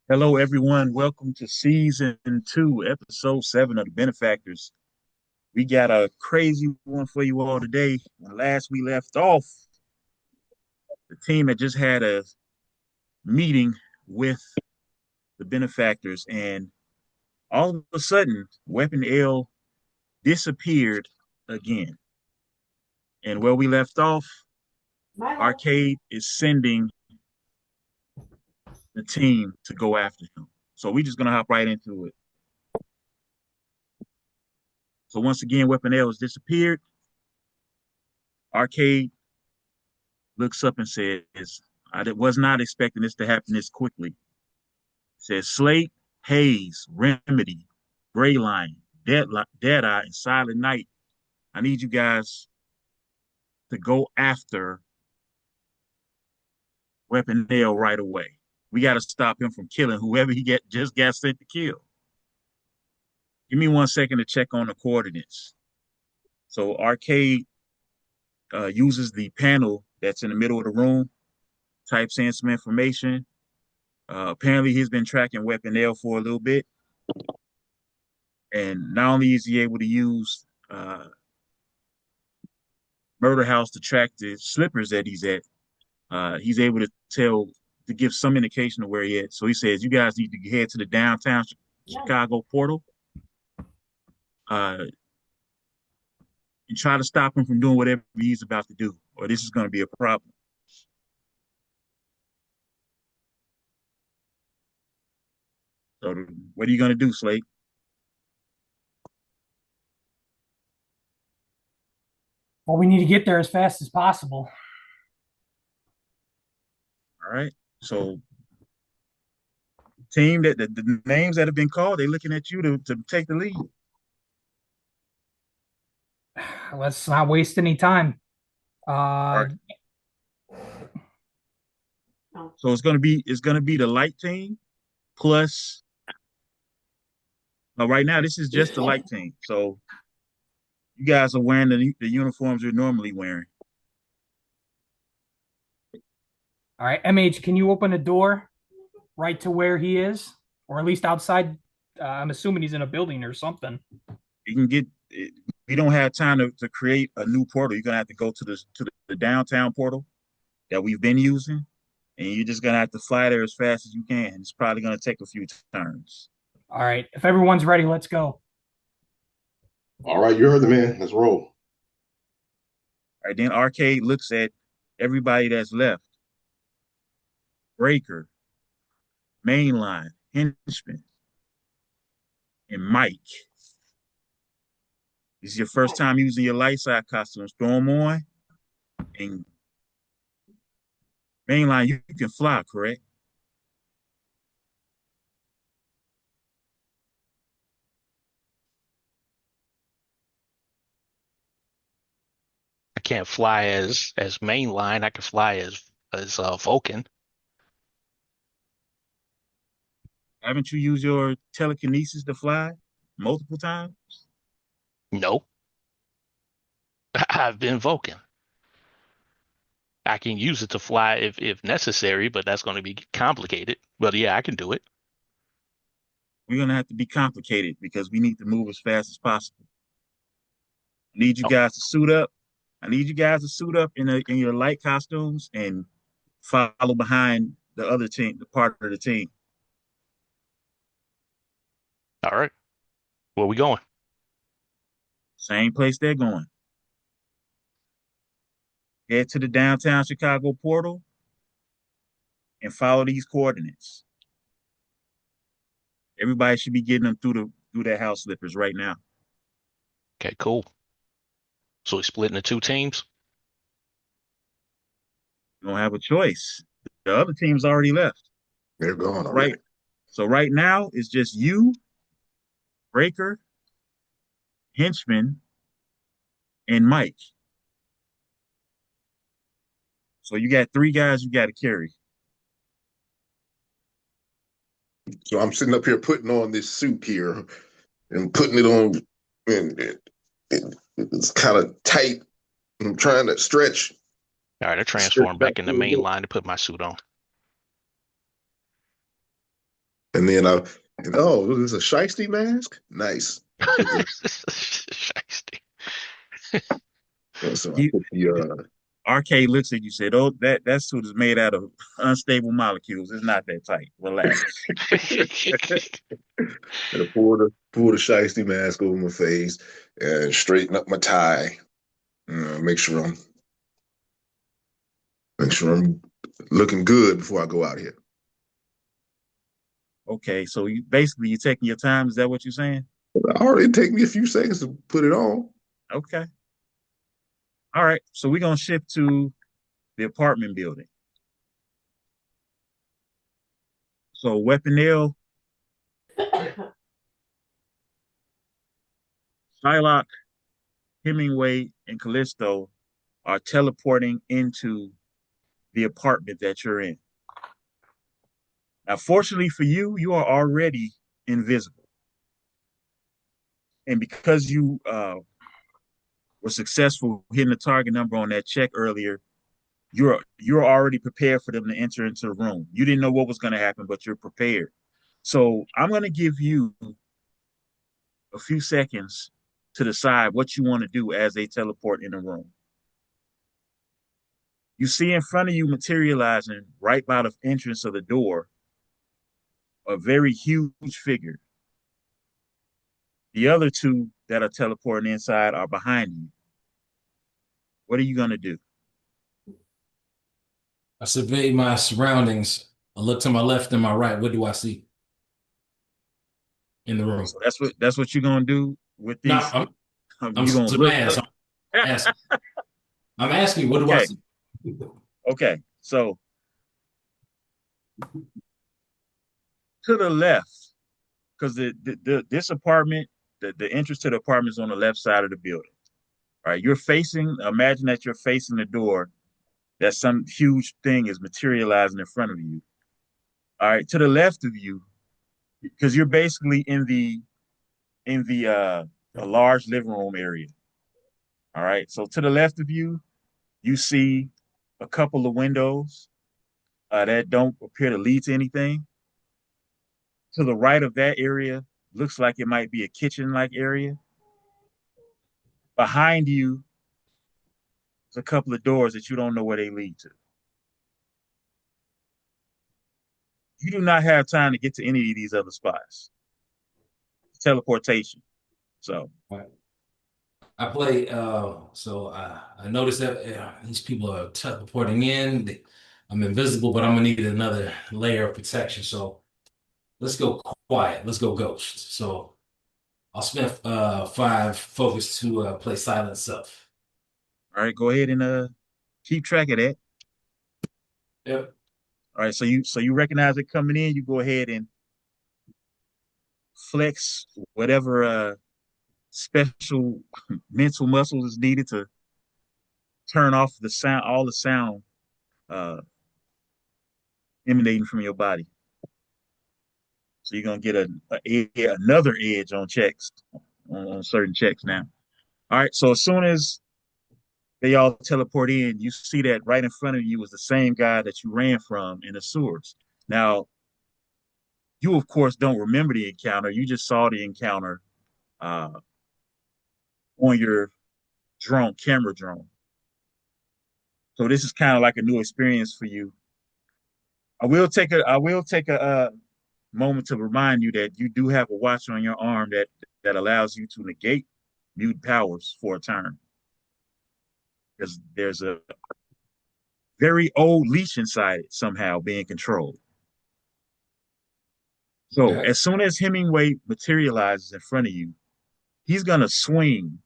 Hello, everyone. Welcome to season two, episode seven of the Benefactors. We got a crazy one for you all today. When last we left off, the team had just had a meeting with the Benefactors, and all of a sudden, Weapon L disappeared again. And where we left off, Arcade is sending the team to go after him. So we're just gonna hop right into it. So once again, Weapon L has disappeared. Arcade looks up and says, I was not expecting this to happen this quickly. Says Slate, Hayes, Remedy, Grayline, Deadeye, and Silent Night. I need you guys to go after Weapon Nail right away. We got to stop him from killing whoever just got sent to kill. Give me 1 second to check on the coordinates. So Arcade uses the panel that's in the middle of the room, types in some information. Apparently, he's been tracking Weapon L for a little bit. And not only is he able to use Murder House to track the slippers that he's at, he's able to give some indication of where he is. So he says, you guys need to head to the downtown Chicago portal and try to stop him from doing whatever he's about to do, or this is going to be a problem. So what are you going to do, Slate? Well, we need to get there as fast as possible. All right. So team the names that have been called, they're looking at you to take the lead. Let's not waste any time. All Uh, right. So it's gonna be the light team plus. Right now, this is just the light team. So you guys are wearing the uniforms you're normally wearing. all right, MH, can you open a door right to where he is, or at least outside? I'm assuming he's in a building or something. You can get. We don't have time to create a new portal. You're gonna have to go to the downtown portal that we've been using, and you're just gonna have to fly there as fast as you can. It's probably gonna take a few turns. All right, if everyone's ready, let's go. All right, you heard the man. Let's roll. All right, then Arcade looks at everybody that's left. Breaker, Mainline, Henchman, and Mike. This is your first time using your light side costumes. Throw them on, and Mainline, you can fly, correct? I can't fly as mainline. I can fly as Vulcan. Haven't you used your telekinesis to fly multiple times? No, I've been Vulcan. I can use it to fly if necessary, but that's going to be complicated. But yeah, I can do it. We're gonna have to be complicated because we need to move as fast as possible. I need you Oh, guys to suit up. I need you guys to suit up in your light costumes and follow behind the other team, the part of the team. all right. Where we going? Same place they're going. Head to the downtown Chicago portal and follow these coordinates. Everybody should be getting them through their house slippers right now. Okay, cool. So we split into two teams. You don't have a choice. The other team's already left. They're gone Right. already. So right now it's just you, Breaker, Henchman, and Mike. So you got three guys you got to carry. So I'm sitting up here putting on this suit here and putting it on, and it's kind of tight. I'm trying to All right, I stretch transformed back back in a the little main bit. line to put my suit on. And then oh, this is a shiesty mask? Nice. Put the Shiesty. so I You, put the Arcade looks at you, said, "Oh, that suit is made out of unstable molecules. It's not that tight. Relax." and I pull the shiesty mask over my face and straighten up my tie. Make sure I'm looking good before I go out here. Okay, so you basically you're taking your time. Is that what you're saying? It take me a few seconds to put it on. Okay. All right. So we're gonna shift to the apartment building. So Weaponel, Shylock, Hemingway, and Callisto are teleporting into the apartment that you're in. Now, fortunately for you, you are already invisible. And because you were successful hitting the target number on that check earlier, you're already prepared for them to enter into the room. You didn't know what was going to happen, but you're prepared. So I'm going to give you a few seconds to decide what you want to do as they teleport in the room. You see in front of you materializing right by the entrance of the door a very huge figure. The other two that are teleporting inside are behind you. What are you going to do? I survey my surroundings. I look to my left and my right. What do I see in the room? So that's what you're going to do with No, these. I'm You're going to look. surveying. So asking. I'm asking, what do I Okay. see? Okay. So to the left, because this apartment, the entrance to the apartment is on the left side of the building. All right. You're facing, imagine that you're facing the door, that some huge thing is materializing in front of you. All right. To the left of you, because you're basically in the a large living room area. All right. So to the left of you, you see a couple of windows that don't appear to lead to anything. To the right of that area, looks like it might be a kitchen-like area. Behind you, there's a couple of doors that you don't know where they lead to. You do not have time to get to any of these other spots. Teleportation. So, I play, so I noticed that these people are teleporting in. I'm invisible, but I'm gonna need another layer of protection. So let's go quiet. Let's go ghost. So I'll spend 5 focus to play silent self. all right, go ahead and keep track of that. Yep. All right, so you recognize it coming in. You go ahead and flex whatever special mental muscles is needed to turn off the sound, all the sound uh, emanating from your body. So you're gonna get another edge on checks on certain checks now. All right. So as soon as they all teleport in, you see that right in front of you was the same guy that you ran from in the sewers. Now, you of course don't remember the encounter. You just saw the encounter uh, on your camera drone. So this is kind of like a new experience for you. I will take a moment to remind you that you do have a watch on your arm that allows you to negate mutant powers for a turn. Because there's a very old leash inside it somehow being controlled. So Okay. as soon as Hemingway materializes in front of you, he's gonna swing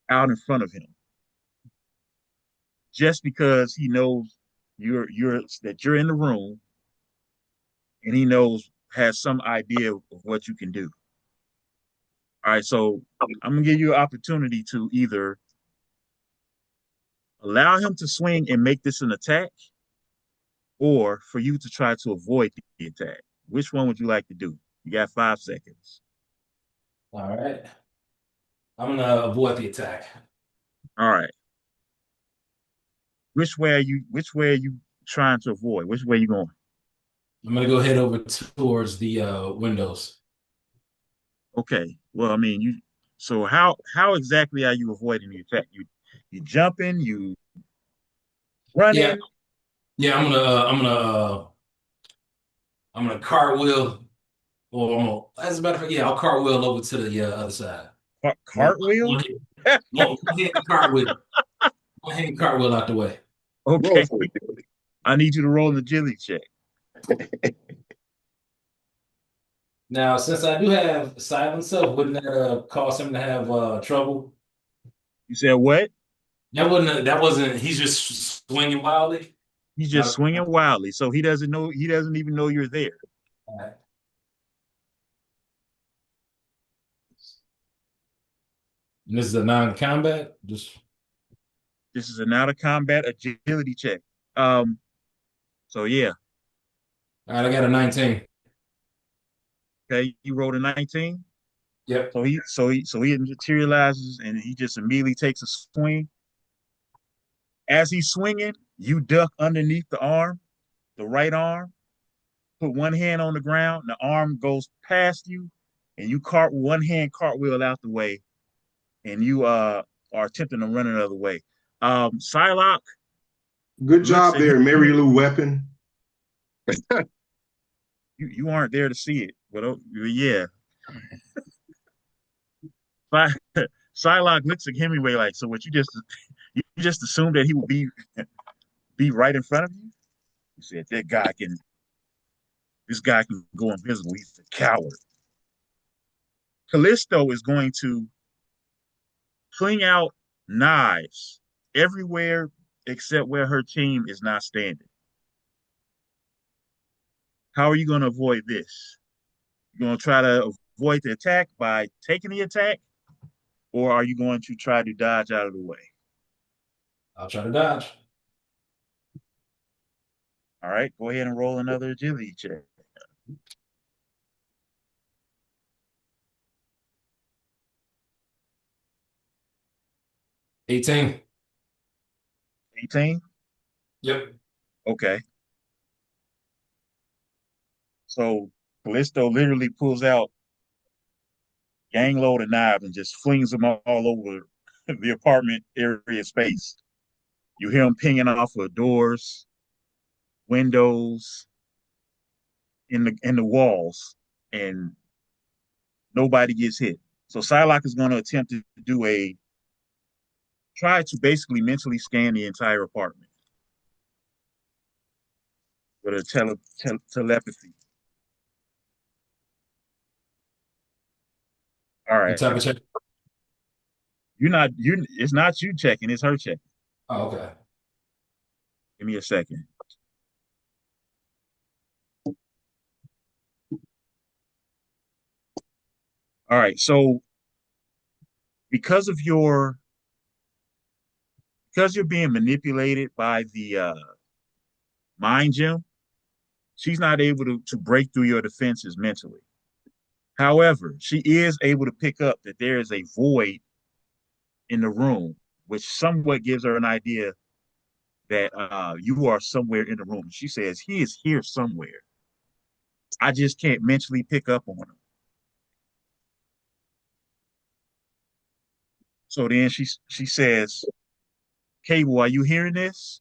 out in front of him just because he knows you're in the room and he knows has some idea of what you can do. All right, so I'm gonna give you an opportunity to either allow him to swing and make this an attack, or for you to try to avoid the attack. Which one would you like to do? You got 5 seconds. All right. I'm gonna avoid the attack. All right. Which way are you trying to avoid? Which way are you going? I'm gonna go head over towards the windows. Okay. Well, I mean, you. So how exactly are you avoiding the attack? You jumping, you Yeah, running. yeah. I'm gonna cartwheel, or as a matter of fact, yeah, I'll cartwheel over to the other side. One, Cartwheel. one, one hand cartwheel, one hand cartwheel out the way. Roll Okay. for it. I need you to roll an agility check. Now, since I do have silence up, wouldn't that cause him to have trouble? You said what? That wasn't. He's just swinging wildly. He's just Not swinging wildly, so he doesn't know. He doesn't even know you're there. a, and this is a non-combat. Just This is an out of combat agility check. Um. So yeah. all right. I got a 19. Okay. You rolled a 19. Yep. So he materializes and he just immediately takes a swing. As he's swinging, you duck underneath the right arm, put one hand on the ground, the arm goes past you, and you cart one hand cartwheel out the way, and you are attempting to run another way. Psylocke Good looks job at him. there, Mary Lou Weapon. You aren't there to see it, but yeah. Psy- Psylocke looks at Hemingway like, so what you just assumed that he would be right in front of you? He said this guy can go invisible. He's a coward. Callisto is going to fling out knives everywhere except where her team is not standing. How are you going to avoid this? You're going to try to avoid the attack by taking the attack, or are you going to try to dodge out of the way? I'll try to dodge. All right, go ahead and roll another agility check. 18. 18? Yep. Okay. So Callisto literally pulls out gang load of knives and just flings them all over the apartment area space. You hear them pinging off of doors, windows, in the walls, and nobody gets hit. So Psylocke is going to attempt to do a try to basically mentally scan the entire apartment with a telepathy. All What right, type of check? you're not you. It's not you checking; it's her checking. Oh, okay. Give me a second. All right, so because of your because you're being manipulated by the mind gem, she's not able to break through your defenses mentally. However, she is able to pick up that there is a void in the room, which somewhat gives her an idea that you are somewhere in the room. She says, he is here somewhere. I just can't mentally pick up on him. So then she says, Cable, are you hearing this?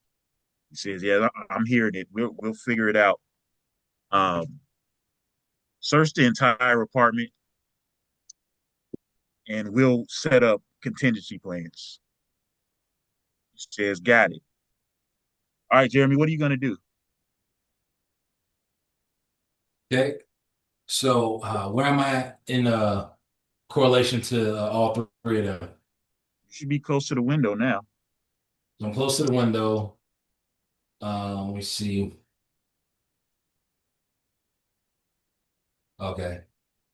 He says, yeah, I'm hearing it. We'll figure it out. Um, search the entire apartment and we'll set up contingency plans. He says, got it. All right, Jeremy, what are you going to do? Okay. So where am I in correlation to all three of them? You should be close to the window now. So I'm close to the window. Let me see. Okay.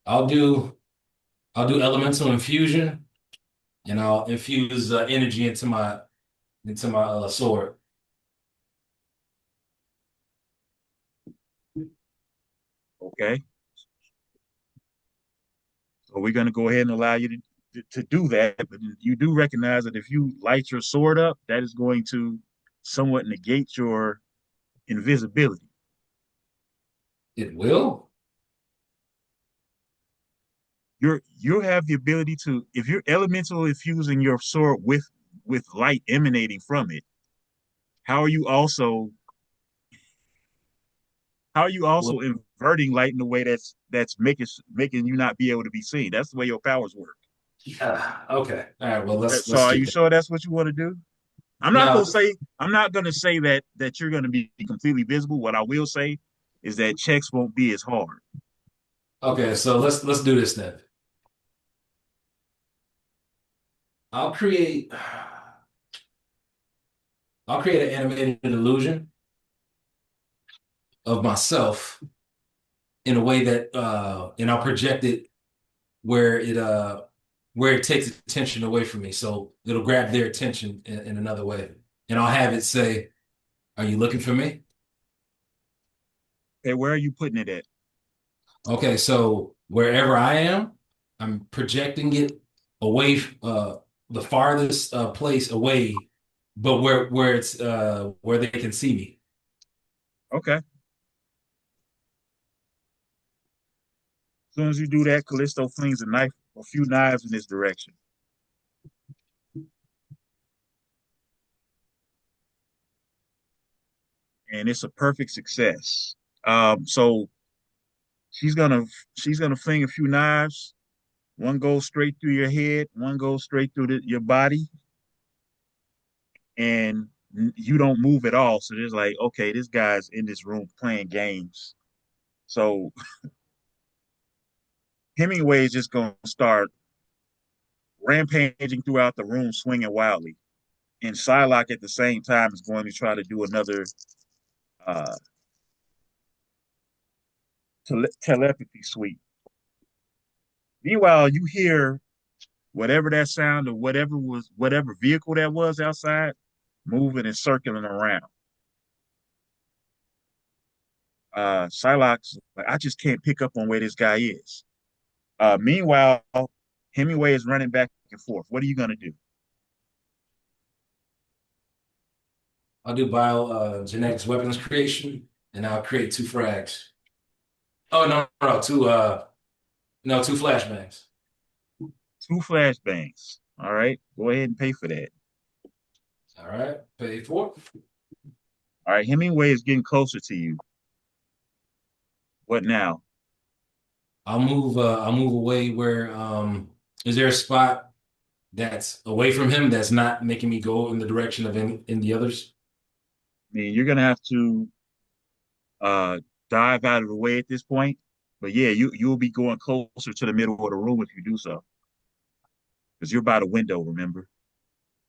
I'll do I'll do elemental infusion, and I'll infuse energy into my sword. Okay. So we're going to go ahead and allow you to do that. But you do recognize that if you light your sword up, that is going to somewhat negate your invisibility. It will? You have the ability to, if you're elemental infusing your sword with light emanating from it, how are you also how are you Well, also inverting light in a way that's making you not be able to be seen? That's the way your powers work. okay. All right. Well, So let's are skip you that. sure that's what you want to do? No. I'm not gonna say that you're gonna be completely visible. What I will say is that checks won't be as hard. Okay. So let's do this then. I'll create I'll create an animated illusion of myself in a way that and I'll project it where it uh where it takes attention away from me. So it'll grab their attention in another way. And I'll have it say, "Are you looking for me?" Okay, where are you putting it at? Okay, so wherever I am, I'm projecting it away, the farthest place away, but where it's where they can see me. Okay. As soon as you do that, Callisto flings a few knives in this direction. And it's a perfect success. So she's gonna she's gonna fling a few knives. One goes straight through your head, one goes straight through your body, and you don't move at all. So there's like, okay, this guy's in this room playing games. So Hemingway is just gonna start rampaging throughout the room, swinging wildly, and Psylocke at the same time is going to try to do another uh, telepathy sweep. Meanwhile, you hear whatever that sound or whatever vehicle that was outside moving and circling around. Psylocke's like, I just can't pick up on where this guy is. Meanwhile, Hemingway is running back and forth. What are you gonna do? I'll do genetics weapons creation, and I'll create two frags. Oh no, two flashbangs. Two flashbangs. All right, go ahead and pay for that. All right, pay for it. All right, Hemingway is getting closer to you. What now? I'll move away where is there a spot that's away from him that's not making me go in the direction of in the others? I mean, you're gonna have to uh, dive out of the way at this point. But yeah, you'll be going closer to the middle of the room if you do so, because you're by the window. Remember?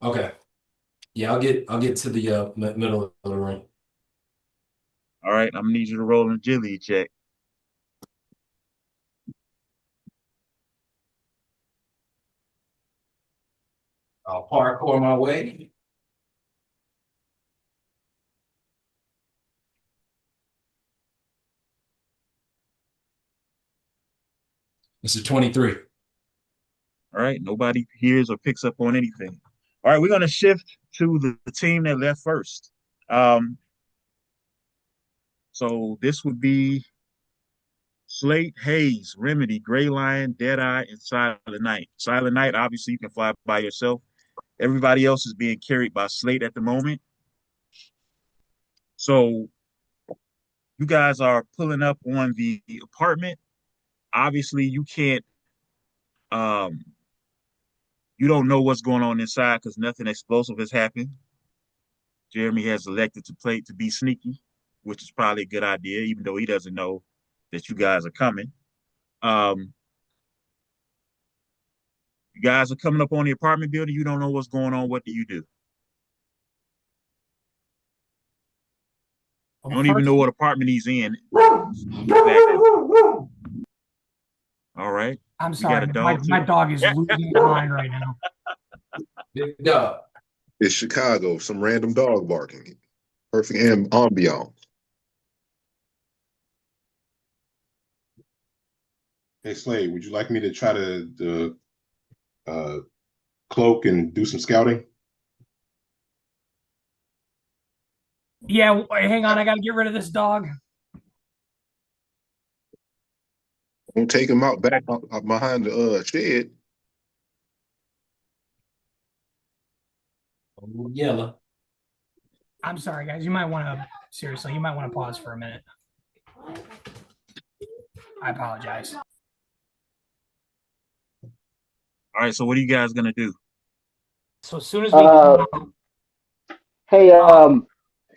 Okay. Yeah, I'll get to the middle of the room. All right, I'm gonna need you to roll an agility check. I'll parkour my way. This is 23. All right, nobody hears or picks up on anything. All right, we're gonna shift to the team that left first. Um, so this would be Slate, Hayes, Remedy, Gray Lion, Deadeye, and Silent Night. Silent Night, obviously, you can fly by yourself. Everybody else is being carried by Slate at the moment. So you guys are pulling up on the apartment. Obviously, um, you don't know what's going on inside because nothing explosive has happened. Jeremy has elected to be sneaky, which is probably a good idea, even though he doesn't know that you guys are coming. Um, you guys are coming up on the apartment building. You don't know what's going on. What do you do? You Well, don't even first, know what apartment he's in. All right. I'm We got a sorry, dog my too. dog is losing his mind right now. Big dog. It's Chicago, some random dog barking. Perfect ambiance. Hey, Slade, would you like me to try to cloak and do some scouting? Yeah, hang on, I gotta get rid of this dog. Gonna take him out back behind the shed. Yellow. I'm sorry, guys. You might want to seriously. You might want to pause for a minute. I apologize. All right, so what are you guys gonna do? So as soon as we Hey,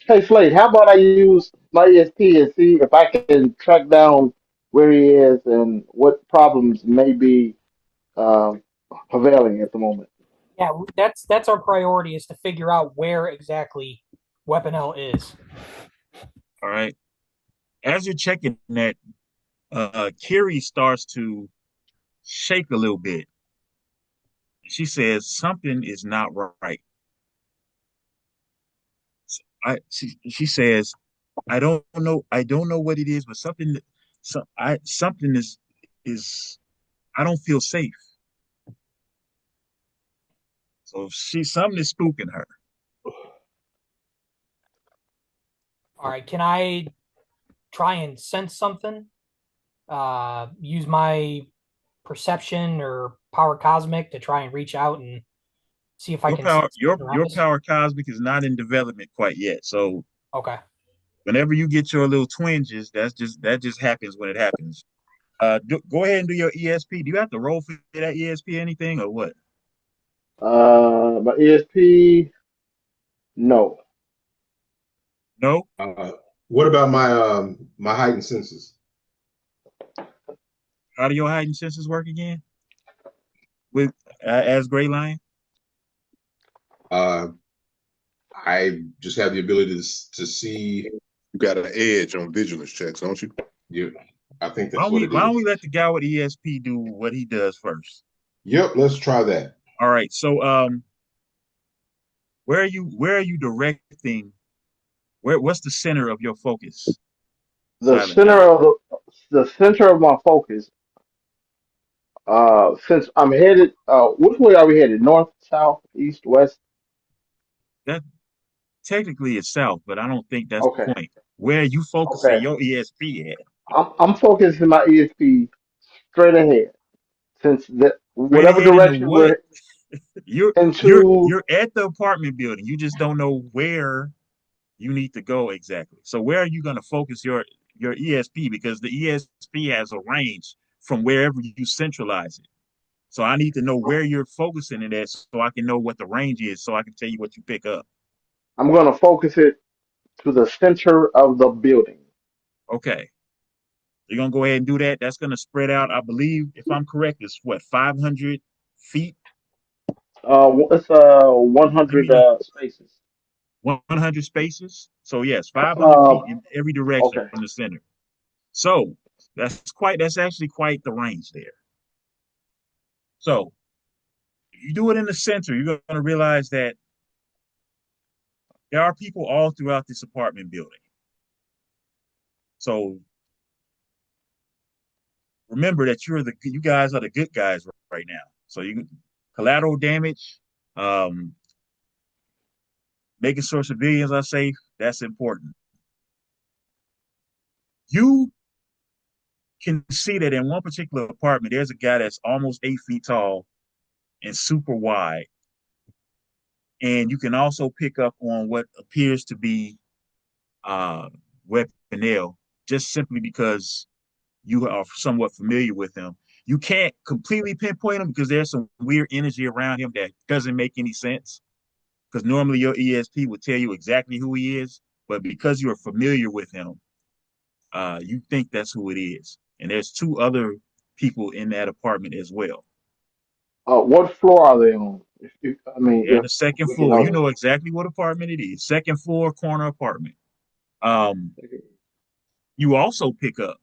hey, Slade, how about I use my ESP and see if I can track down where he is and what problems may be um, prevailing at the moment? yeah, that's our priority is to figure out where exactly Weapon L is. All right. As you're checking that, Carrie starts to shake a little bit. She says something is not right. She says, I don't know what it is, but something is I don't feel safe. So something is spooking her. All right, can I try and sense something? Use my perception or power cosmic to try and reach out and see if I can sense something around Your us. power cosmic is not in development quite yet. So Okay. whenever you get your little twinges, that just happens when it happens. Go ahead and do your ESP. Do you have to roll for that ESP anything or what? My ESP, no. No. What about my heightened senses? How do your heightened senses work again? With as Gray Lion? Uh, I just have the ability to see. You got an edge on vigilance checks, don't you? You, I think that's what it Why don't we is. let the guy with ESP do what he does first? Yep, let's try that. All right. So where are you directing what's the center of your focus, The Silent center Guy? of the center of my focus, since I'm headed, which way are we headed? North, south, east, west? That technically is south, but I don't think that's the Okay, point. Where are you focusing okay. your ESP at? I'm focusing my ESP straight ahead, since Straight whatever ahead into direction what? we're into. You're at the apartment building. You just don't know where you need to go exactly. So where are you going to focus your ESP? Because the ESP has a range from wherever you centralize it. So I need to know where you're focusing it at, so I can know what the range is, so I can tell you what you pick up. I'm going to focus it to the center of the building. Okay, you're gonna go ahead and do that. That's gonna spread out. I believe, if I'm correct, it's what 500 feet. It's Let 100 me spaces. 100 spaces. So yes, 500 Uh, feet in every direction okay. from the center. So that's actually quite the range there. So if you do it in the center, you're going to realize that there are people all throughout this apartment building. So remember that you guys are the good guys right now. So you collateral damage, um, making sure civilians are safe. That's important. You can see that in one particular apartment, there's a guy that's almost 8 feet tall and super wide. And you can also pick up on what appears to be Weapon L, just simply because you are somewhat familiar with him. You can't completely pinpoint him because there's some weird energy around him that doesn't make any sense. Because normally your ESP would tell you exactly who he is, but because you're familiar with him, you think that's who it is. And there's two other people in that apartment as well. What floor are they on? I mean, They're in if the second we can floor. You know know exactly what apartment it is. Second floor corner apartment. Um, that. you also pick up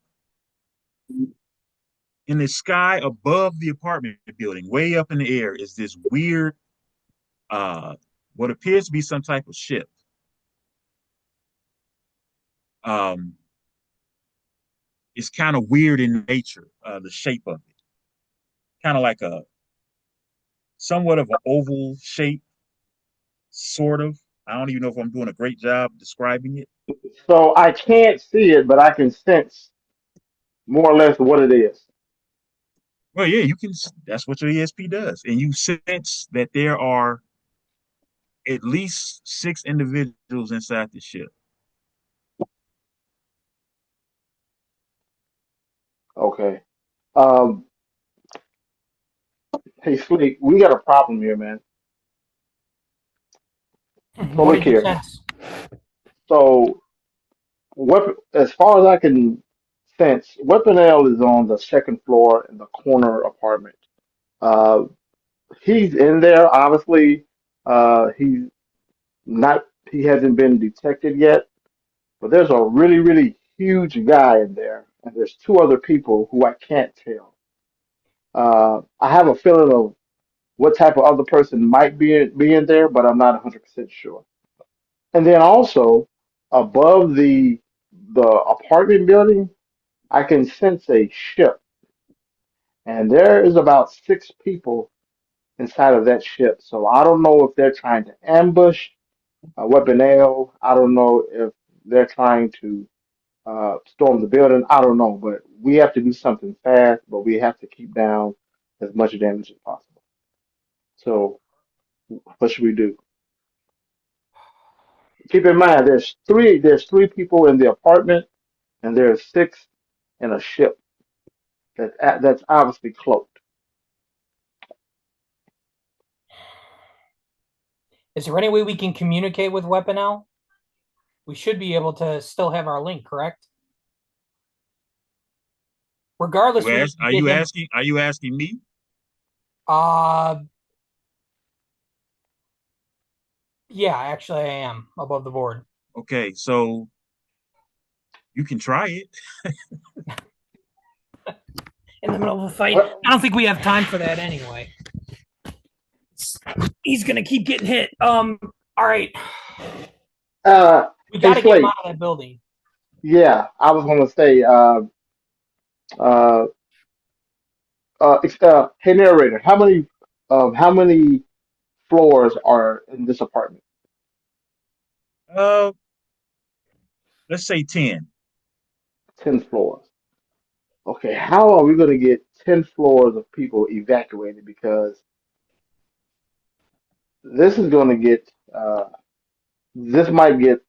in the sky above the apartment building, way up in the air, is this weird, uh, what appears to be some type of ship. Um, it's kind of weird in nature, the shape of it, kind of like a somewhat of an oval shape, sort of. I don't even know if I'm doing a great job describing it. So I can't see it, but I can sense more or less what it is. Well, yeah, you can. That's what your ESP does, and you sense that there are at least 6 individuals inside the ship. Okay. Um, hey, Slick, we got a problem here, man. So What look did you here. sense? So, as far as I can sense, Weapon L is on the second floor in the corner apartment. Uh, he's in there. Obviously, he's not. He hasn't been detected yet. But there's a really, really huge guy in there, and there's two other people who I can't tell. I have a feeling of what type of other person might be in there, but I'm not 100% sure. And then also above the apartment building, I can sense a ship, and there is about 6 people inside of that ship. So I don't know if they're trying to ambush Weapon L. I don't know if they're trying to storm the building. I don't know, but we have to do something fast, but we have to keep down as much damage as possible. So what should we do? Keep in mind, there's three people in the apartment, and there's 6 in a ship that's obviously cloaked. Is there any way we can communicate with Weapon L? We should be able to still have our link, correct? Regardless, You we need ask? to get him. Are you asking me? Uh, yeah, actually, I am above the board. Okay, so you can try it. In the middle of a fight. What? I don't think we have time for that anyway. He's gonna keep getting hit. All right. Uh, We hey got to get him Slate. out of that building. Yeah, I was gonna say. Uh, hey narrator, how many floors are in this apartment? Uh, let's say 10. 10 floors. Okay, how are we going to get 10 floors of people evacuated? Because this is going to this might get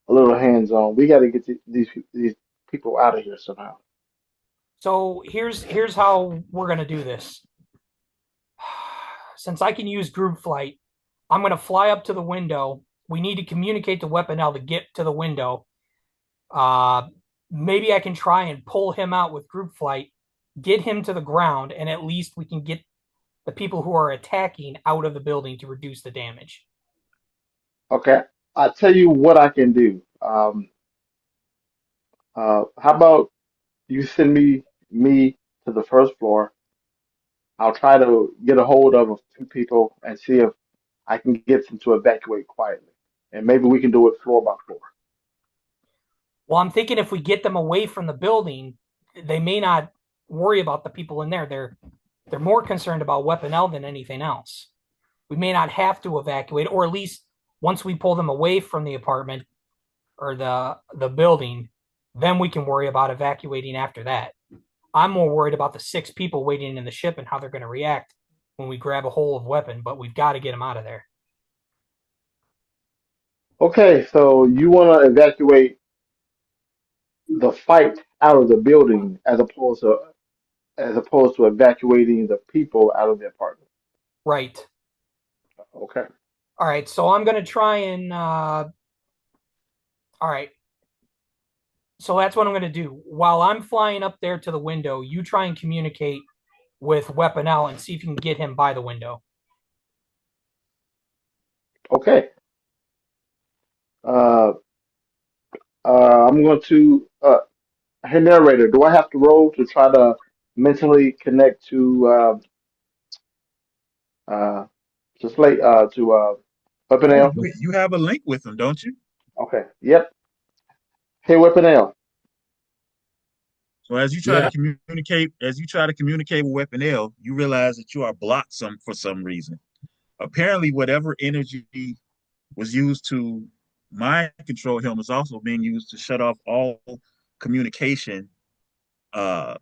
a little hands-on. We got to get these people out of here somehow. So here's how we're gonna do this. Since I can use group flight, I'm gonna fly up to the window. We need to communicate to Weapon L to get to the window. Uh, Maybe I can try and pull him out with group flight, get him to the ground, and at least we can get the people who are attacking out of the building to reduce the damage. Okay, I'll tell you what I can do. How about you send me to the first floor? I'll try to get a hold of a few people and see if I can get them to evacuate quietly, and maybe we can do it floor by floor. Well, I'm thinking if we get them away from the building, they may not worry about the people in there. They're more concerned about Weapon L than anything else. We may not have to evacuate, or at least once we pull them away from the apartment or the building, then we can worry about evacuating after that. I'm more worried about the 6 people waiting in the ship and how they're going to react when we grab a hold of Weapon, but we've got to get them out of there. Okay, so you want to evacuate the fight out of the building as opposed to evacuating the people out of the apartment. Right. Okay. All right. So I'm going to try and. All right. So that's what I'm going to do. While I'm flying up there to the window, you try and communicate with Weapon L and see if you can get him by the window. Okay. Uh, I'm going to. Hey, narrator, do I have to roll to try to mentally connect to Slate to Weapon Yeah, L? you have a link with them, don't you? Okay. Yep. Hey, Weapon L. So Yeah. as you try to communicate with Weapon L, you realize that you are blocked for some reason. Apparently, whatever energy was used to mind control him is also being used to shut off all communication uh,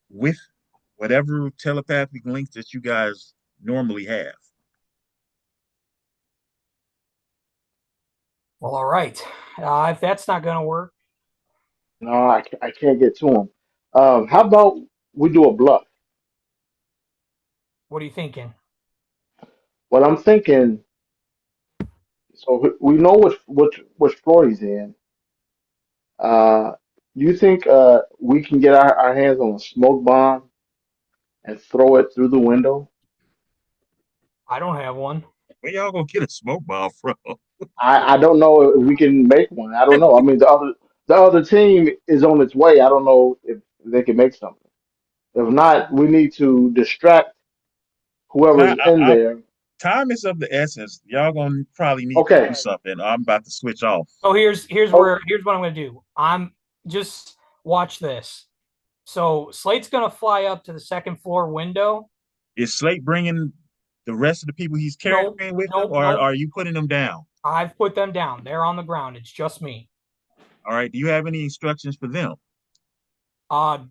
with whatever telepathic links that you guys normally have. Well, all right. If that's not going to work, No, I can't get to him. How about we do a bluff? what are you thinking? Well, I'm thinking. So we know which floor he's in. Uh, you think we can get our hands on a smoke bomb and throw it through the window? I don't have one. Where y'all gonna get a smoke bomb from? I don't know if we can make one. I don't know. I mean, the other team is on its way. I don't know if they can make something. If not, we need to distract Now, whoever's in there. time is of the essence. Y'all gonna probably need to Okay. do something. I'm about to switch off. So here's Oh, what I'm going to do. I'm just watch this. So Slate's going to fly up to the second floor window. Is Slate bringing the rest of the people he's carrying No, with him, no, or no. are you putting them down? I've put them down. They're on the ground. It's just me. All right. Do you have any instructions for them?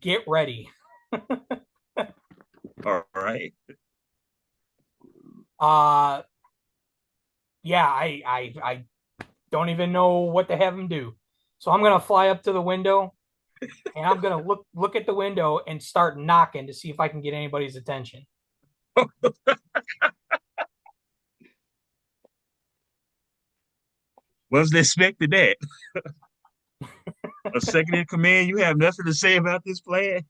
Get ready. All right. Uh, yeah, I don't even know what to have them do. So I'm gonna fly up to the window and I'm gonna look at the window and start knocking to see if I can get anybody's attention. Wasn't expecting that. A second in command, you have nothing to say about this plan?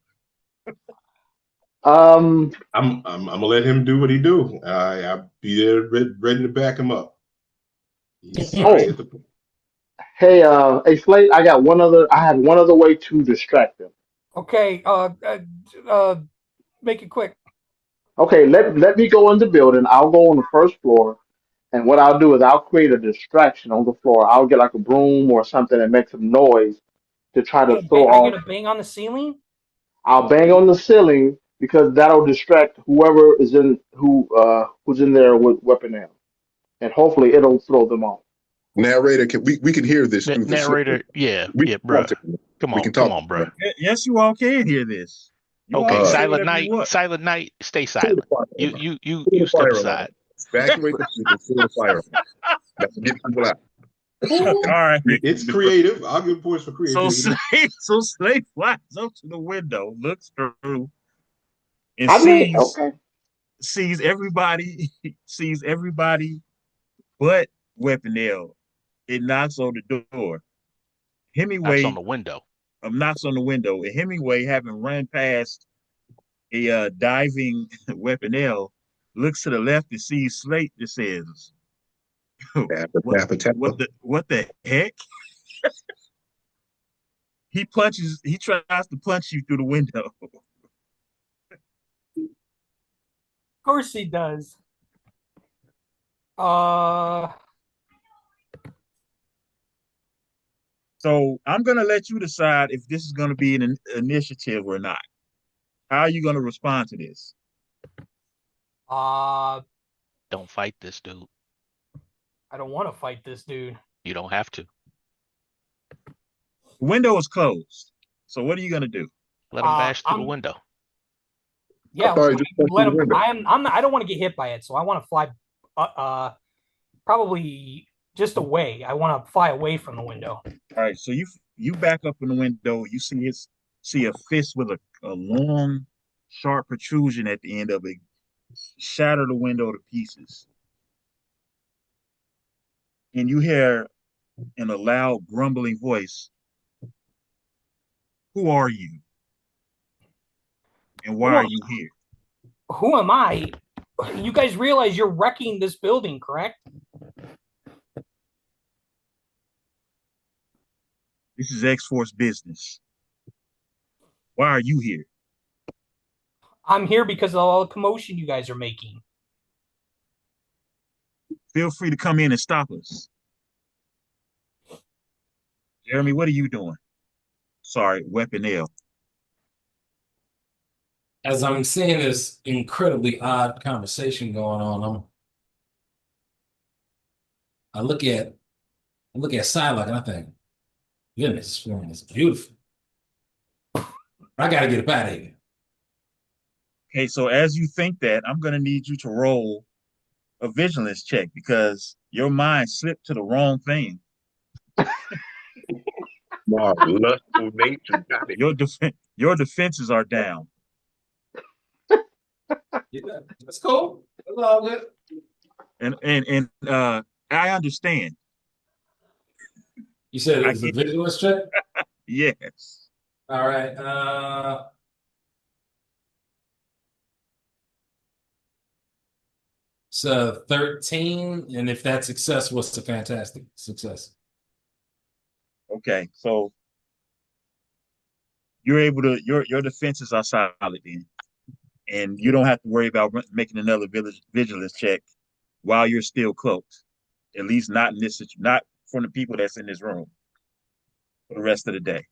um, I'm gonna let him do what he do. I'll be there ready to back him up. He's right oh, at the hey, Slate, I had one other way to distract them. Okay, make it quick. Okay, let me go in the building. I'll go on the first floor, and what I'll do is I'll create a distraction on the floor. I'll get like a broom or something that makes some noise to try to throw Are you off. gonna bang on the ceiling? I'll bang on the ceiling because that'll distract whoever is who's in there with weapon ammo, and hopefully it'll throw them off. Narrator, we can hear this through the Narrator, yeah, we yeah, can talk bruh. to him. Come We on, can come talk on, to bruh. him. Yes, you all can hear this. You all Okay, can Uh, say silent whatever you night, want. silent night, stay pull the silent. fire You alarm. you you Pull you the step fire alarm. aside. Evacuate the soup and pull the fire alarm. That's to get people out. All right. It's creative. I'll give points for So creativity. Slade flies up to the window, looks through, and I mean, sees okay. sees everybody, sees everybody but Weaponell. It knocks on the door. Knocks on Hemingway the window. knocks on the window, and Hemingway, having run past a diving Weaponell, looks to the left and sees Slate and says, Tappa, "What? tappa, tappa. What the heck?" He punches. He tries to punch you through the window. Of course he does. Uh, So I'm gonna let you decide if this is gonna be an initiative or not. How are you gonna respond to this? uh, Don't fight this dude. I don't want to fight this dude. You don't have to. The window is closed. So what are you gonna do? Let him bash through the I'm window. I yeah. thought he just punched through Let the him. window. I'm. I don't want to get hit by it, so I want to fly. Probably just away. I want to fly away from the window. All right, so you back up in the window. You see a fist with a long, sharp protrusion at the end of it shatter the window to pieces, and you hear in a loud, grumbling voice, "Who are you, and why Who are am, you here?" who am I? You guys realize you're wrecking this building, correct? This is X Force business. Why are you here? I'm here because of all the commotion you guys are making. Feel free to come in and stop us. Jeremy, what are you doing? Sorry, Weapon L. As I'm seeing this incredibly odd conversation going on, I look at Psylocke and I think, goodness, this woman is beautiful. I gotta get up out of here. Okay, so as you think that, I'm gonna need you to roll a vigilance check because your mind slipped to the wrong thing. My lustful nature got it. Your defenses are down. Yeah, that's cool. That's all good. And I understand. You said it I was a get vigilance check? yes. All right. It's 13, and if that's successful, it's a fantastic success. Okay, so you're able to your defenses are solid then, and you don't have to worry about making another vigilance check while you're still cloaked. At least not in this not from the people that's in this room for the rest of the day.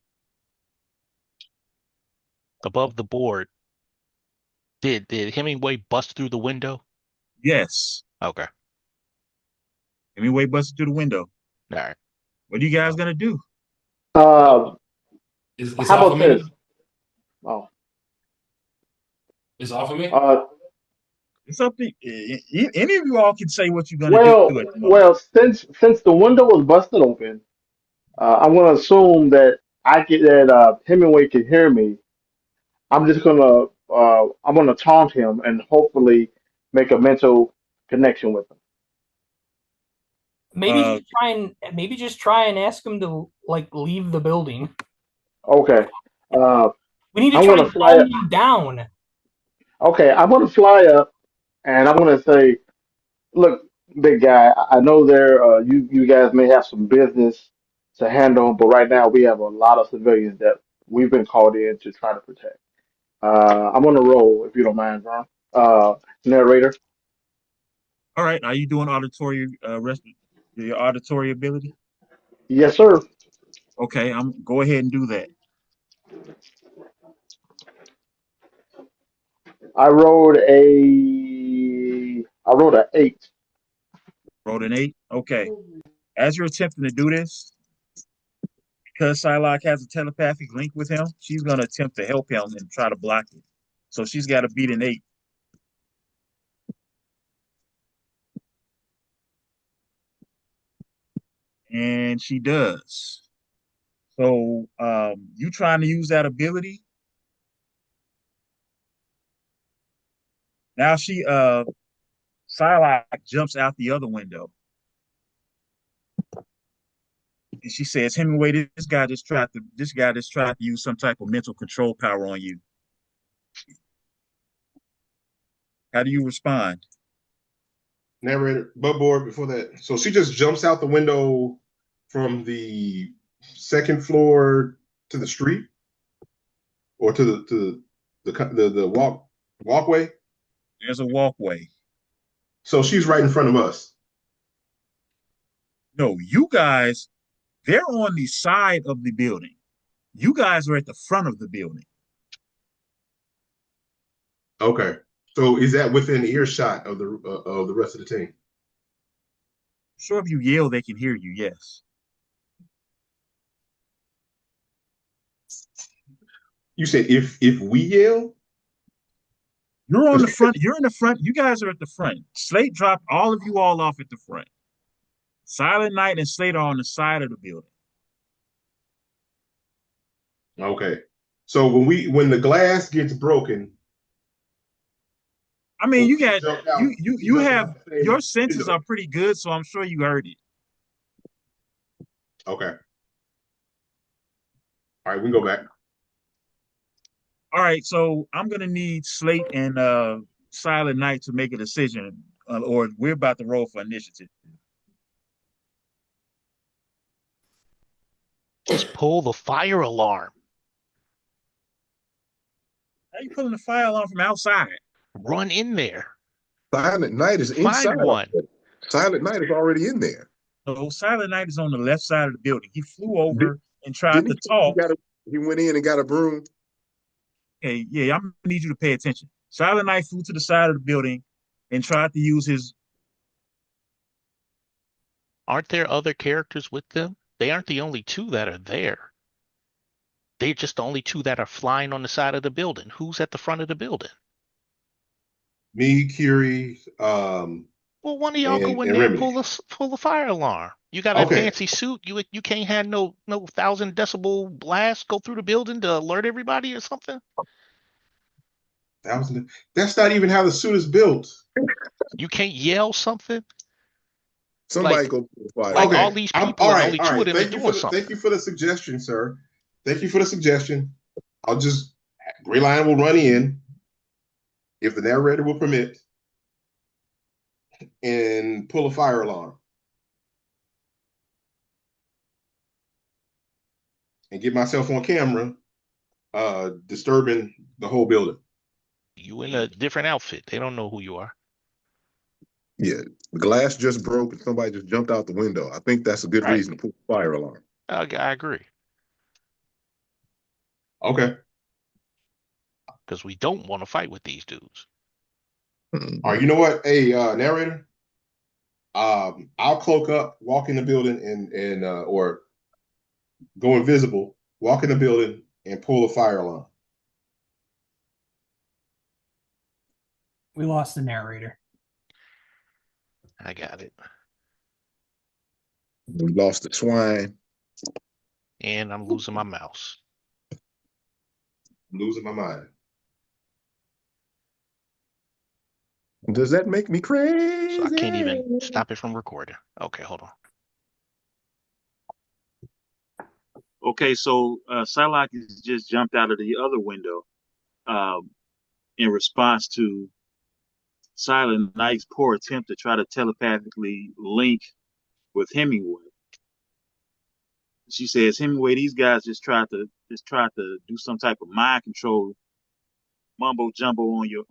Above the board, did Hemingway bust through the window? Yes. Okay. Hemingway busted through the window. All right. What are you guys Uh, gonna do? Uh, oh, it's how off of about me? this? Oh, It's off of me? uh, It's up to any of you all can say what you're gonna do well, at the moment. well, since the window was busted open, I'm gonna assume that Hemingway can hear me. I'm gonna taunt him and hopefully make a mental connection with him. Uh, Maybe just try and ask him to like leave the building. Okay. Uh, We need to I'm try gonna and fly calm up. you down. Okay, I'm gonna fly up and I'm gonna say, look, big guy, I know you guys may have some business to handle, but right now we have a lot of civilians that we've been called in to try to protect. I'm gonna roll if you don't mind, Ron. Narrator. all right. Are you doing auditory your auditory ability? Yes, sir. Okay, I'm go ahead and do that. I rolled a 8. Rolled an 8. Okay. As you're attempting to do this, because Psylocke has a telepathic link with him, she's gonna attempt to help him and try to block it. So she's got to beat an 8, and she does. So you trying to use that ability? Now Psylocke jumps out the other window, and she says, "Hemingway, this guy just tried to use some type of mental control power on you. How do you respond?" Narrator, board before that. So she just jumps out the window from the second floor to the street or to the walkway. There's a walkway. So she's right in front of us. No, you guys, they're on the side of the building. You guys are at the front of the building. Okay. So is that within earshot of the rest of the team? Sure, if you yell, they can hear you. Yes. You said if we yell? You're on the front. You're in the front. You guys are at the front. Slate dropped all of you all off at the front. Silent Night and Slate are on the side of the building. Okay. So when the glass gets broken, I mean, will you she got jump out? She you jumping have out the same your senses window. are pretty good, so I'm sure you heard it. Okay. All right, we can go back. All right, so I'm gonna need Slate and Silent Night to make a decision, or we're about to roll for initiative. Just pull the fire alarm. How you pulling the fire alarm from outside? Run in there. Silent Night is Find inside one. already. Silent Night is already in there. So Silent Night is on the left side of the building. He flew Did, over and tried didn't to he say talk. he went in and got a broom? Okay, yeah, I'm gonna need you to pay attention. Silent Night flew to the side of the building and tried to use his. Aren't there other characters with them? They aren't the only two that are there. They're just the only two that are flying on the side of the building. Who's at the front of the building? Me, Curie, Well, one of y'all go in and there and Remedy. pull the fire alarm. You got a Okay. fancy suit. You can't have no 1,000 decibel blast go through the building to alert everybody or something. That's not even how the suit is built. You can't yell something like Somebody go put the fire like alarm. all Okay. these I'm people all and right. only All two of right. them is doing something. Thank you for the suggestion, sir. Thank you for the suggestion. I'll just Gray Lion will run in if the narrator will permit and pull a fire alarm and get myself on camera disturbing the whole building. You in a different outfit. They don't know who you are. Yeah, the glass just broke and somebody just jumped out the window. I think that's a good Right. reason to put the fire alarm. I agree. Okay. Because we don't want to fight with these dudes. All right. You know what? Hey, narrator, I'll cloak up, walk in the building and or go invisible, walk in the building and pull a fire alarm. We lost the narrator. I got it. We lost the swine. And I'm losing my mouse. I'm losing my mind. Does that make me crazy? So I can't even stop it from recording. Okay, hold on. Okay, so Psylocke has just jumped out of the other window um, in response to Silent Knight's poor attempt to try to telepathically link with Hemingway. She says, Hemingway, these guys just tried to do some type of mind control mumbo jumbo on you.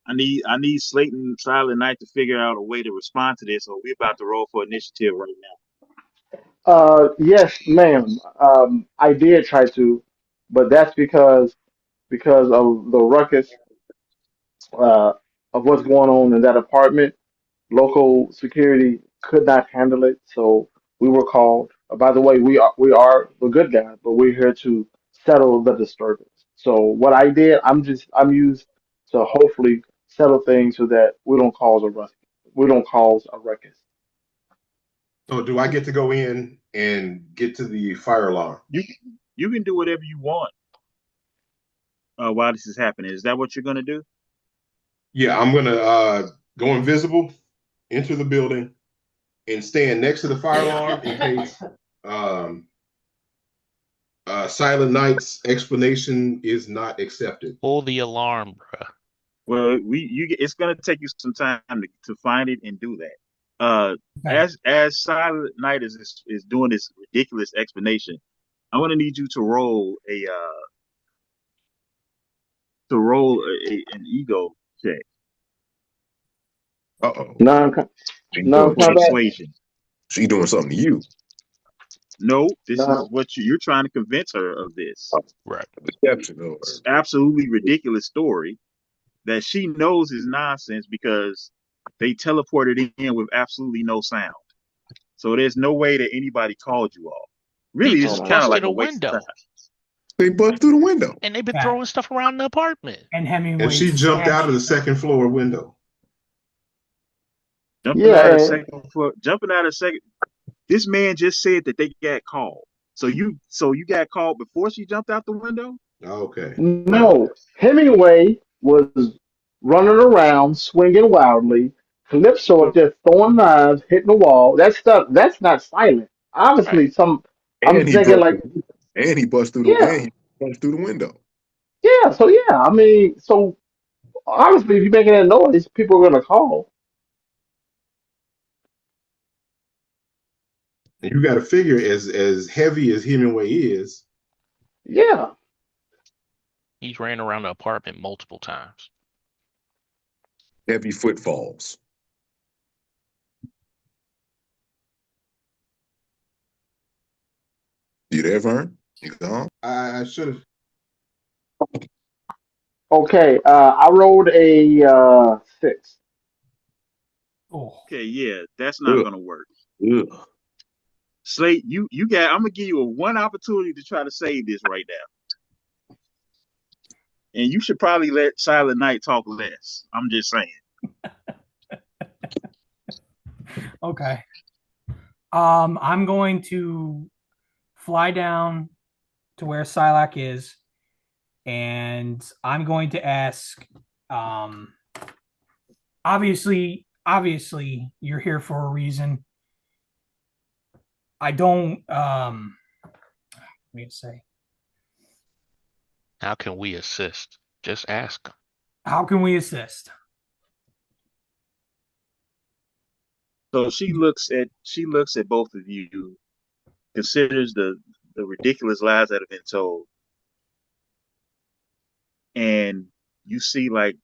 I need Slayton Silent Night to figure out a way to respond to this, or we're about to roll for initiative right now. Yes, ma'am. I did try to, but that's because of the ruckus uh, of what's going on in that apartment. Local security could not handle it, so we were called. By the way, we are the good guys, but we're here to settle the disturbance. So what I did, I'm used to hopefully settle things so that we don't cause a ruckus. We don't cause a ruckus. So do I get to go in and get to the fire alarm? You can do whatever you want while this is happening. Is that what you're gonna do? Yeah, I'm gonna go invisible, enter the building, and stand next to the fire alarm in case um, Silent Night's explanation is not accepted. Pull the alarm, bruh. Well, it's gonna take you some time to find it and do that. Okay. As Silent Night is doing this ridiculous explanation, I'm gonna need you to roll an ego check Uh-oh. Non for non-combat. persuasion. She doing something to you. No, this is Non. what you're trying to convince her of this Right. Deception or absolutely ridiculous story that she knows is nonsense because they teleported in with absolutely no sound. So there's no way that anybody called you all. They Really, this is just kind of like busted a a waste of window time. they bust through the window. and they've been Yeah. throwing stuff around the apartment. And And Hemingway she jumped out of the second floor window. Jumping Yeah, out of and second floor, jumping out of second. This man just said that they got called. So you got called before she jumped out the window? Okay. no, Hemingway was running around, swinging wildly. Calypso So was just throwing knives, hitting the wall. That stuff, that's not silent. Right. Obviously, I'm And he thinking broke like, the and he bust through the yeah, and he punched through the window. yeah. So yeah, I mean, so obviously, if you're making that noise, people are gonna call. And you got to figure as heavy as Hemingway is, Yeah. He's ran around the apartment multiple times. Heavy footfalls. You there, Vern? You gone? I should have. Okay. I rolled a 6. Oh, okay, yeah, that's not Ugh. gonna work. Ugh. Slate, you got. I'm gonna give you one opportunity to try to save this right now. And you should probably let Silent Night talk less. I'm just saying. Okay. I'm going to fly down to where Silac is, and I'm going to ask. Obviously, you're here for a reason. I don't. Let me say. How can we assist? Just ask. How can we assist? So she looks at both of you, considers the ridiculous lies that have been told, and you see like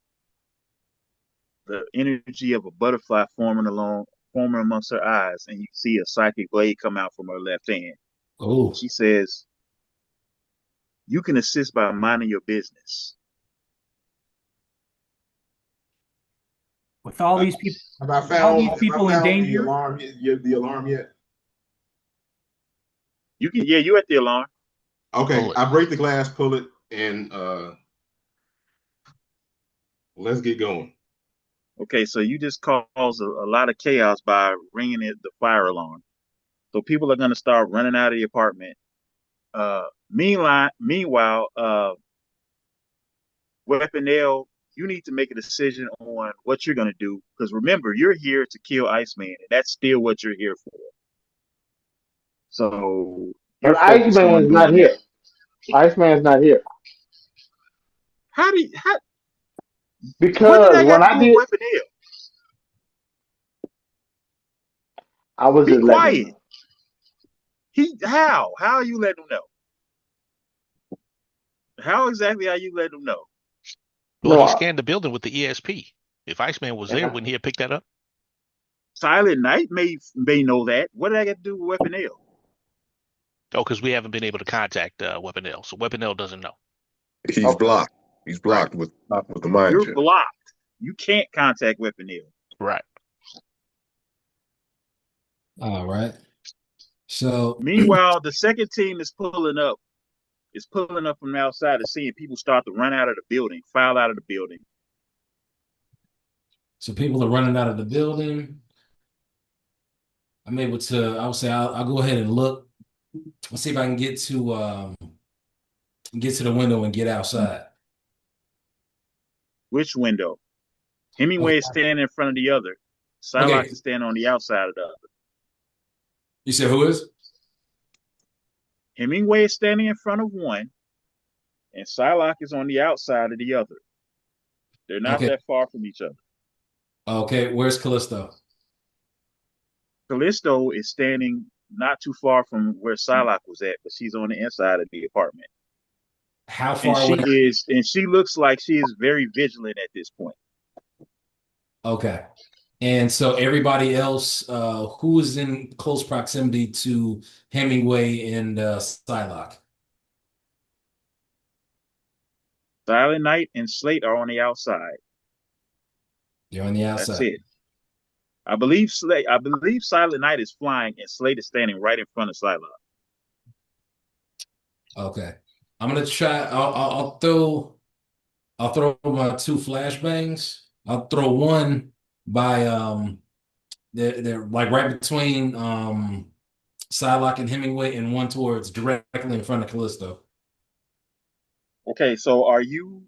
the energy of a butterfly forming amongst her eyes, and you see a psychic blade come out from her left hand. Oh, She says, "You can assist by minding your business." With all Uh, these people, have I all these found have I people in found the danger. alarm? The alarm yet? You can, yeah, you at the alarm. Okay, Pull it. I break the glass, pull it, and let's get going. Okay, so you just cause a lot of chaos by ringing the fire alarm. So people are going to start running out of the apartment. Meanwhile, Weapon L, you need to make a decision on what you're going to do. Because remember, you're here to kill Iceman, and that's still what you're here for. So you're But focused on Iceman's not doing that. here. Iceman's not here How, what did because I when got to I do with did, Weapon L? I was Be just letting him quiet. know. How are you letting him know? How exactly are you letting him know? Well, No, he scanned the building with the ESP. If Iceman was and there, I, wouldn't he have picked that up? Silent Night may know that. What did I got to do with Weapon L? Oh, because we haven't been able to contact Weapon L, so Weapon L doesn't know. He's okay. blocked. He's Right. blocked with the mind You're chip. blocked. You can't contact Weapon L. Right. all right. So, Meanwhile, the second team is pulling up. Is pulling up from outside and seeing people start to run out of the building, file out of the building. so people are running out of the building. I'm able to. I would say I'll go ahead and look. Let's see if I can get to the window and get outside. Which window? Hemingway is Okay. standing in front of the other. Psylocke Okay. is standing on the outside of the other. You said who is? Hemingway is standing in front of one, and Psylocke is on the outside of the other. They're not Okay. that far from each other. Okay. Where's Callisto? Callisto is standing not too far from where Psylocke was at, but she's on the inside of the apartment. How And far away? she looks like she is very vigilant at this point. Okay. And so everybody else, who is in close proximity to Hemingway and Psylocke? Silent Night and Slate are on the outside. They're on the That's outside. it. I believe Silent Night is flying and Slate is standing right in front of Psylocke. Okay. I'm gonna try. I'll throw my two flashbangs. I'll throw one by they're like right between Psylocke and Hemingway, and one towards directly in front of Callisto. Okay, so are you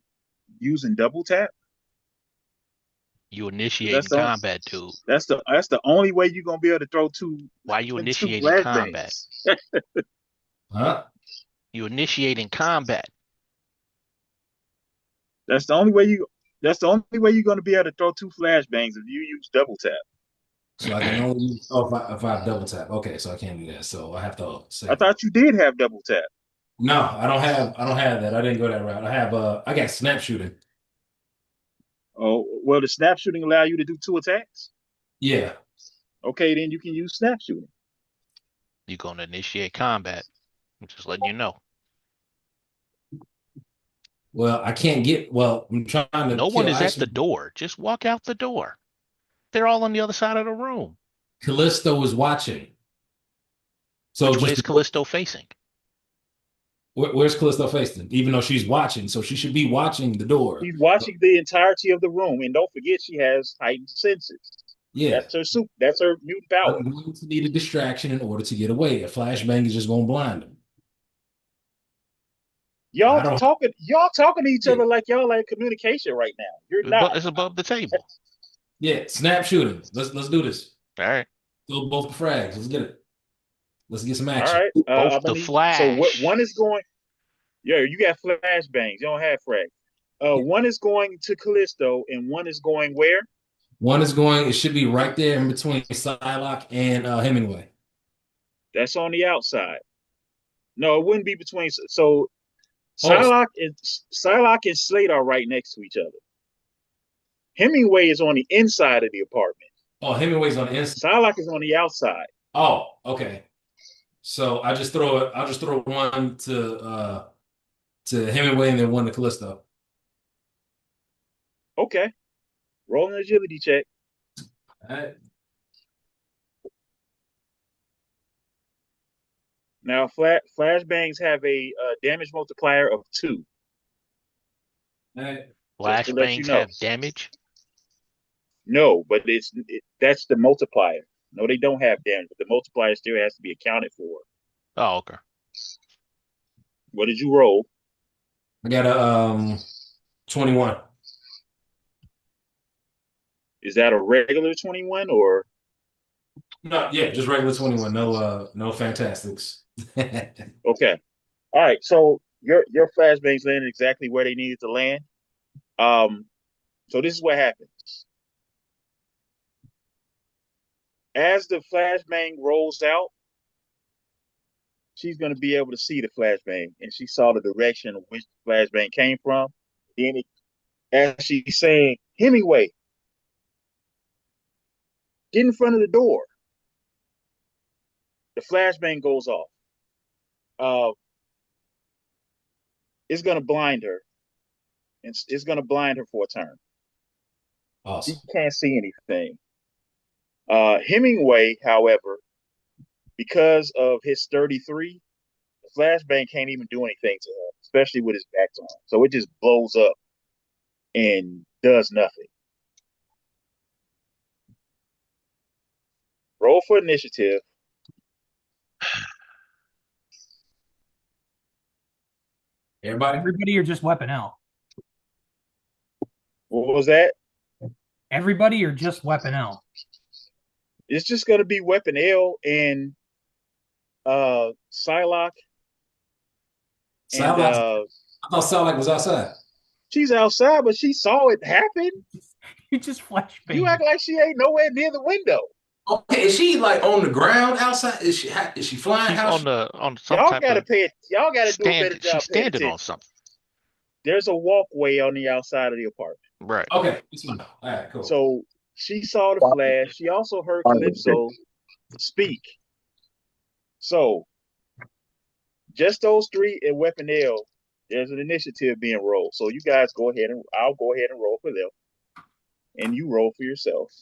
using double tap? You 'Cause That's initiating the combat, dude. that's the only way you're gonna be able to throw Why you two initiating combat? flashbangs. Huh? You initiating combat. That's the only way you. That's the only way you're gonna be able to throw two flashbangs if you use double tap. So I can only use if I have double tap. Okay, so I can't do that. So I have to I say thought you did have double tap. no. I don't have that. I didn't go that route. I got snap shooting. Oh well, the snap shooting allow you to do two attacks. Yeah. Okay, then you can use snap shooting. You're gonna initiate combat. I'm just letting you know. Well, I can't get. Well, I'm trying to No one kill is at the Iceman. door. Just walk out the door. They're all on the other side of the room. Callisto is watching. So Which way just is Callisto facing? Where's Callisto facing? Even though she's watching, so she should be watching the door. She's watching the entirety of the room, and don't forget she has heightened senses. Yeah. That's her mutant power. I'm going to need a distraction in order to get away. A flashbang is just going to blind them. I don't. Y'all talking to each Yeah, other like y'all like communication right now. You're not. It's above the table. yeah. Snap shooting. Let's do this. All right. Go both the frags. Let's get it. Let's get some All action. right. Both I'm the gonna need. So what? flash. One is going. Yeah, you got flashbangs. You don't have frags. One is going to Callisto, and one is going where? One is going. It should be right there in between Psylocke and Hemingway. That's on the outside. No, it wouldn't be between. So Oh, Psylocke and Slate are right next to each other. Hemingway is on the inside of the apartment. oh, Hemingway's on the inside. Psylocke is on the outside. Oh, okay. So I just throw it. I'll just throw one to Hemingway and then one to Callisto. Okay. Roll an agility check. All right. Now, flashbangs have a damage multiplier of 2. All right. Just to let you Flashbangs know. have damage. No, but that's the multiplier. No, they don't have damage, but the multiplier still has to be accounted for. Oh, okay. What did you roll? I got a 21. Is that a regular 21 or? No, yeah, just regular 21. No fantastics. Okay. All right. So your flashbangs landed exactly where they needed to land. So this is what happens. As the flashbang rolls out, she's going to be able to see the flashbang, and she saw the direction of which the flashbang came from. Then, as she's saying, Hemingway, get in front of the door. The flashbang goes off. It's going to blind her. It's going to blind her for a turn. She Awesome. can't see anything. Hemingway, however, because of his 33, the flashbang can't even do anything to him, especially with his back to him. So it just blows up and does nothing. Roll for initiative. Everybody or just Weapon L? What was that? Everybody or just Weapon L? It's just going to be Weapon L and Psylocke. And I thought Psylocke was outside. she's outside, but she saw it happen. You just flashbang. You act like she ain't nowhere near the window. Okay, is she like on the ground outside? Is she flying? She's on some Y'all type gotta of y'all gotta do a better job. She's standing on something. There's a walkway on the outside of the apartment. Right. Okay, all right, cool. So she saw the flash. She also heard Calypso speak. So just those three and Weapon L, there's an initiative being rolled. So you guys go ahead and I'll go ahead and roll for them. And you roll for yourself.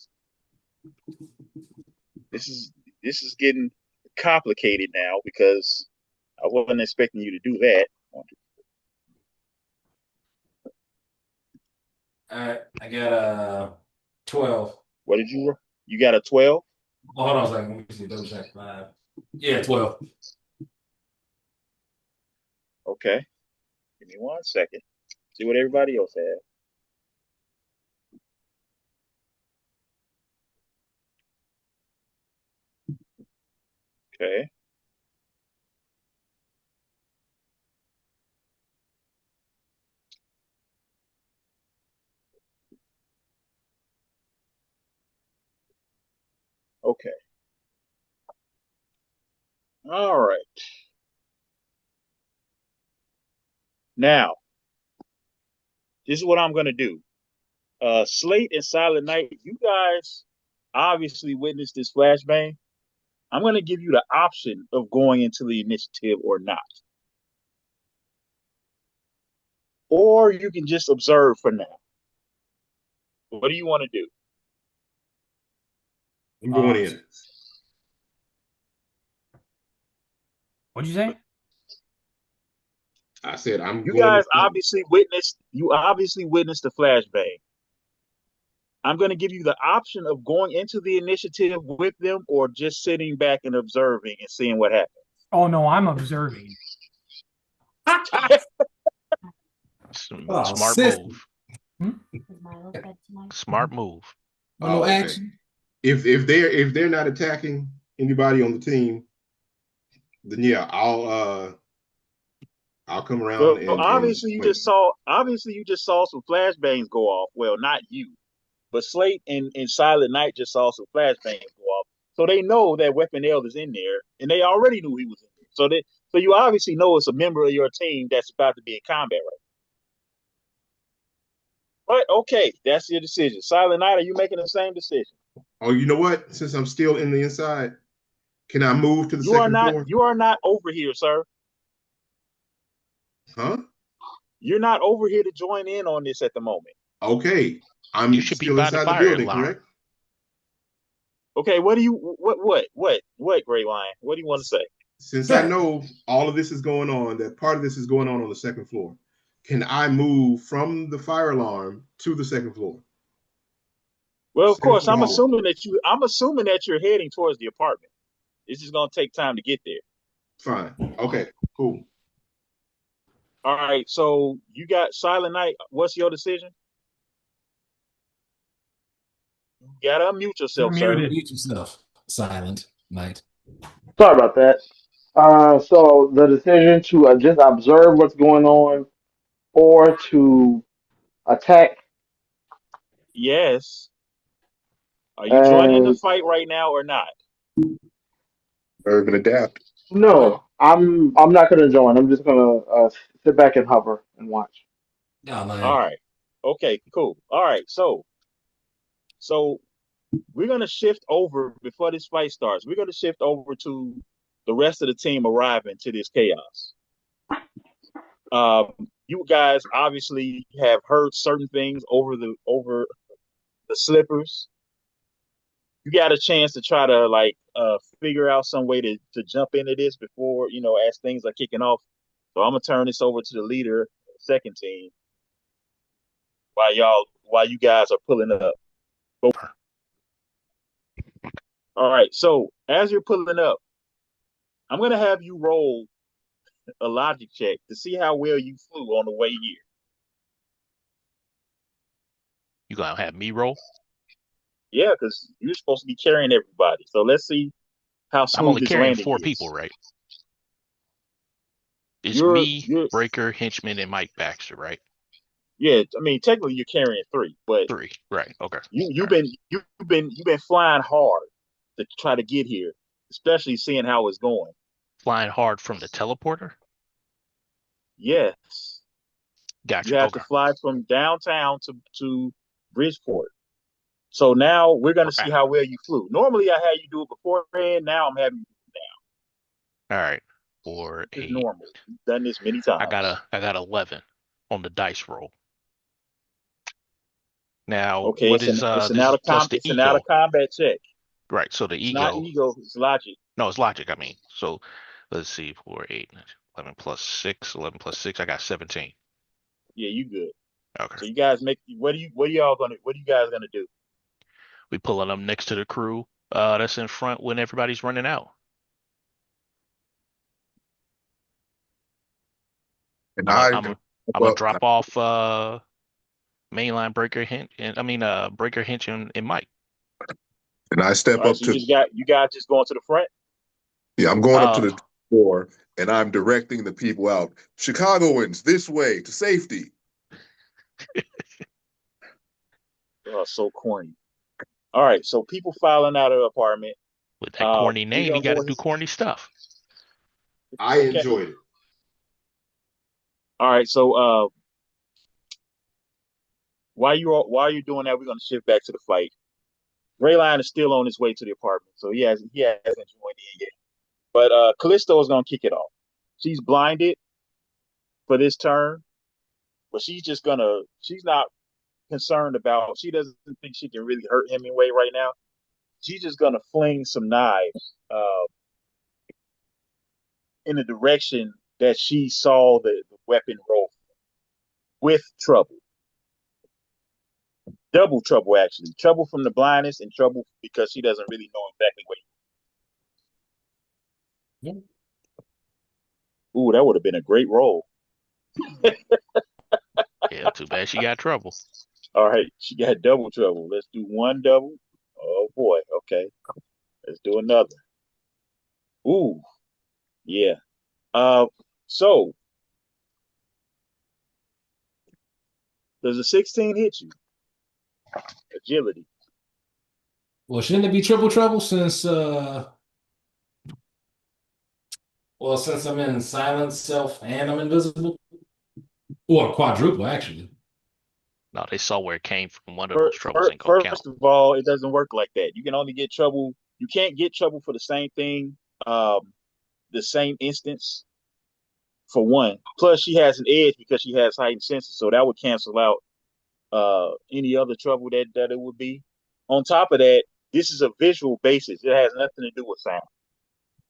This is getting complicated now because I wasn't expecting you to do that. I got a 12. What did you roll? You got a 12? Oh, hold on a second. Let me see. Double check. Yeah, 12. Okay. Give me 1 second. See what everybody else has. Okay. Okay. All right. Now, this is what I'm gonna do. Slate and Silent Night, you guys obviously witnessed this flashbang. I'm gonna give you the option of going into the initiative or not. Or you can just observe for now. What do you want to do? I'm going in. What'd you say? I said I'm You going guys with them. obviously witnessed the flashbang. I'm going to give you the option of going into the initiative with them or just sitting back and observing and seeing what happens. Oh no, I'm observing. Oh, Smart sis. move. Hmm? Smart move. Oh, no Okay. action. If they're not attacking anybody on the team, then yeah, I'll come around Well, and wait. obviously you just saw some flashbangs go off. Well, not you, but Slate and Silent Night just saw some flashbangs go off. So they know that Weapon L is in there, and they already knew he was in there. So you obviously know it's a member of your team that's about to be in combat right. But okay, that's your decision. Silent Night, are you making the same decision? Oh, you know what? Since I'm still in the inside, can I move to the You are second not floor? you are not over here, sir. Huh? You're not over here to join in on this at the moment. Okay. You I'm should be still by the inside the fire building, alarm. correct? Okay, what, Gray Lion? What do you want to say? Since I know all of this is going on, that part of this is going on the second floor, can I move from the fire alarm to the second floor? Well, of Second course, floor hallway. I'm assuming that you're heading towards the apartment. It's just gonna take time to get there. Fine. Okay, cool. All right, so you got Silent Night. What's your decision? You gotta unmute You're yourself, sir. muted. Mute yourself. Silent night. Sorry about that. So the decision to just observe what's going on or to attack, Yes. Are you joining the and fight right now or not? Urban adapt. no, I'm not gonna join. I'm just gonna sit back and hover and watch. Oh All man. right. Okay, cool. All right, so we're gonna shift over before this fight starts. We're gonna shift over to the rest of the team arriving to this chaos. You guys obviously have heard certain things over the slippers. You got a chance to try to figure out some way to jump into this before as things are kicking off. So I'm gonna turn this over to the leader, second team, while you guys are pulling up. All right. So as you're pulling up, I'm gonna have you roll a logic check to see how well you flew on the way here. You gonna have me roll? Yeah, because you're supposed to be carrying everybody. So let's see how I'm smooth only this carrying landing 4 people, is. right? It's You're me, you're Breaker, Henchman, and Mike Baxter, right? Yeah, I mean technically you're carrying three, but 3, right? Okay. you All you've right. been you've been flying hard to try to get here, especially seeing how it's going. Flying hard from the teleporter. Yes, you Gotcha. have to Okay. fly from downtown to Bridgeport. So now we're gonna see Right. how well you flew. Normally I had you do it beforehand. Now I'm having you do it All right. 4, now. It's 8. normal. You've done this many I got 11 on the dice roll. Now, Okay, what it's an is it's an this out is of plus com the it's an out of ego, combat check. right? So the It's not ego, ego. It's logic. no, it's logic. I mean, so let's see, 4, 8, 11 plus 6, 11 plus 6. I got 17. Yeah, you good. Okay. So you guys make what are you guys gonna do? We pulling them next to the crew that's in front when everybody's running out. And I'm a I I'm a move I'm gonna up drop off mainline Breaker Hinch and I mean Breaker Hinch and Mike. and I All step right, up so to, you guys just going to the front. yeah, I'm going up to Uh the door and I'm directing the people out. Chicagoans, this way to safety. Oh, so corny. All right, so people filing out of the apartment. with that corny We're name, you gonna go gotta do ahead. corny stuff. I Okay. enjoyed it. All right, so while you're doing that, we're gonna shift back to the fight. Rayline is still on his way to the apartment, so he hasn't joined in yet. But Callisto is gonna kick it off. She's blinded for this turn, but she's not concerned about. She doesn't think she can really hurt Hemingway right now. She's just gonna fling some knives in the direction that she saw the weapon roll with trouble. Double trouble, actually. Trouble from the blindness and trouble because she doesn't really know exactly what. Ooh, that would have been a great roll. Yeah, too bad she got trouble. All right, she got double trouble. Let's do one double. Oh boy. Okay. Let's do another. Ooh, yeah. Uh, so does a 16 hit you? Agility. Well, shouldn't it be triple trouble since since I'm in silent self and I'm invisible? Or quadruple, actually. No, they saw where it came from. One of those troubles ain't gonna count. First of all, it doesn't work like that. You can only get trouble. You can't get trouble for the same thing, the same instance for one. Plus, she has an edge because she has heightened senses, so that would cancel out any other trouble that it would be. On top of that, this is a visual basis. It has nothing to do with sound.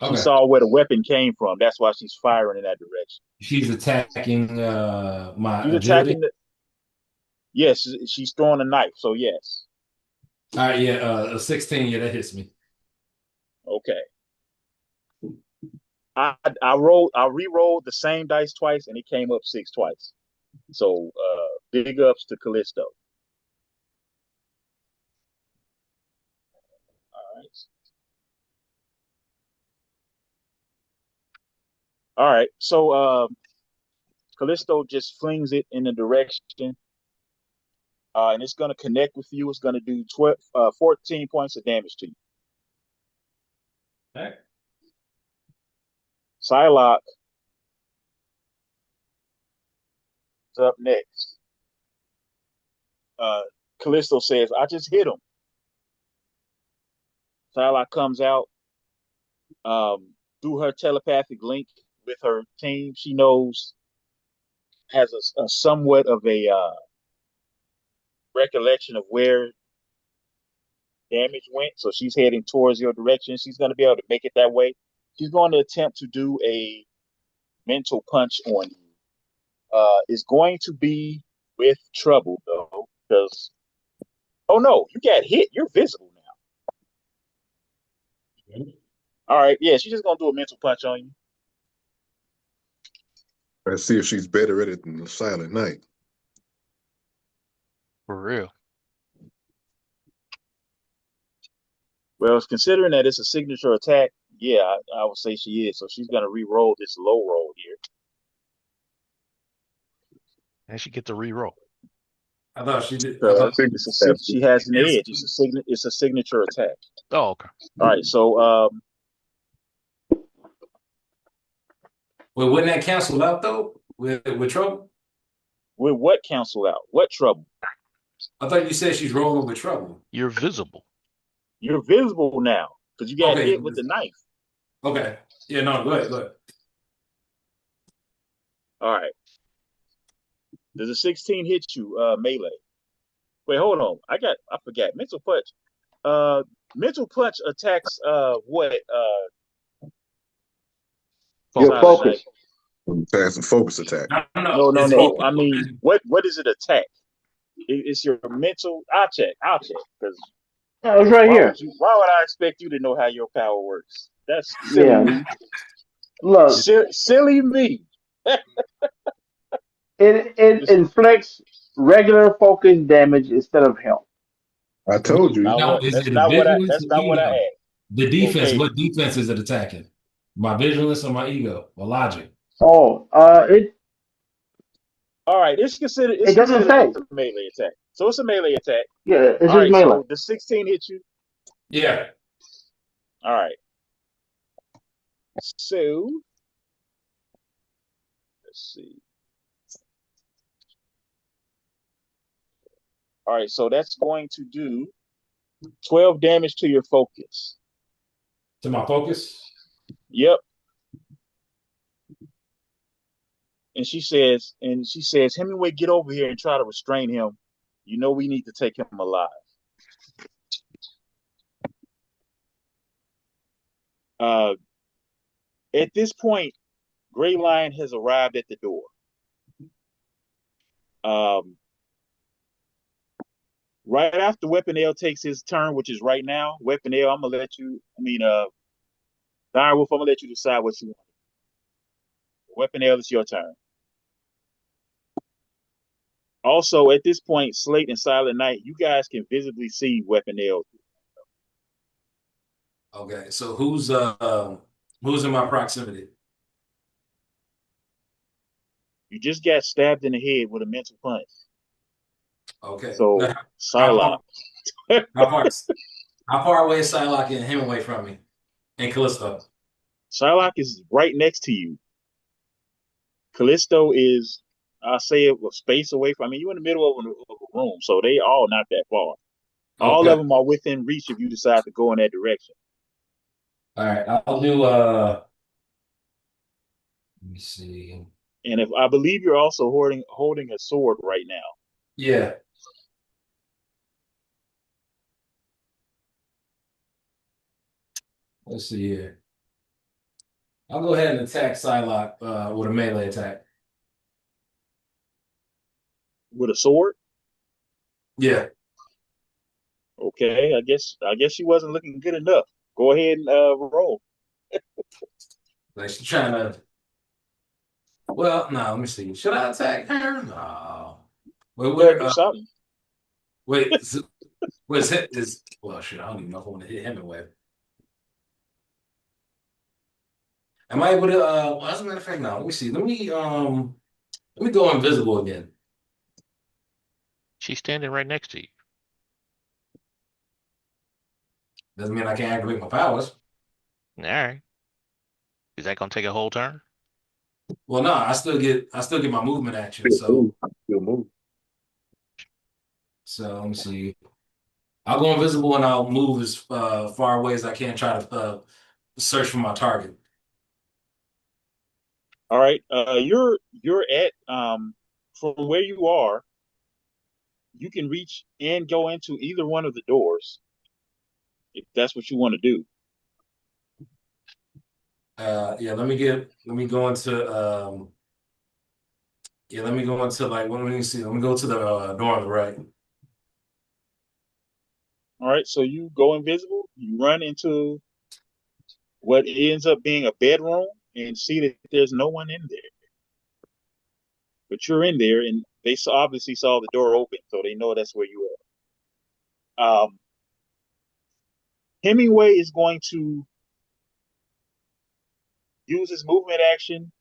She Okay. saw where the weapon came from. That's why she's firing in that direction. She's attacking my She's agility. attacking the. Yes, she's throwing a knife. So yes. All right, yeah, a 16, yeah, that hits me. Okay. I re-rolled the same dice twice and it came up 6 twice. So big ups to Callisto. All right. All right. So Callisto just flings it in the direction. And it's going to connect with you. It's going to do 14 points of damage to you. Okay. Psylocke is up next. Callisto says, I just hit him. Psylocke comes out through her telepathic link with her team. She knows, has a somewhat of a recollection of where damage went. So she's heading towards your direction. She's going to be able to make it that way. She's going to attempt to do a mental punch on you. It's going to be with trouble, though, because, oh no, you got hit. You're visible now. All right, yeah, she's just going to do a mental punch on you. Let's see if she's better at it than the Silent Night. For real. Well, considering that it's a signature attack, yeah, I would say she is. So she's going to re-roll this low roll here. And she get to re-roll. I thought she did. I thought She has an edge. It's a signature attack. Oh, okay. All right, so well, wouldn't that cancel out though with trouble? with what cancel out? What trouble? I thought you said she's rolling with trouble. You're visible. You're visible now because you got Okay. hit with the knife. Okay. Yeah, no, go ahead. All right. Does a 16 hit you, melee? Wait, hold on. I forgot. Mental punch. Mental punch attacks what? Your focus. That's a focus attack. No. I mean, what does it attack? It's your mental. I'll check because No, it's right here. Why would I expect you to know how your power works? That's silly Yeah. me. Look, Silly me. it inflicts regular focus damage instead of health. I told you. Now, is That's it not what I. vigilance That's or not what I ego? asked. The defense. Okay. What defense is it attacking? My vigilance or my ego or logic? Oh, it All right. It's considered. it doesn't say. It's a melee attack. So it's a melee attack. Yeah, it's All just right. melee. So the 16 hit you. Yeah. All right. So let's see. All right. So that's going to do 12 damage to your focus. To my focus? Yep. And she says, Hemingway, get over here and try to restrain him. You know we need to take him alive. At this point, Gray Lion has arrived at the door. Um, right after Weapon L takes his turn, which is right now, Weapon L, I'm gonna let you. I mean, Direwolf, I'm gonna let you decide what you want. Weapon L, it's your turn. Also, at this point, Slate and Silent Night, you guys can visibly see Weapon L. Okay, so who's in my proximity? You just got stabbed in the head with a mental punch. Okay. So Now, how Psylocke. far how far how far away is Psylocke and Hemingway from me? And Callisto. Psylocke is right next to you. Callisto is, I'll say, a space away from. I mean, you're in the middle of a room, so they all not that far. All of Okay. them are within reach if you decide to go in that direction. All right. I'll do let me see. And if I believe you're also holding a sword right now. Yeah. Let's see here. I'll go ahead and attack Psylocke with a melee attack. With a sword. Yeah. Okay, I guess she wasn't looking good enough. Go ahead and roll. Like she's trying to. Well, no, let me see. Should I attack her? No. Wait, You gotta where do something. wait, where's hit is well shit, I don't even know if I want to hit Hemingway. Am I able to well, as a matter of fact, now let me see. Let me go invisible again. She's standing right next to you. Doesn't mean I can't activate my powers. All right. Is that gonna take a whole turn? Well, no, I still get my movement action. Still move. So Still move. let me see. I'll go invisible and I'll move as far away as I can, try to search for my target. All right. You're at from where you are, you can reach and go into either one of the doors if that's what you want to do. Yeah, let me go into yeah, let me go into like let me see. Let me go to the door on the right. All right. So you go invisible, you run into what ends up being a bedroom and see that there's no one in there. But you're in there and they obviously saw the door open, so they know that's where you are. Hemingway is going to use his movement action.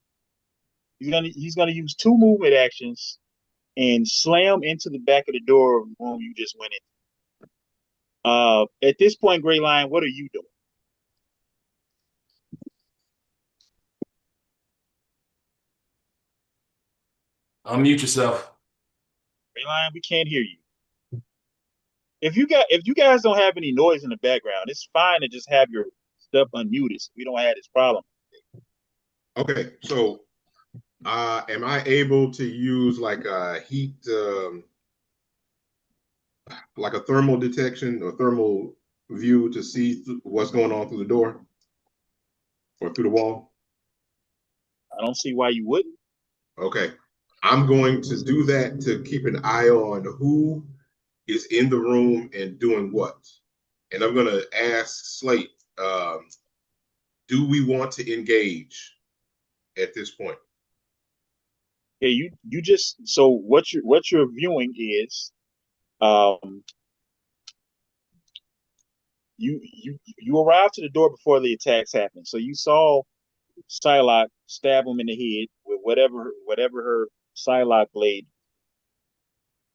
He's gonna use two movement actions and slam into the back of the door of the room you just went in. At this point, Gray Lion, what are you doing? Unmute yourself. Gray Lion, we can't hear you. If you guys don't have any noise in the background, it's fine to just have your stuff unmuted so we don't have this problem. Okay, so am I able to use like a heat, like a thermal detection or thermal view to see what's going on through the door or through the wall? I don't see why you wouldn't. Okay, I'm going to do that to keep an eye on who is in the room and doing what. And I'm going to ask Slate, do we want to engage at this point? Okay, you just so what you're viewing is um you arrived to the door before the attacks happened. So you saw Psylocke stab him in the head with whatever her Psylocke blade,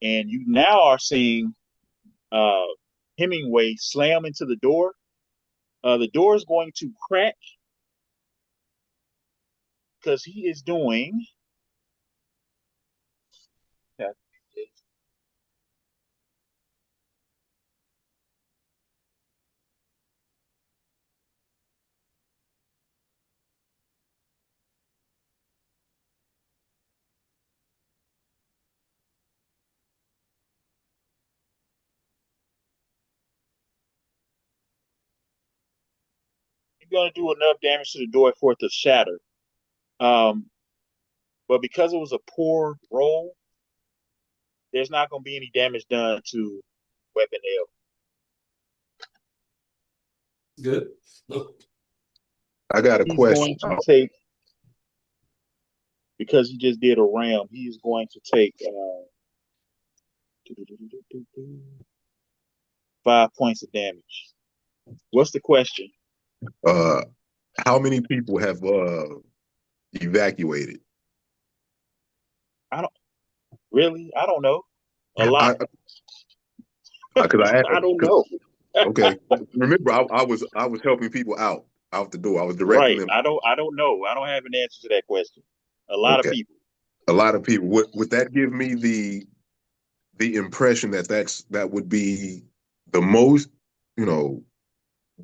and you now are seeing uh Hemingway slam into the door. The door is going to crack because he is doing. He's going to do enough damage to the door for it to shatter. Um, but because it was a poor roll, there's not going to be any damage done to Weapon L. Good. I got a He's question. going to take, because he just did a ram, he's going to take 5 points of damage. What's the question? How many people have evacuated? I don't know. A I lot. because I don't know. okay. Remember, I was helping people out the door. I was directing Right. them. I don't know. I don't have an answer to that question. A lot of Okay, people. a lot of people. Would that give me the impression that that would be the most? You know,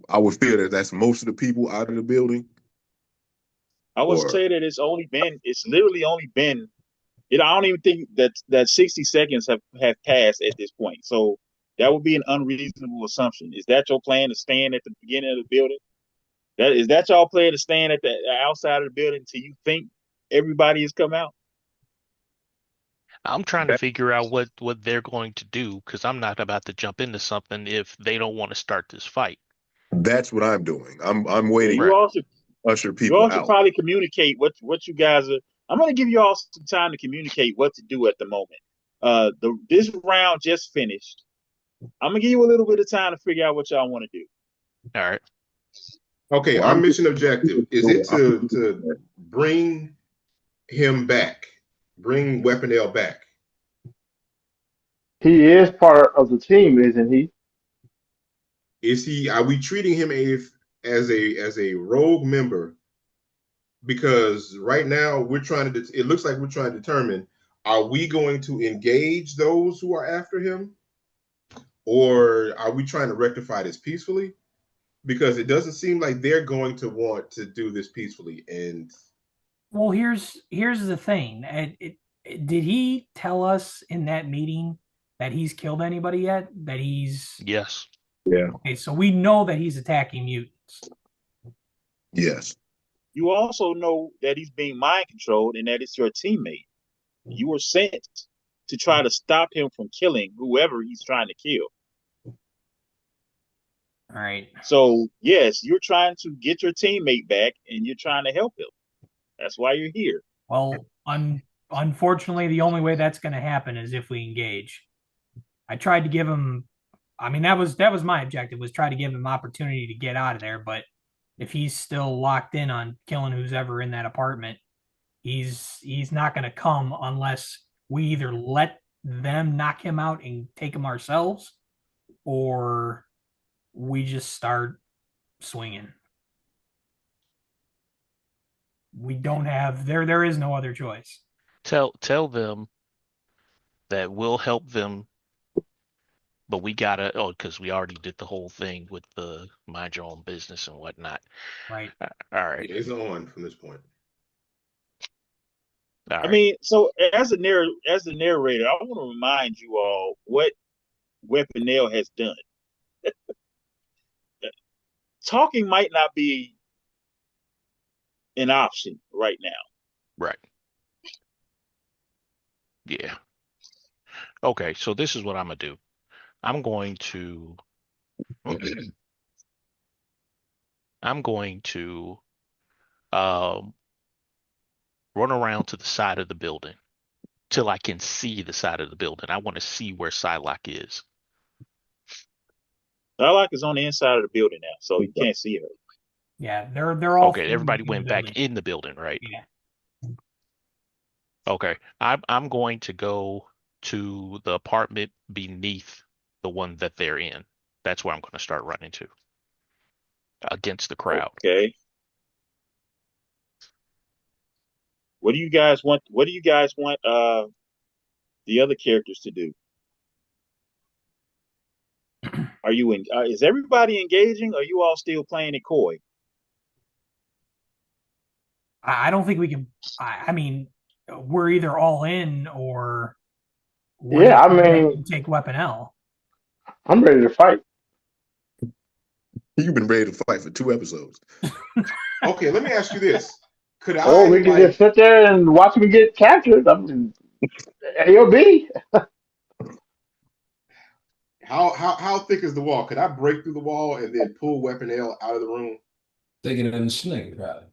I would feel that that's most of the people out of the building. I would Or say that it's literally only been, I don't even think that 60 seconds have passed at this point. So that would be an unreasonable assumption. Is that your plan to stand at the beginning of the building? Is that y'all plan to stand at the outside of the building until you think everybody has come out? I'm trying to that, figure out what they're going to do because I'm not about to jump into something if they don't want to start this fight. that's what I'm doing. I'm Yeah, waiting Right. to usher you people all should out. probably communicate what you guys are. I'm going to give you all some time to communicate what to do at the moment. This round just finished. I'm gonna give you a little bit of time to figure out what y'all want to do. All right. Okay, Well, our I'm mission objective is it to bring him back, bring Weapon L back. He is part of the team, isn't he? Is he? Are we treating him as a rogue member? Because right now we're trying to. It looks like we're trying to determine: are we going to engage those who are after him, or are we trying to rectify this peacefully? Because it doesn't seem like they're going to want to do this peacefully. And Well, here's the thing. Did he tell us in that meeting that he's killed anybody yet? That he's Yes. yeah, okay, so we know that he's attacking mutants. yes. You also know that he's being mind controlled and that it's your teammate. You were sent to try to stop him from killing whoever he's trying to kill. All right. So yes, you're trying to get your teammate back and you're trying to help him. That's why you're here. Well, unfortunately, the only way that's going to happen is if we engage. I tried to give him. I mean, that was my objective, was try to give him opportunity to get out of there. But if he's still locked in on killing who's ever in that apartment, he's not going to come unless we either let them knock him out and take him ourselves, or we just start swinging. We don't have there is no other choice. Tell them that we'll help them, but we gotta because we already did the whole thing with the mind your own business and whatnot. Right. All right. it's on from this point. All I right. mean, so as the narrator, I want to remind you all what Weapon Nail has done. Talking might not be an option right now. Right. Yeah. Okay, so this is what I'm gonna do. I'm going to I'm going to um run around to the side of the building till I can see the side of the building. I want to see where Psylocke is. Starlock is on the inside of the building now, so you can't see her. Yeah, they're all Okay, everybody went back in the building, right? Yeah. Okay. I'm going to go to the apartment beneath the one that they're in. That's where I'm going to start running to against the crowd. Okay. What do you guys want? What do you guys want the other characters to do? Are you in? Is everybody engaging? Or are you all still playing it coy? I don't think we can. I mean, we're either all in or we're Yeah, I just ready mean, to take Weapon L. I'm ready to fight. You've been ready to fight for 2 episodes. Okay, let me ask you this: could Or I we can just sit there and watch me get captured. I mean, AOB. how thick is the wall? Could I break through the wall and then pull Weapon L out of the room? Taking it in the snake, probably.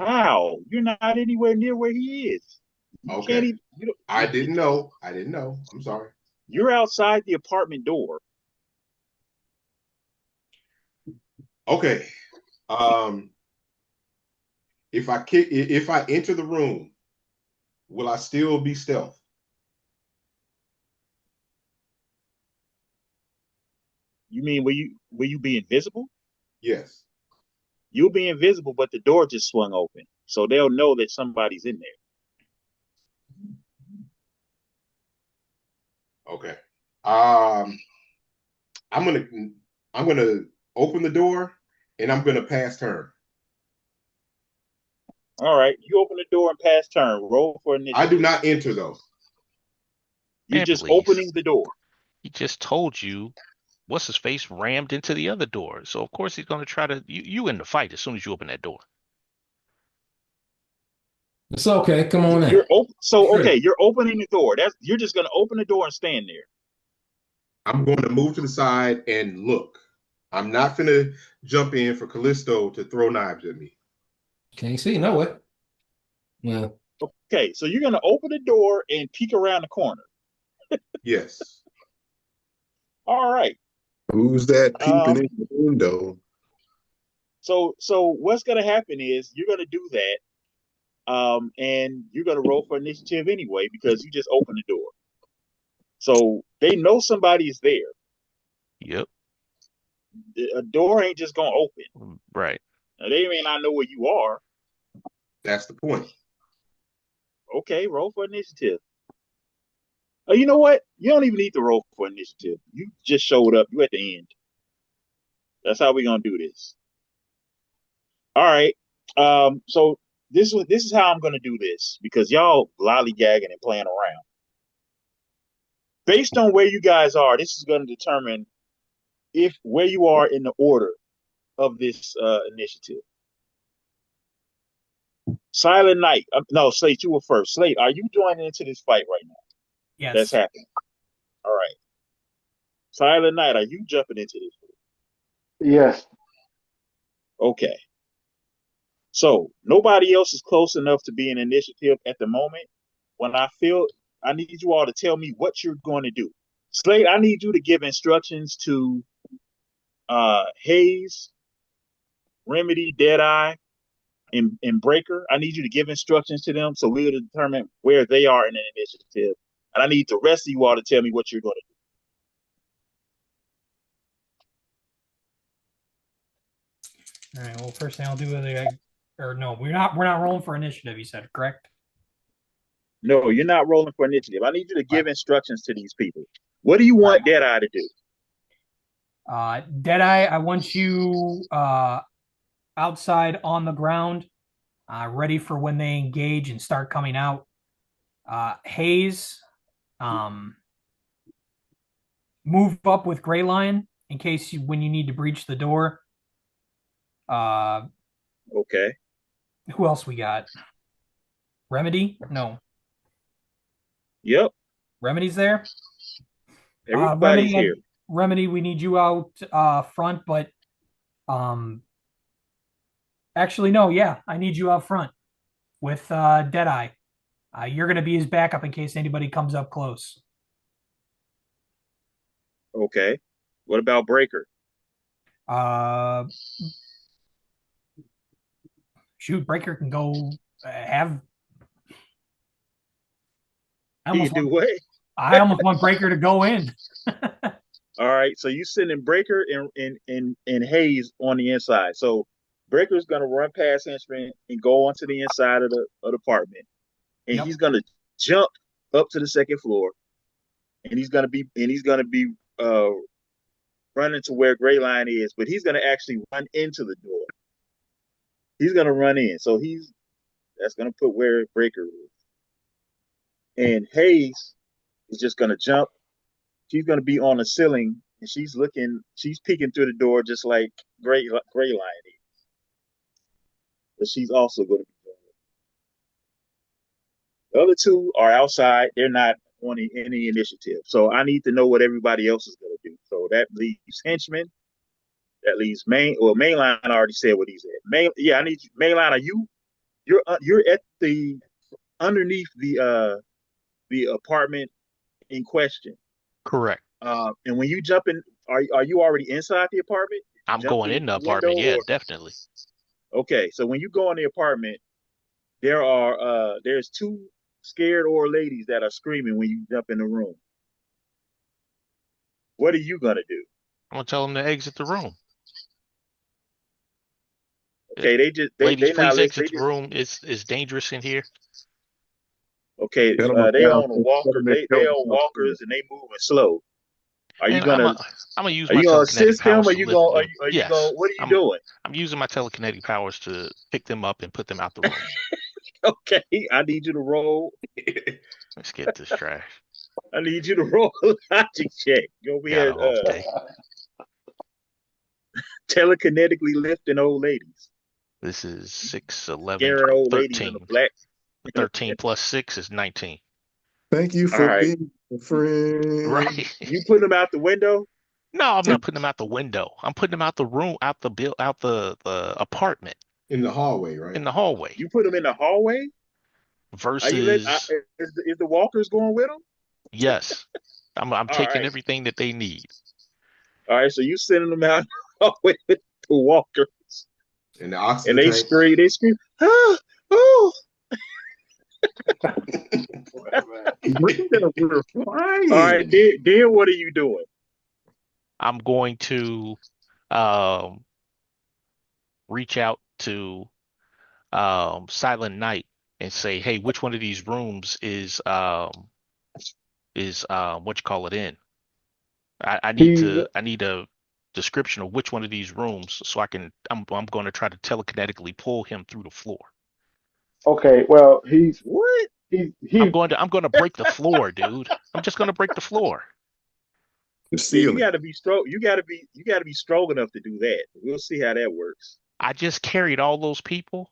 Wow, you're not anywhere near where he is. You can't Okay. even. You don't, I didn't know. I didn't know. I'm sorry. you're outside the apartment door. Okay. Um, if I enter the room, will I still be stealth? You mean will you be invisible? Yes. You'll be invisible, but the door just swung open, so they'll know that somebody's in there. Okay. Um, I'm gonna I'm gonna open the door and I'm gonna pass turn. All right, you open the door and pass turn. Roll for I do initiative. not enter though. You're Man, just please. opening the door. He just told you what's his face rammed into the other door. So of course he's gonna try to you in the fight as soon as you open that door. It's okay. Come on in. You're open. So okay, you're opening the door. You're just gonna open the door and stand there. I'm going to move to the side and look. I'm not gonna jump in for Callisto to throw knives at me. Can't see no way. Well, Okay, so you're gonna open the door and peek around the corner. Yes. All right. Who's that peeping Um. in the window? So what's gonna happen is you're gonna do that. And you're gonna roll for initiative anyway because you just opened the door. So they know somebody is there. Yep. A door ain't just gonna open. Right. Now, they may not know where you are. That's the point. Okay, roll for initiative. Oh, you know what? You don't even need to roll for initiative. You just showed up. You at the end. That's how we're gonna do this. All right. So this is how I'm gonna do this because y'all lollygagging and playing around. Based on where you guys are, this is gonna determine if where you are in the order of this initiative. Silent Night. No, Slate, you were first. Slate, are you joining into this fight right now? That's Yes. happening. All right. Silent Night, are you jumping into this? Yes. Okay. So nobody else is close enough to be in initiative at the moment. When I need you all to tell me what you're going to do. Slate, I need you to give instructions to Hayes, Remedy, Deadeye, and Breaker. I need you to give instructions to them so we'll determine where they are in an initiative. And I need the rest of you all to tell me what you're going to All right. Well, first thing I'll do is or no, we're not rolling for initiative. You said correct. do. No, you're not rolling for initiative. I need you to All give right. instructions to these people. What do you All want Deadeye to do? right. Deadeye, I want you outside on the ground, ready for when they engage and start coming out. Hayes, um, move up with Gray Lion in case when you need to breach the door. Uh, Okay. who else we got? Remedy? No, Yep. Remedy's there. Everybody's here. Remedy, we need you out front, but um, actually no, yeah, I need you out front with Deadeye. You're going to be his backup in case anybody comes up close. Okay. What about Breaker? Uh, shoot, Breaker can go have. He can do what? I almost want Breaker to go in. All right. So you sending Breaker and Hayes on the inside. So Breaker's gonna run past Henchman and go onto the inside of the apartment. And Yep. he's gonna jump up to the second floor. And he's gonna be uh running to where Gray Line is, but he's gonna actually run into the door. He's gonna run in. So that's gonna put where Breaker is. And Hayes is just gonna jump. She's gonna be on the ceiling and she's peeking through the door just like Gray Line is. But she's also gonna be doing it. The other two are outside. They're not on any initiative. So I need to know what everybody else is going to do. So that leaves henchmen. That leaves mainline. I already said what he said. Yeah, I need mainline. Are you? You're at the underneath the apartment in question. Correct. And when you jump in, are you already inside the apartment? I'm Jump going through in the the window, apartment. Yeah, or definitely. okay? So when you go in the apartment, there's two scared old ladies that are screaming when you jump in the room. What are you gonna do? I'm gonna tell them to exit the room. Okay, they just Ladies, they not please listen. exit They the just room. It's dangerous in here. okay. Tell them a They on a thousand, walker. They help on us. walkers and they moving slow. Are you And I'm gonna a I'm gonna use are my you gonna telekinetic assist them? powers Or to you lift gonna them. are you gonna Yes, what are you I'm doing? I'm using my telekinetic powers to pick them up and put them out the room. Okay, I need you to roll. Let's get this trash. I need you to roll a logic check. Go over Got here, a off day. telekinetically lifting old ladies, This is 6, 11, scaring old ladies in the 13. black. 13 plus 6 is 19. Thank you All for right, being a friend. Right. you put them out the window. No, I'm not putting them out the window. I'm putting them out the room, out the apartment In the hallway, right? in the hallway. You put them in the hallway. Are you let? Versus, Is the walkers going with them? yes, I'm All taking right, everything that they need. all right. So you sending them out the hallway with the walkers, In the and oxygen they tank. scream. They scream. Ah, oh. Bring that we're All right. flying. Then what are you doing? I'm going to um reach out to Silent Night and say, hey, which one of these rooms is what you call it in? He's I need a description of which one of these rooms so I'm going to try to telekinetically pull him through the floor. okay. Well, What? he. I'm going to break the floor, dude. I'm just going to break the floor. The Yeah, you ceiling. got to be strong. You got to be strong enough to do that. We'll see how that works. I just carried all those people.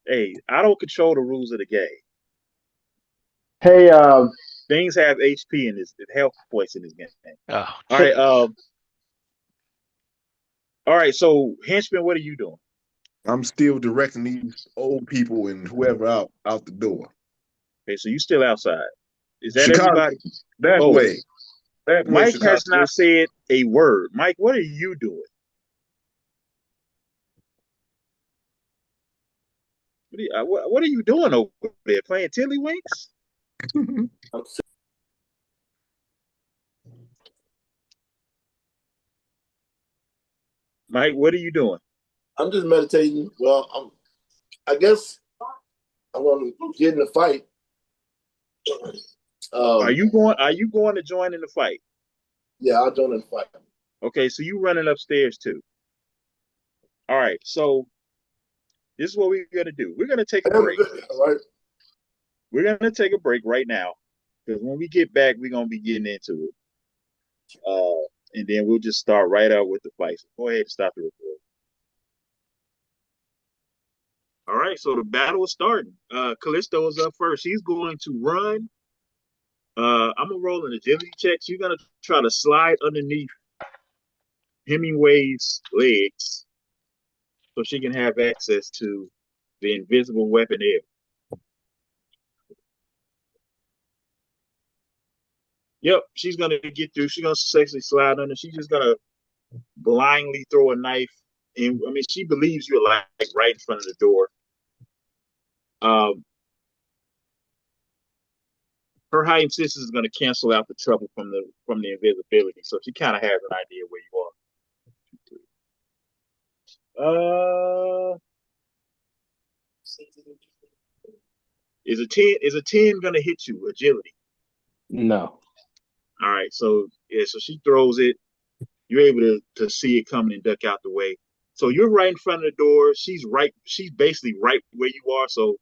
Hey, I don't control the rules of the game. Hey, Things have HP in this health points in this game. Oh, All right, hey, all right. So henchman, what are you doing? I'm still directing these old people and whoever out the door. Okay, so you still outside. Is that Chicago, everybody? that Oh, way. That way, Mike Chicago. has not said a word. Mike, what are you doing? What are you doing over there? Playing Tiddlywinks? Mike, what are you doing? I'm just meditating. Well, I guess I'm gonna get in the fight. Are you going to join in the fight? Yeah, I'll join in the fight. Okay, so you running upstairs too. All right, so this is what we're gonna do. We're gonna take a break. All right. We're gonna take a break right now because when we get back, we're gonna be getting into it. And then we'll just start right out with the fight. So go ahead and stop the recording. All right, so the battle is starting. Callisto is up first. She's going to run. I'm gonna roll an agility check. She's gonna try to slide underneath Hemingway's legs so she can have access to the invisible weapon air. Yep, she's gonna get through. She's gonna successfully slide under. She's just gonna blindly throw a knife. And I mean, she believes you're like right in front of the door. Um, her heightened senses is going to cancel out the trouble from the invisibility, so she kind of has an idea where you are. Is a 10 going to hit you? Agility. no. All right, so yeah, so she throws it. You're able to see it coming and duck out the way. So you're right in front of the door. She's right. She's basically right where you are. So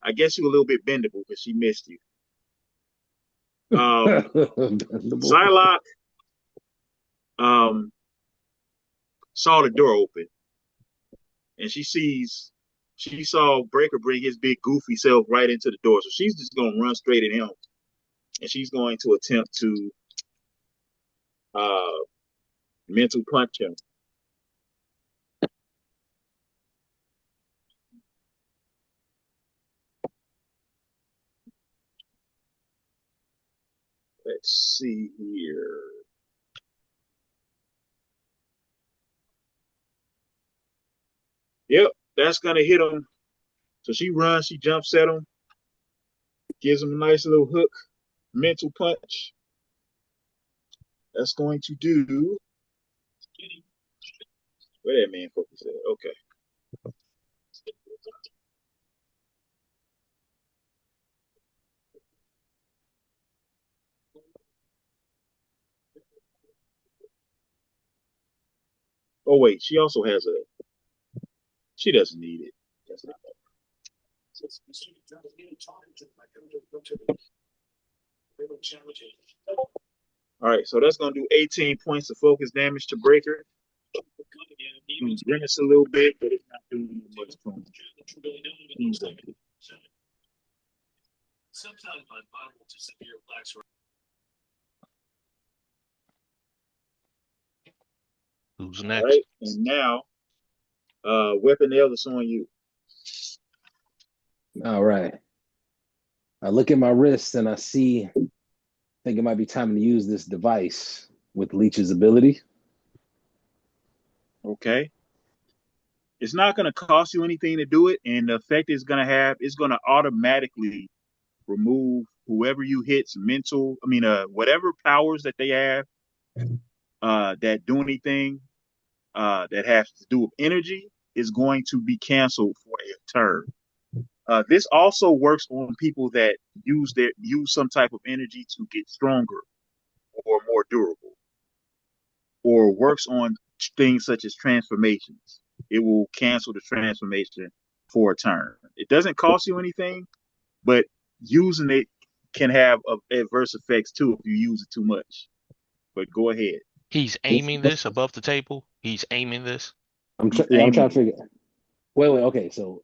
I guess you're a little bit bendable because she missed you. Psylocke saw the door open, and she sees She saw Breaker bring his big goofy self right into the door, so she's just gonna run straight at him, and she's going to attempt to uh mental punch him. Let's see here. Yep, that's gonna hit him. So she runs, she jumps at him, gives him a nice little hook, mental punch. That's going to do. Where that man focus at? Okay. Oh wait, she also has a. She doesn't need it. That's not. All right, so that's gonna do 18 points of focus damage to Breaker. He's grimace a little bit, but it's not doing much to him. Who's All next? right, and now, Weapon L is on you. All right. I look at my wrist and I think it might be time to use this device with Leech's ability. Okay. It's not going to cost you anything to do it, and the effect it's going to automatically remove whoever you hit's whatever powers that they have that do anything that has to do with energy is going to be canceled for a turn. This also works on people that use some type of energy to get stronger or more durable, or works on things such as transformations. It will cancel the transformation for a turn. It doesn't cost you anything, but using it can have adverse effects too if you use it too much. But go ahead. He's aiming this above the table. He's aiming this. I'm He's I'm trying aiming to it. figure. Wait. Okay. So,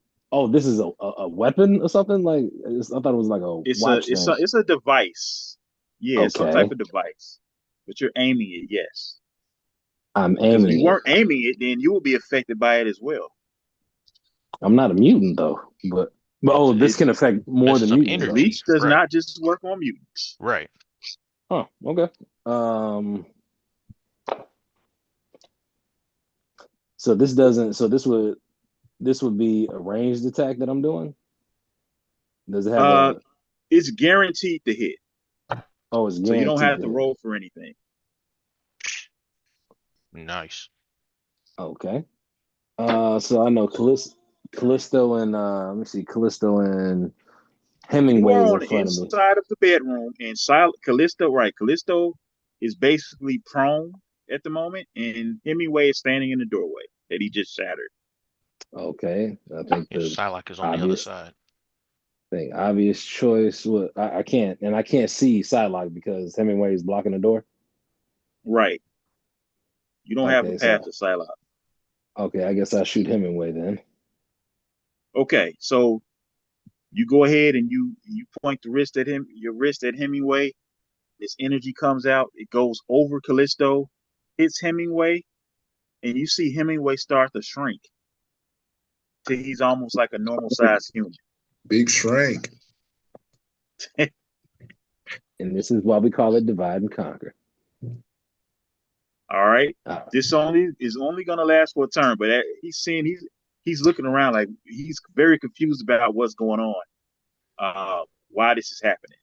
this is a weapon or something. Like I thought it was like a It's a watch it's a thing. it's a device. Yeah, some type Okay, of device. But you're aiming it, yes. I'm Because if you aiming it. weren't aiming it, then you will be affected by it as well. I'm not a mutant though, but It's this it can affect more messes than up mutants though. energy. Leech does Right. not just work on mutants. Right. Huh. Okay. So this doesn't. So this would be a ranged attack that I'm doing. Does it have Uh, a? it's guaranteed to hit, Oh, it's so you don't guaranteed have to to hit. roll for anything. Nice. Okay. So I know Callisto and let me see, Callisto and You Hemingway are is on in the front of me. inside of the bedroom, and Callisto, right? Callisto is basically prone at the moment, and Hemingway is standing in the doorway that he just shattered. Okay. I think His the Psylocke is on the other obvious side. obvious choice was I can't see Psylocke because Hemingway is blocking the door. Right. You don't have a Okay, path so to Psylocke. okay, I guess I shoot Hemingway then. Okay, so you go ahead and you point your wrist at Hemingway. This energy comes out. It goes over Callisto, hits Hemingway, and you see Hemingway start to shrink till he's almost like a normal sized human. Big Shrank. And this is why we call it divide and conquer. All right. Uh, This only is only going to last for a turn, but he's looking around like he's very confused about what's going on. Why this is happening.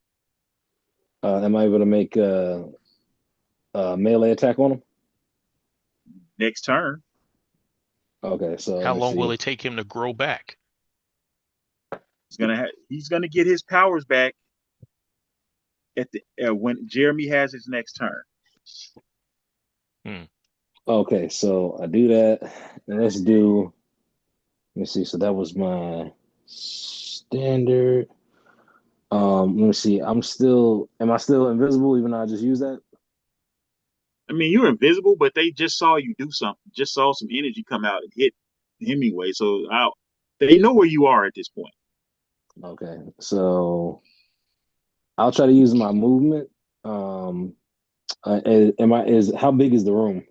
am I able to make a melee attack on him? Next turn, Okay, so let How me long will see. it take him to grow back? he's gonna get his powers back at the when Jeremy has his next turn. Hmm. Okay, so I do that, and let me see. So that was my standard. Let me see. Am I still invisible even though I just used that? I mean, you're invisible, but they just saw you do something. Just saw some energy come out and hit Hemingway. So They know where you are at this point. Okay, so I'll try to use my movement. Um, am I is how big is the room?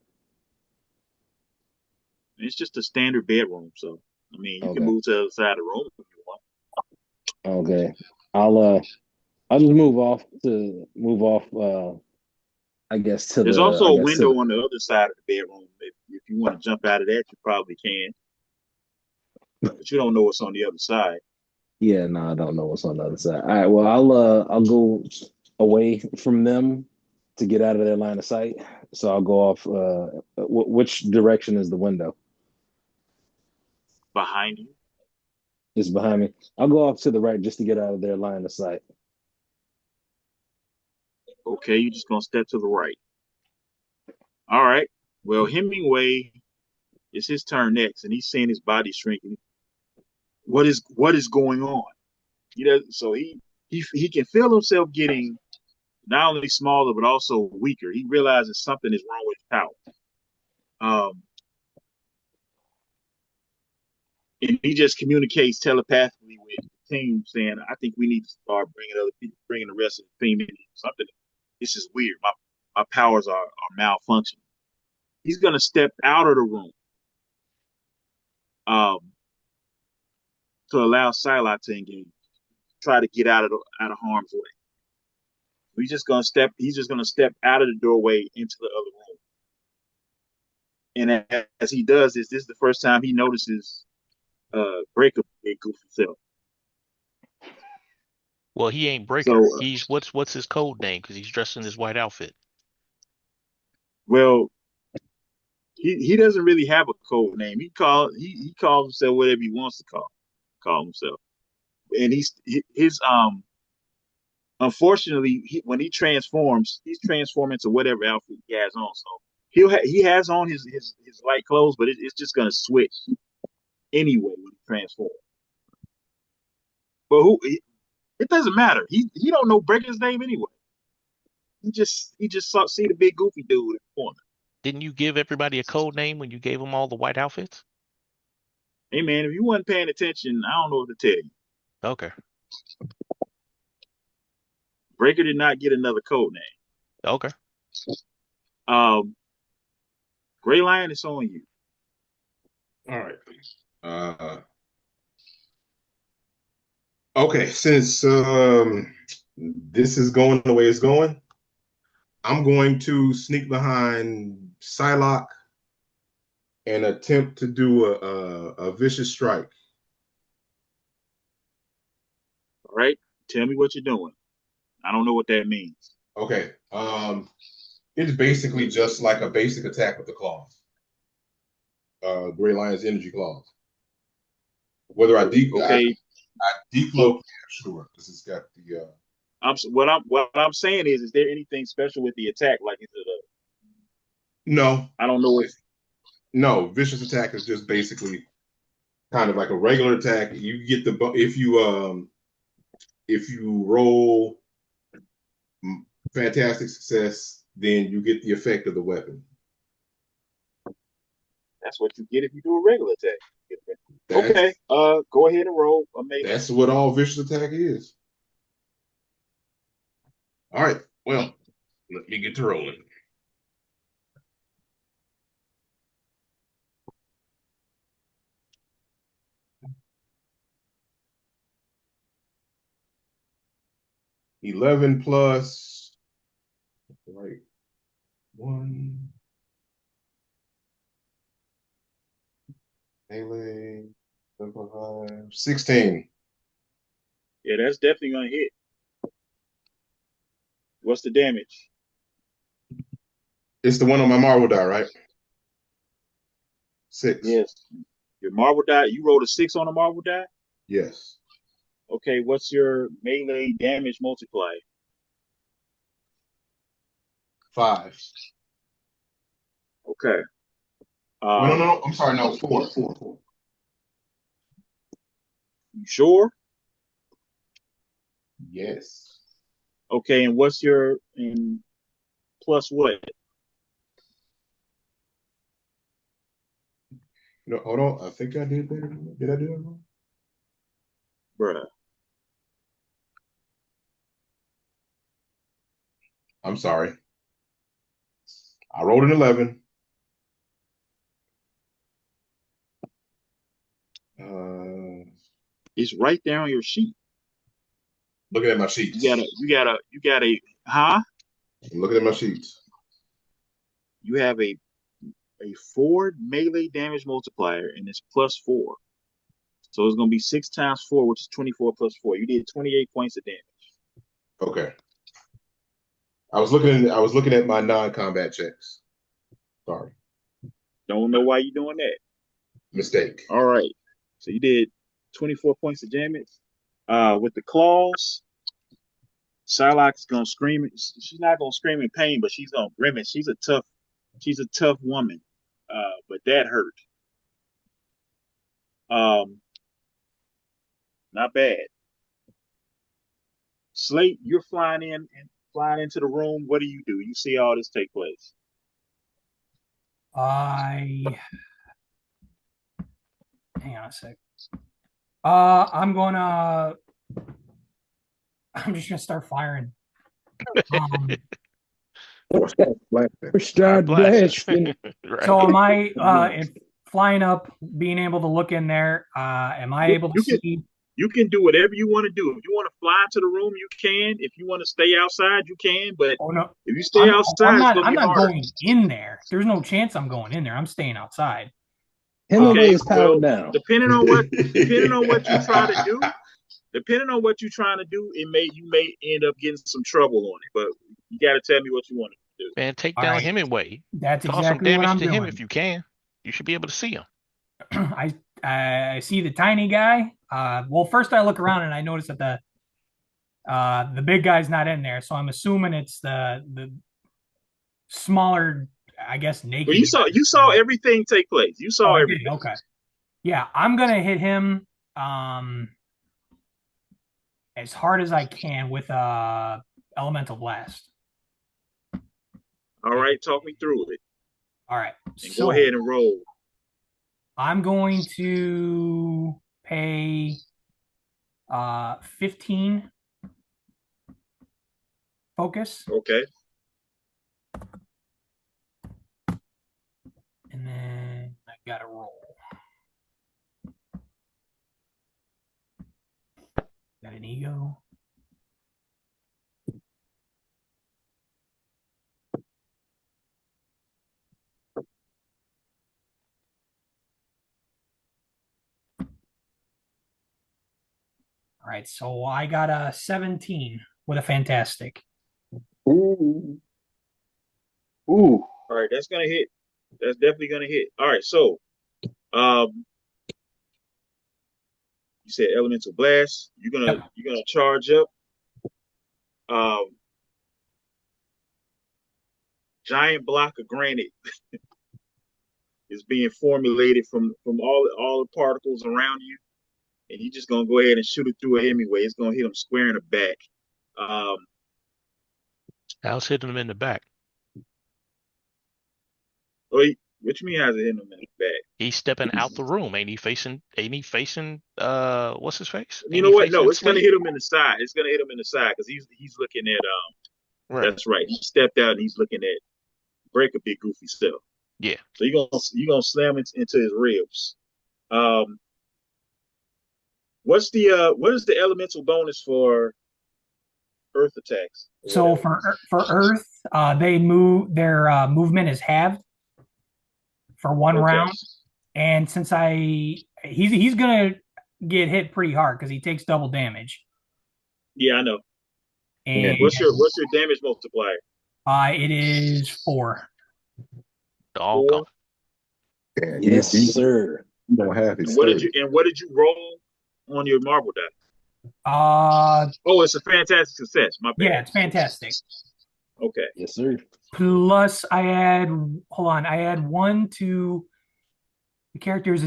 It's just a standard bedroom, so I mean, you can Okay, move to the other side of the room if you want. okay. I'll just move off. I guess to There's the also I a guess to window the, on the other side of the bedroom. If you want to jump out of that, you probably can, but you don't know what's on the other side. yeah. No, I don't know what's on the other side. All right. Well, I'll go away from them to get out of their line of sight. So I'll go off. Which direction is the window? Behind you. It's behind me. I'll go off to the right just to get out of their line of sight. Okay, you're just gonna step to the right. All right. Well, Hemingway, it's his turn next, and he's seeing his body shrinking. What is going on? He does so he can feel himself getting not only smaller but also weaker. He realizes something is wrong with his power. And he just communicates telepathically with the team, saying, "I think we need to start bringing other people, bringing the rest of the team in. Something. This is weird. My powers are malfunctioning." He's gonna step out of the room um, to allow Psylocke to engage, try to get out of harm's way. He's just gonna step out of the doorway into the other room. And as he does this is the first time he notices Breaker being goofy self. Well, he ain't So, Breaker. He's what's his code name? Because he's dressed in his white outfit. well, he doesn't really have a code name. He calls himself whatever he wants to call himself. And his unfortunately when he transforms, he's transformed into whatever outfit he has on. So he has on his light clothes, but it's just gonna switch anyway when he transforms. But it doesn't matter. He don't know Breaker's name anyway. He just see the big goofy dude in the corner. Didn't you give everybody a code name when you gave them all the white outfits? Hey man, if you wasn't paying attention, I don't know what to tell you. Okay. Breaker did not get another code name. Okay. Um, Gray Lion, it's on you. All right. Okay, since this is going the way it's going, I'm going to sneak behind Psylocke and attempt to do a vicious strike. All right, tell me what you're doing. I don't know what that means. Okay. It's basically just like a basic attack with the claws. Gray Lion's energy claws. Whether I Okay, decloak, well, yeah, sure, because it's got the what I'm saying is there anything special with the attack? Like is it a? no, I don't know what. no, vicious attack is just basically kind of like a regular attack. You get the if you roll fantastic success, then you get the effect of the weapon. That's what you get if you do a regular attack. That's Okay, go ahead and roll a melee. that's what all vicious attack is. All right. Well, let me get to rolling. $11 plus right one melee 16. Yeah, that's definitely gonna hit. What's the damage? It's the one on my Marvel die, right? 6. Yes, your marble die. You rolled a 6 on a marble die. Yes. Okay, what's your melee damage multiplier? 5. Okay. No, no, no. I'm sorry. No, 4. 4. 4. You sure? Yes. Okay, and what's your and plus what? No, hold on. I think I did better. Did I do it wrong? Bruh. I'm sorry. I rolled an 11. It's right there on your sheet. Looking at my sheets. You got a, huh? I'm looking at my sheets. You have a 4 melee damage multiplier, and it's +4. So it's gonna be 6 times 4, which is 24 plus 4. You did 28 points of damage. Okay. I was looking at my non-combat checks. Sorry. Don't know why you're doing that. Mistake. All right. So you did 24 points of damage. With the claws, Psylocke is gonna scream. She's not gonna scream in pain, but she's gonna grimace. She's a tough woman. But that hurt. Not bad. Slate, you're flying into the room. What do? You see all this take place. Hang on a sec. I'm just gonna start firing. Start blasting. Right. So am I if flying up, being able to look in there, am I able to see? You can do whatever you want to do. If you want to fly into the room, you can. If you want to stay outside, you can. But no. if you stay outside, I'm not going in there. There's no chance I'm going in there. I'm staying outside. Okay, powered down. Depending on what you try to do, you may end up getting some trouble on it. But you got to tell me what you want to do. Man, take down Hemingway. That's Cause exactly some what I'm damage to him doing. if you can. You should be able to see him. I see the tiny guy. Well, first I look around and I notice that the big guy's not in there, so I'm assuming it's the smaller, I guess, naked. Well, you saw everything take place. You saw everything. Okay. Yeah, I'm gonna hit him as hard as I can with elemental blast. All right, talk me through it. All right. And go ahead and roll. I'm going to pay 15 focus. Okay. And then I gotta roll. Got an ego. All right, so I got a 17 with a fantastic. Ooh. All right, that's gonna hit. That's definitely gonna hit. All right, so you said elemental blast. You're gonna charge up. Giant block of granite is being formulated from all the particles around you, and you're just gonna go ahead and shoot it through a Hemingway. It's gonna hit him square in the back. How's hitting him in the back? What you mean? How's it hitting him in the back? He's stepping out the room. Ain't he facing? What's his face? You know what? No, it's gonna hit him in the side. It's gonna hit him in the side because he's looking at Right. That's right. He stepped out and he's looking at Break a big goofy self. Yeah. So you're gonna slam it into his ribs. What is the elemental bonus for earth attacks? So for earth, they move their movement is halved for one round, and since he's gonna get hit pretty hard because he takes double damage. Yeah, I know. And what's your damage multiplier? It is 4. Doggone. Yes, sir. You don't have it. What did you roll on your marble die? It's a fantastic success. My bad. Yeah, it's fantastic. Okay. Yes, sir. Plus, I add 1 to the character's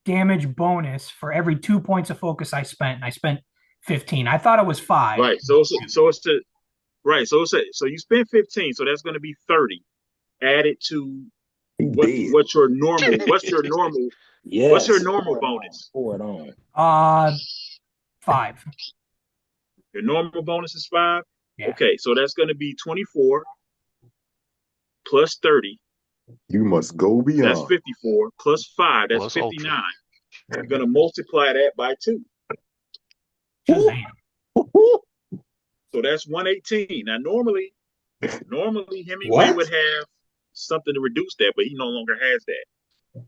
damage bonus for every 2 points of focus I spent. And I spent 15. I thought it was 5. Right. So you spent 15, so that's going to be 30 added to what's your normal Yeah. what's your normal bonus? Pour it on. 5. Your normal bonus is 5. Yeah. Okay, so that's going to be 24 plus 30. You must go That's beyond. 54 plus 5. That's Plus 59. Ultra. You're going to multiply that by 2. Shazam. So that's 118. Now, normally Hemingway What? would have something to reduce that, but he no longer has that.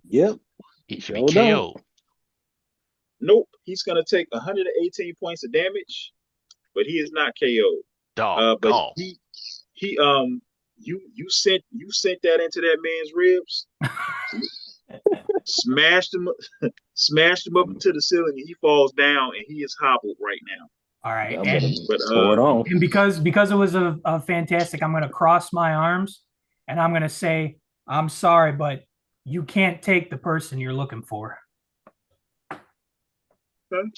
Yep. He should be Sure don't. KO'd. Nope, he's going to take 118 points of damage, but he is not KO'd. But Doggone. he you sent that into that man's ribs, smashed him up into the ceiling, and he falls down, and he is hobbled right now. All right. I better But pour it on. And because it was a fantastic, I'm going to cross my arms and I'm going to say, I'm sorry, but you can't take the person you're looking for. Okay.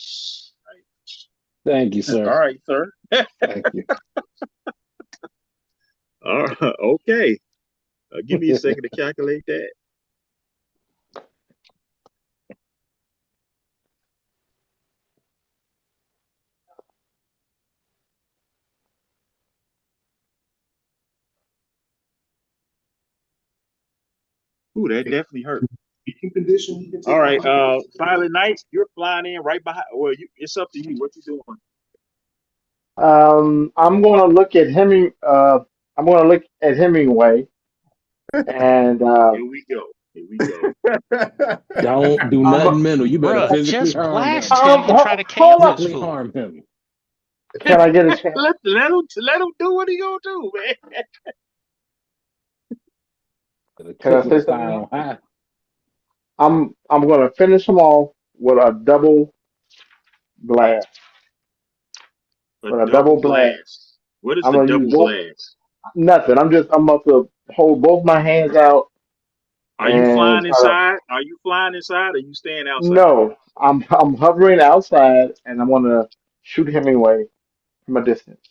Thank you, sir. All right, sir. Thank you. All right, okay. Give me a second to calculate that. Ooh, that definitely hurt. Condition. All right, Silent Night, you're flying in right behind. Well, it's up to you. What you doing? I'm gonna look at I'm gonna look at Hemingway, and Here we go. Here we go. Don't do I'm nothing mental. You better Bruh, physically just harm him. blast him and try to hold KO up. this Physically fool. harm him. Can I get a chance? let him do what he gonna do, man. Can I Cooking say style something? high. I'm gonna finish them off with a double blast. A With a double double blast. blast. What is I'm the gonna use double both. blast? Nothing. I'm about to hold both my hands out Are you and flying try to. inside? Are you flying inside? Or are you staying outside? No, I'm hovering outside, and I'm gonna shoot Hemingway from a distance.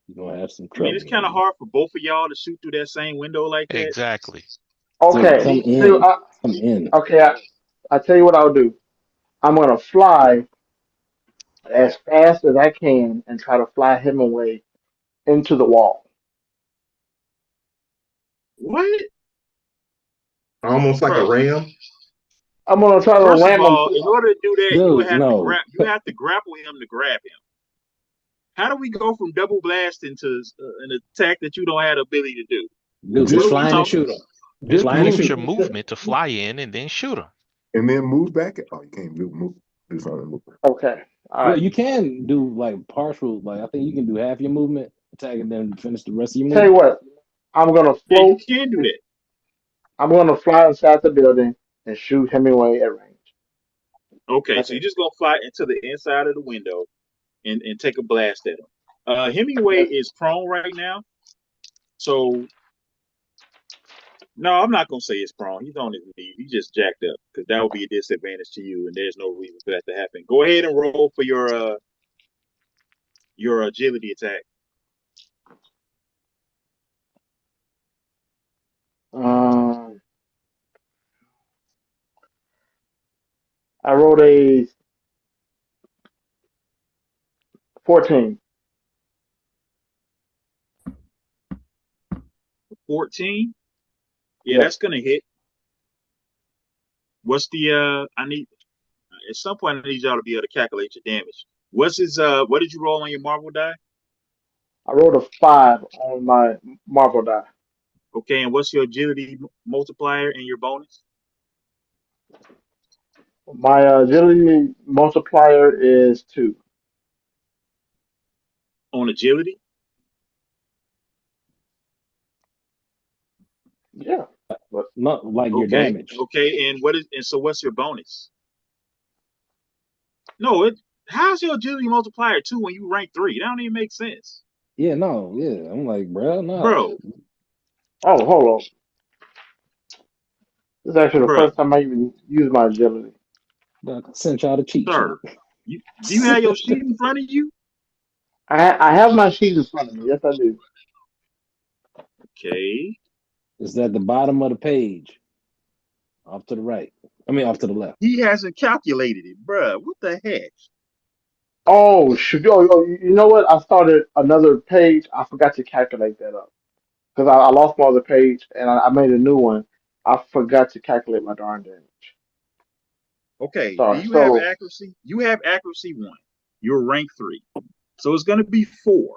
You're gonna have some I mean, trouble. it's kind of hard for both of y'all to shoot through that same window like that. Exactly. So Okay. come See, in. Come in. okay. I tell you what I'll do. I'm gonna fly as fast as I can and try to fly Hemingway into the wall. What, Almost like a bro? ram. I'm gonna try to First of ram him. all, in order to do that, you would Dude, have to no. grapple him to grab him. How do we go from double blasting to an attack that you don't have the ability to do? Dude, What just are we fly in and talking shoot him. about? Just Just fly in and use shoot your him. movement to fly in and then shoot him. And then move back. Oh, you can't do something. Okay. All Well, right. you can do like partial, like I think you can do half your movement, attack, and then finish the rest of your Tell you movement. what. I'm gonna Yeah, you float. can do that. I'm gonna fly inside the building and shoot Hemingway at range. Okay, That's so you're it. just gonna fly into the inside of the window and take a blast at him. Hemingway That's, is prone right now, so no, I'm not gonna say it's prone. He's on his knees. He's just jacked up because that would be a disadvantage to you, and there's no reason for that to happen. Go ahead and roll for your agility attack. um, I rolled a 14. 14. Yeah, Yes. that's gonna hit. What's the I need at some point I need y'all to be able to calculate your damage. What's his what did you roll on your marble die? I rolled a 5 on my marble die. Okay, and what's your agility multiplier and your bonus My agility multiplier is 2. on agility? Yeah. But Not like your Okay. damage. Okay, and so what's your bonus? No, how's your agility multiplier 2 when you rank 3? That don't even make sense. Yeah, no, yeah. I'm like, bro, no. Bro, oh, hold on. This is actually the bro, first time I even used my agility. I sent y'all the cheat sir. sheet. Do you have your sheet in front of you? I have my sheet in front of me. Yes, I do. Okay. It's at the bottom of the page. Off to the right. I mean, off to the left. He hasn't calculated it, bruh. What the heck? Oh, should you know what? I started another page. I forgot to calculate that up because I lost my other page and I made a new one. I forgot to calculate my darn damage. Okay, do Sorry. you have So accuracy? You have accuracy 1. You're rank 3. So it's going to be 4.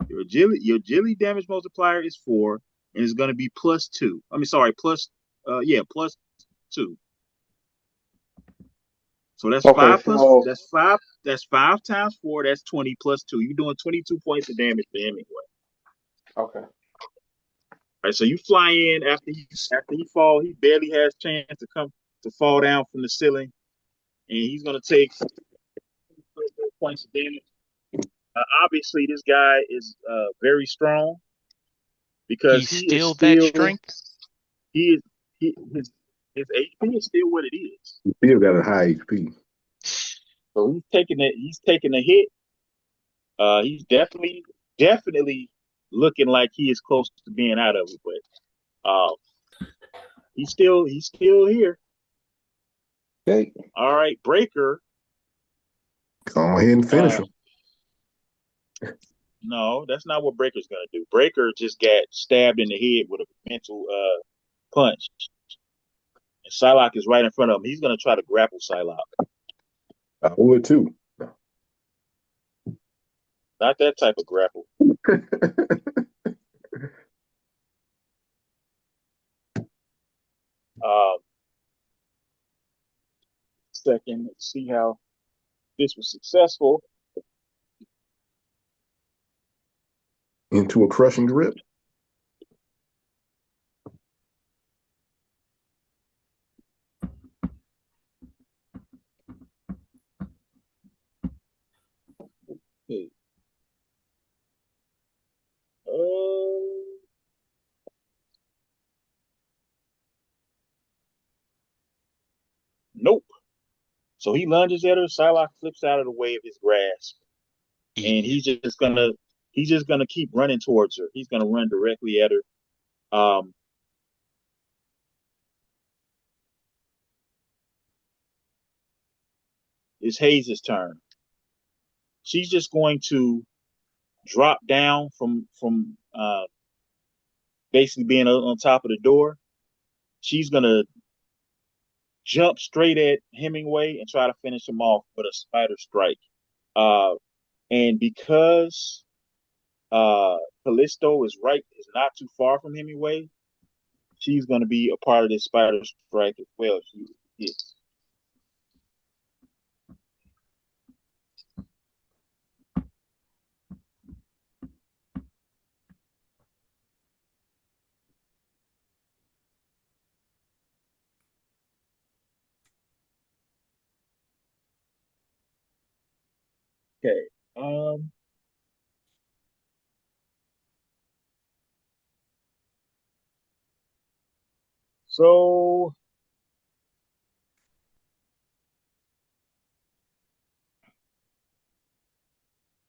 Your agility damage multiplier is 4, and it's going to be plus 2. I mean, sorry, plus 2. So that's okay, 5 plus so that's 5 times 4. That's 20 plus 2. You're doing 22 points of damage to Hemingway. okay. All right, so you fly in after he fall. He barely has chance to fall down from the ceiling, and he's going to take points of damage. Obviously, this guy is very strong because He's still that strength. he is he his HP is still what it is. He still got a high HP. So he's taking a hit. He's definitely looking like he is close to being out of it, but he's still here. Okay. All right, Breaker. Go ahead and finish him. No, that's not what Breaker's gonna do. Breaker just got stabbed in the head with a mental punch. And Psylocke is right in front of him. He's gonna try to grapple Psylocke. I would too. Not that type of grapple. Second, let's see how this was successful. Into a crushing grip. Okay. Nope. So he lunges at her. Psylocke flips out of the way of his grasp, and he's just gonna keep running towards her. He's gonna run directly at her. Um, it's Hayes' turn. She's just going to drop down from basically being on top of the door. She's gonna jump straight at Hemingway and try to finish him off with a spider strike. Uh, and because Callisto is not too far from Hemingway, she's going to be a part of this spider strike as well. She hits. Okay. So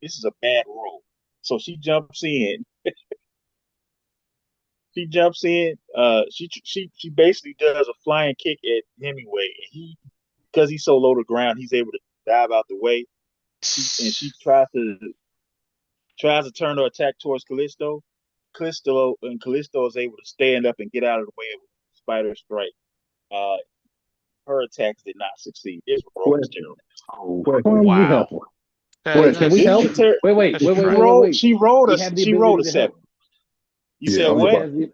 this is a bad roll. So she jumps in. She jumps in. She basically does a flying kick at Hemingway, and because he's so low to the ground, he's able to dive out the way. And she tries to turn her attack towards Callisto. Callisto is able to stand up and get out of the way of Spider Strike. Uh, her attacks did not succeed. This roll was terrible. How did you help her? Wait, can we help? Wait. She rolled We a have the she rolled ability a to 7. help. You Yeah, said I'm what? about- I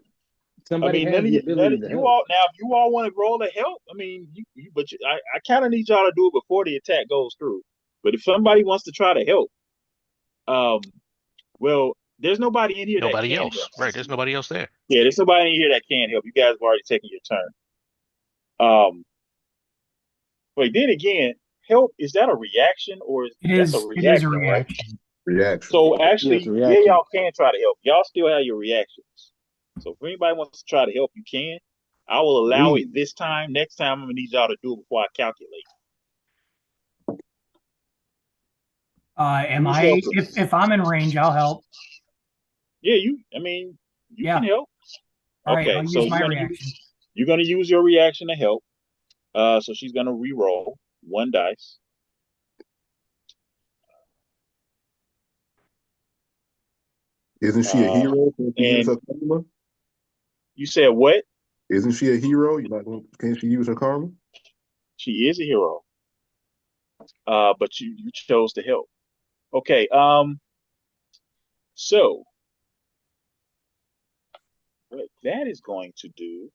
Somebody mean, has the ability to you help. all now. If you all want to roll to help, I mean, I kind of need y'all to do it before the attack goes through. But if somebody wants to try to help, um, well, there's nobody in here that Nobody can else. help. Right. There's nobody else there. Yeah, there's nobody in here that can help. You guys have already taken your turn. But then again, help is that a reaction or that's a It is a reaction, right? reaction. Reaction. So Yeah, it's actually, a yeah, reaction. y'all can try to help. Y'all still have your reactions. So if anybody wants to try to help, you can. I will allow it this time. Next time, I'm gonna need y'all to do it before I calculate. Am Who's I? helping? If I'm in range, I'll help. Yeah, you Yeah. can help. All right, Okay, I'll so use my reaction. you're gonna use your reaction to help. So she's gonna re-roll one dice. Isn't she a Uh, hero? Can she use and her karma? you said what? Isn't she a hero? Can she use her karma? She is a hero. But you chose to help. Okay. So what that is going to do,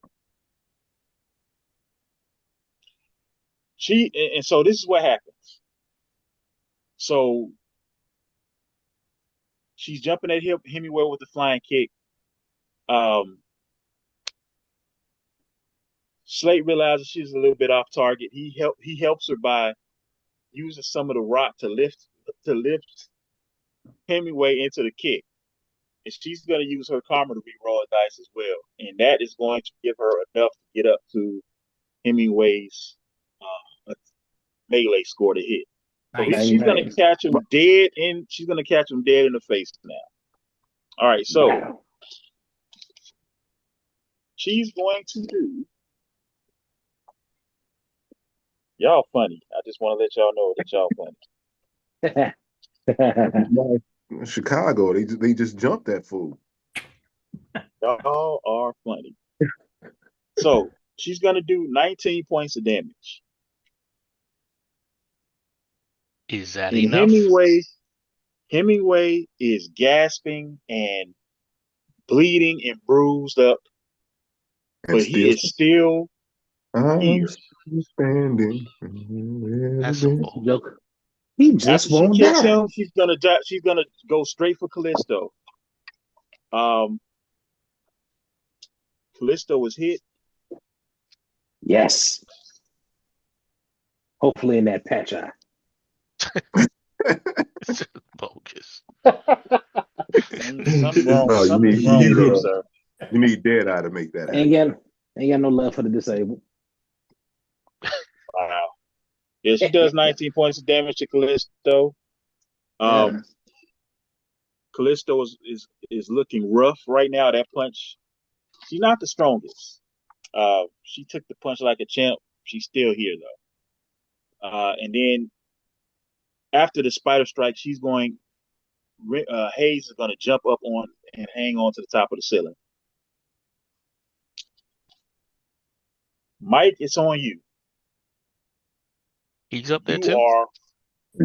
and so this is what happens. So she's jumping at Hemingway with the flying kick. Um, Slate realizes she's a little bit off target. He helps her by using some of the rock to lift Hemingway into the kick. And she's going to use her karma to re-roll a dice as well, and that is going to give her enough to get up to Hemingway's melee score to hit. So Nice. she's going to Bang. catch him dead in. She's going to catch him dead in the face now. All right, so Wow. she's going to do. Y'all funny. I just want to let y'all know that y'all funny. Chicago, they just jumped that fool. Y'all are funny. So she's going to do 19 points of damage. Is that And enough? Hemingway is gasping and bleeding and bruised up, And but he still, is still I'm here. still standing. That's some bull. Joke. He just After she won't kicks die. him, she's gonna go straight for Callisto. Um, Callisto is hit. Yes. Hopefully in that patch eye. Bogus. Something wrong. No, Something's wrong with you, sir. you need dead eye to make that happen. Ain't got no love for the disabled. Wow. Yeah, she does 19 points of damage to Callisto. Yeah. Callisto is looking rough right now. That punch, she's not the strongest. She took the punch like a champ. She's still here though. And then after the spider strike, she's going. Hayes is going to jump up on and hang on to the top of the ceiling. Mike, it's on you. He's up there You too? are.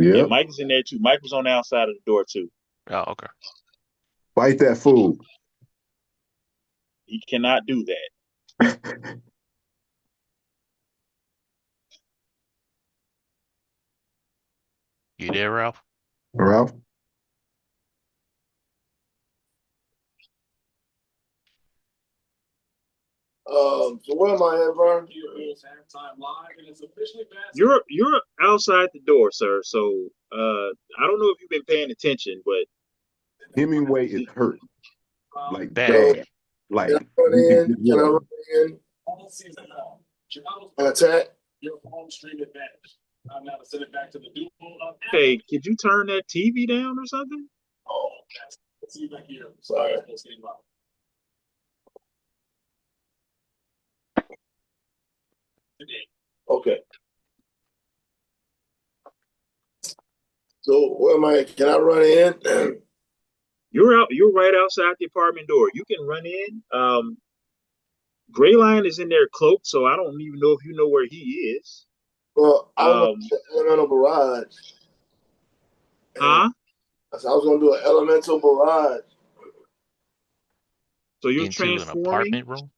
Yeah, Yep. Mike is in there too. Mike was on the outside of the door too. Oh, okay. Fight that fool. He cannot do that. You there, Ralph? Ralph? So where am I at, Vern? You're outside the door, sir. So I don't know if you've been paying attention, but Hemingway is hurt. Like Bad. bad. Like Can I run you can in? get Can I well. run in and attack? hey, could you turn that TV down or something? Sorry. Okay. So where am I? Can I run in? You're out. You're right outside the apartment door. You can run in. Gray Line is in there cloaked, so I don't even know if you know where he is. Well, I was Um, going to do an elemental barrage. huh? So I was going to do an elemental barrage. So you're Into an transforming apartment room?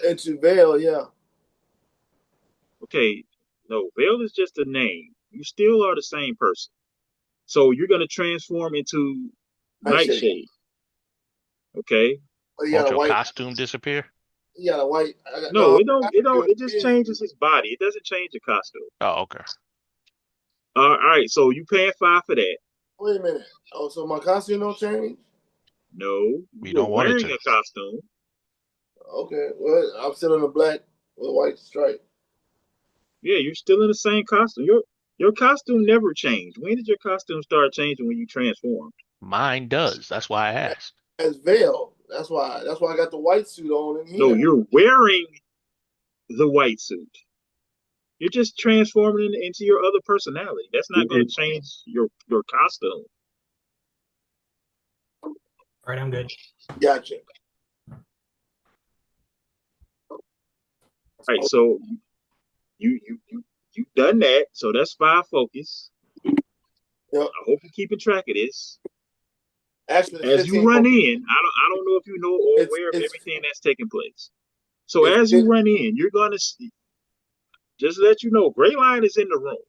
Into Vale, yeah. Okay, no, Vale is just a name. You still are the same person. So you're gonna transform into Nightshade. Nightshade. Okay. But you got Won't a your white. costume disappear? You got a white. No, it don't. It don't. It just changes his body. It doesn't change the costume. Oh, okay. All right. So you paying 5 for that? Wait a minute. Oh, so my costume don't change? No, We you're don't want it wearing to. a costume. Okay. Well, I'm still in the black with white stripe. Yeah, you're still in the same costume. Your costume never changed. When did your costume start changing when you transformed? Mine does. That's why I asked. As Veil. That's why I got the white suit on in No, here. you're wearing the white suit. You're just transforming it into your other personality. That's not going to change your costume. All right, I'm good. Gotcha. All right, so you've done that. So that's 5 focus. Yep. I hope you're keeping track of this. Actually, As you run in, I don't know if you know or It's- aware of it's- everything that's taking place. So it's as you run in, you're going to see, just let you know, Gray Line is in the room.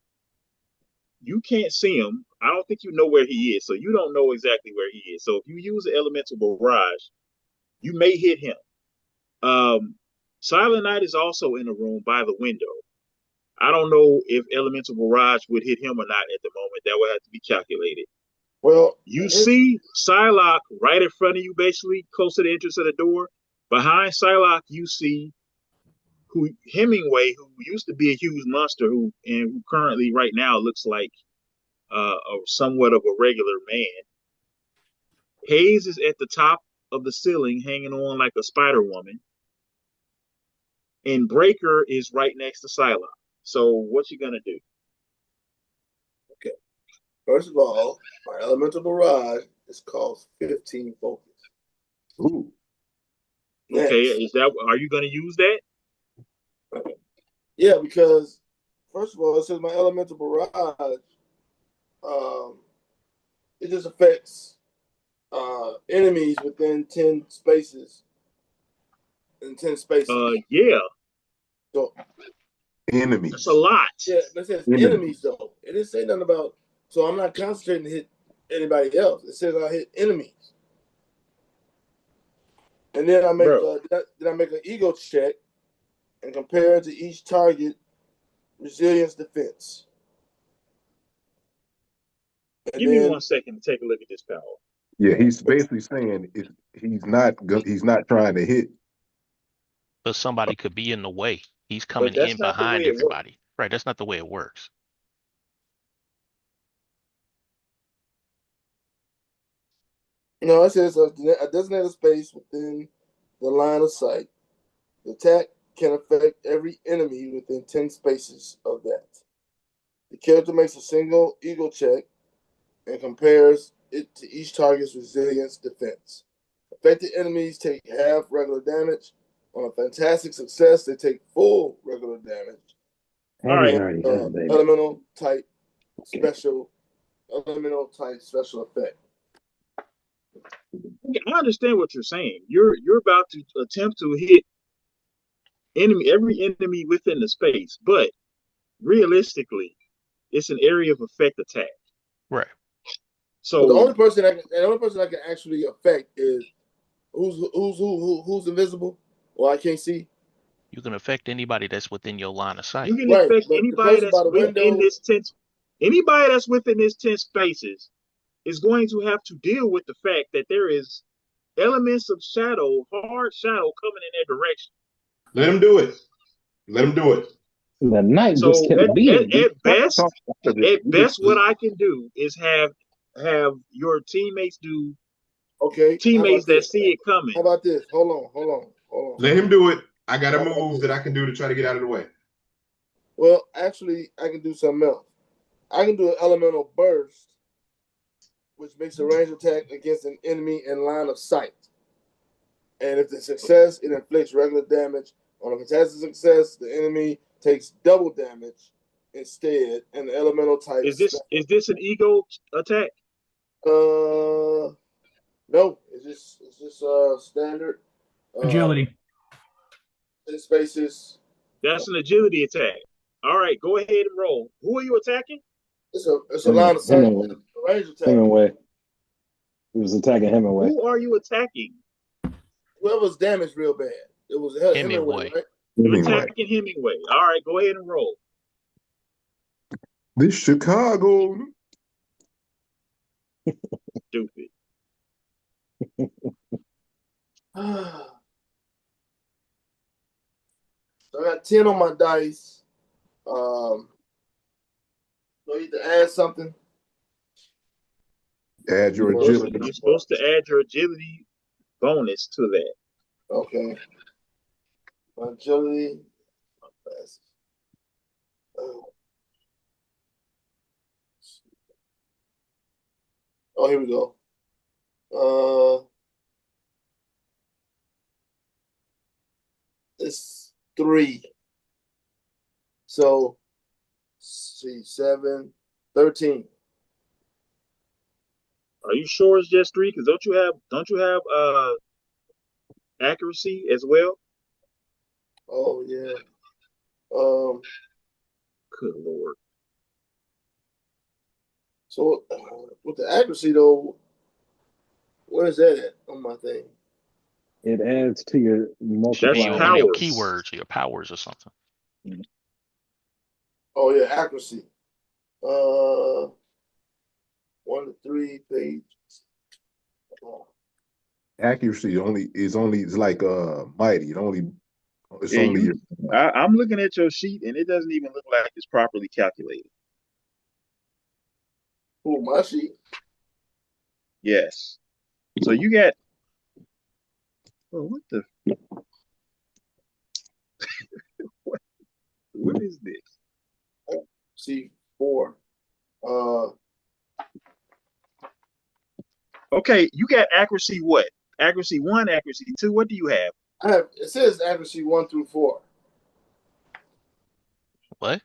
You can't see him. I don't think you know where he is, so you don't know exactly where he is. So if you use an elemental barrage, you may hit him. Silent Night is also in the room by the window. I don't know if elemental barrage would hit him or not at the moment. That would have to be calculated. Well, You see Psylocke right in front of you, basically close to the entrance of the door. Behind Psylocke, you see who Hemingway, who used to be a huge monster, who currently right now looks like somewhat of a regular man. Hayes is at the top of the ceiling, hanging on like a Spider Woman, and Breaker is right next to Psylocke. So what you gonna do? Okay. First of all, my elemental barrage is called 15 focus. Ooh. Next. Okay, are you gonna use that? Yeah, because first of all, it says my elemental barrage. It just affects enemies within 10 spaces. In 10 spaces. Yeah. So Enemies. That's a lot. yeah, but it says enemies though. It didn't say nothing about. So I'm not concentrating to hit anybody else. It says I hit enemies. And then I make I make an ego check and compare it to each target resilience defense. And Give me 1 second to take a look at this power. Yeah, he's basically saying he's not trying to hit. But somebody could be in the way. He's coming that's in not the way behind it works. everybody. Right, that's not the way it works. No, it says a designated space within the line of sight. The attack can affect every enemy within 10 spaces of that. The character makes a single ego check and compares it to each target's resilience defense. Affected enemies take half regular damage. On a fantastic success, they take full regular damage. All right. Elemental type special effect. I understand what you're saying. You're about to attempt to hit every enemy within the space, but realistically, it's an area of effect attack. Right. So the only person I can actually affect is who's invisible. Well, I can't see. You can affect anybody that's within your line of sight. You can affect anybody that's within this 10. Anybody that's within this 10 spaces is going to have to deal with the fact that there is elements of shadow, hard shadow coming in their direction. Let him do it. Let him do it. The night just kept being. At best, what I can do is have your teammates do. Okay. Teammates that see it coming. How about this? Hold on. Let him do it. I got a move that I can do to try to get out of the way. Well, actually, I can do something else. I can do an elemental burst, which makes a range attack against an enemy in line of sight. And if the success, it inflicts regular damage. On a fantastic success, the enemy takes double damage instead. And the elemental type is this an ego attack? No, it's just standard agility. 10 spaces. That's an agility attack. All right, go ahead and roll. Who are you attacking? It's a line of sight. Range attack. Hemingway. He was attacking Hemingway. Who are you attacking? Whoever's damaged real bad. It was Hemingway, right? You're attacking Hemingway. All right, go ahead and roll. This Chicago. Stupid. So I got 10 on my dice. Do I need to add something? Add your agility. You're supposed to add your agility bonus to that. Okay. My agility glasses. Oh, here we go. It's 3. So, see, 7, 13. Are you sure it's just 3? Because don't you have accuracy as well? Oh, yeah. Um, Good Lord. so with the accuracy though, where is that at on my thing? It adds to your That's Be on your multiplier. powers. keywords or your powers or something. Oh yeah, accuracy. 1 to 3 page. Oh, Accuracy only is like mighty. It's Yeah, only you. your I'm looking at your sheet, and it doesn't even look like it's properly calculated. oh, my sheet. Yes. So you got. Oh, what the? What? What is this? See 4. Uh, Okay, you got accuracy what? Accuracy 1, accuracy 2. What do you have? I have. It says accuracy 1 through 4. What?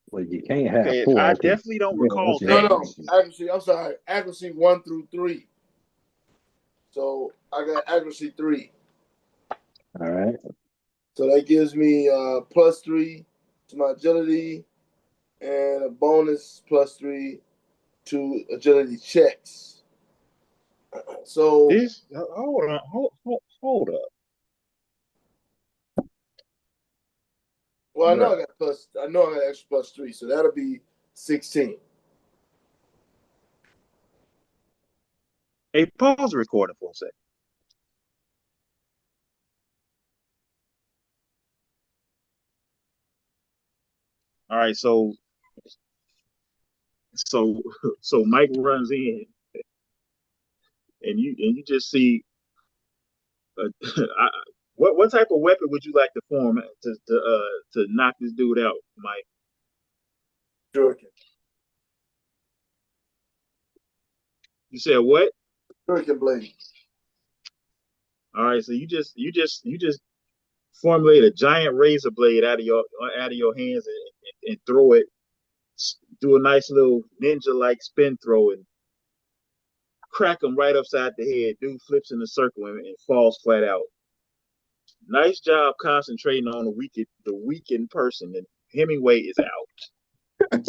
Well, you can't have Okay, I 4 because definitely don't yeah, recall that's your No, that. no, accuracy. accuracy. I'm sorry, accuracy 1 through 3. So I got accuracy 3. All right. So that gives me +3 to my agility and a bonus +3 to agility checks. So, This. Hold on. Hold up, well, I know bruh. I got plus. I know I got extra +3, so that'll be 16. Hey, pause the recording for a second. All right, so so Mike runs in, and you just see. I, what type of weapon would you like to form to knock this dude out, Mike? Shuriken, You said what? Shuriken blade. All right, so you just formulate a giant razor blade out of your hands and throw it. Do a nice little ninja like spin throw and crack him right upside the head. Dude flips in a circle and falls flat out. Nice job concentrating on the weakened person. And Hemingway is out.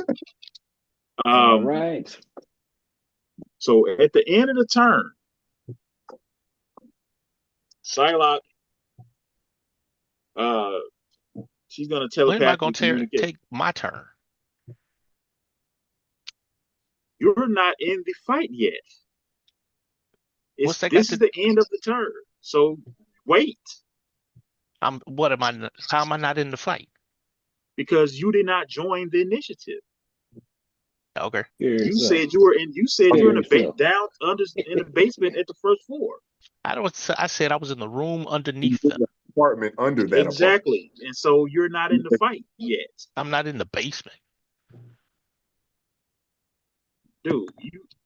All Um, right. so at the end of the turn, Psylocke, uh, she's gonna When am I telepathically going to communicate. take my turn? You're not in the fight yet. What's that got This is to? the end of the turn. So wait, What am I? How am I not in the fight? because you did not join the initiative. Okay. Hear You yourself. said you were in. You said you're Hear in the yourself. down under in the basement at the first floor. I don't. I said I was in the room underneath them. apartment under that apartment. Exactly, and so you're not in the fight yet, I'm not in the basement. dude.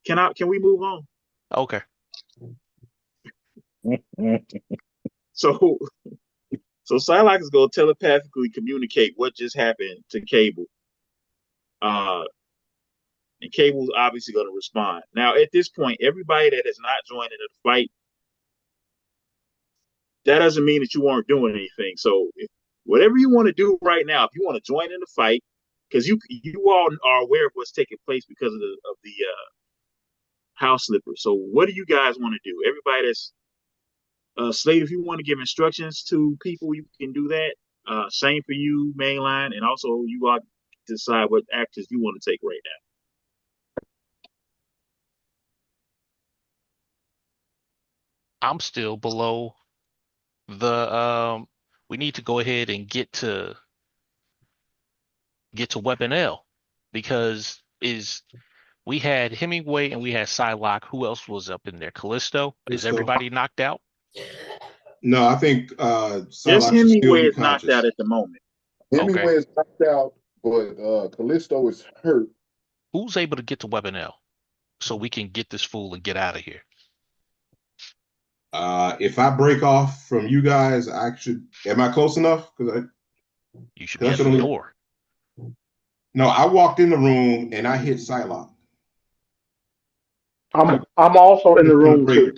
Can we move on? Okay. So so Psylocke is gonna telepathically communicate what just happened to Cable. Uh, and Cable's obviously gonna respond. Now at this point, everybody that has not joined in the fight, that doesn't mean that you weren't doing anything. So whatever you want to do right now, if you want to join in the fight, because you all are aware of what's taking place because of the house slippers. So what do you guys want to do? Everybody that's Slade, if you want to give instructions to people, you can do that. Same for you, mainline, and also you all decide what actions you want to take right now. I'm still below the. We need to go ahead and get to weapon L because is we had Hemingway and we had Psylocke. Who else was up in there? Callisto. Is So everybody knocked out? no, I think Just Psylocke should still Hemingway be is knocked out conscious. at the moment. Okay. Hemingway is knocked out, but Callisto is hurt. Who's able to get to Weapon L so we can get this fool and get out of here? If I break off from you guys, I should. Am I close enough? You should be I at should the only. door. No, I walked in the room and I hit Psylocke. I'm also in the room too.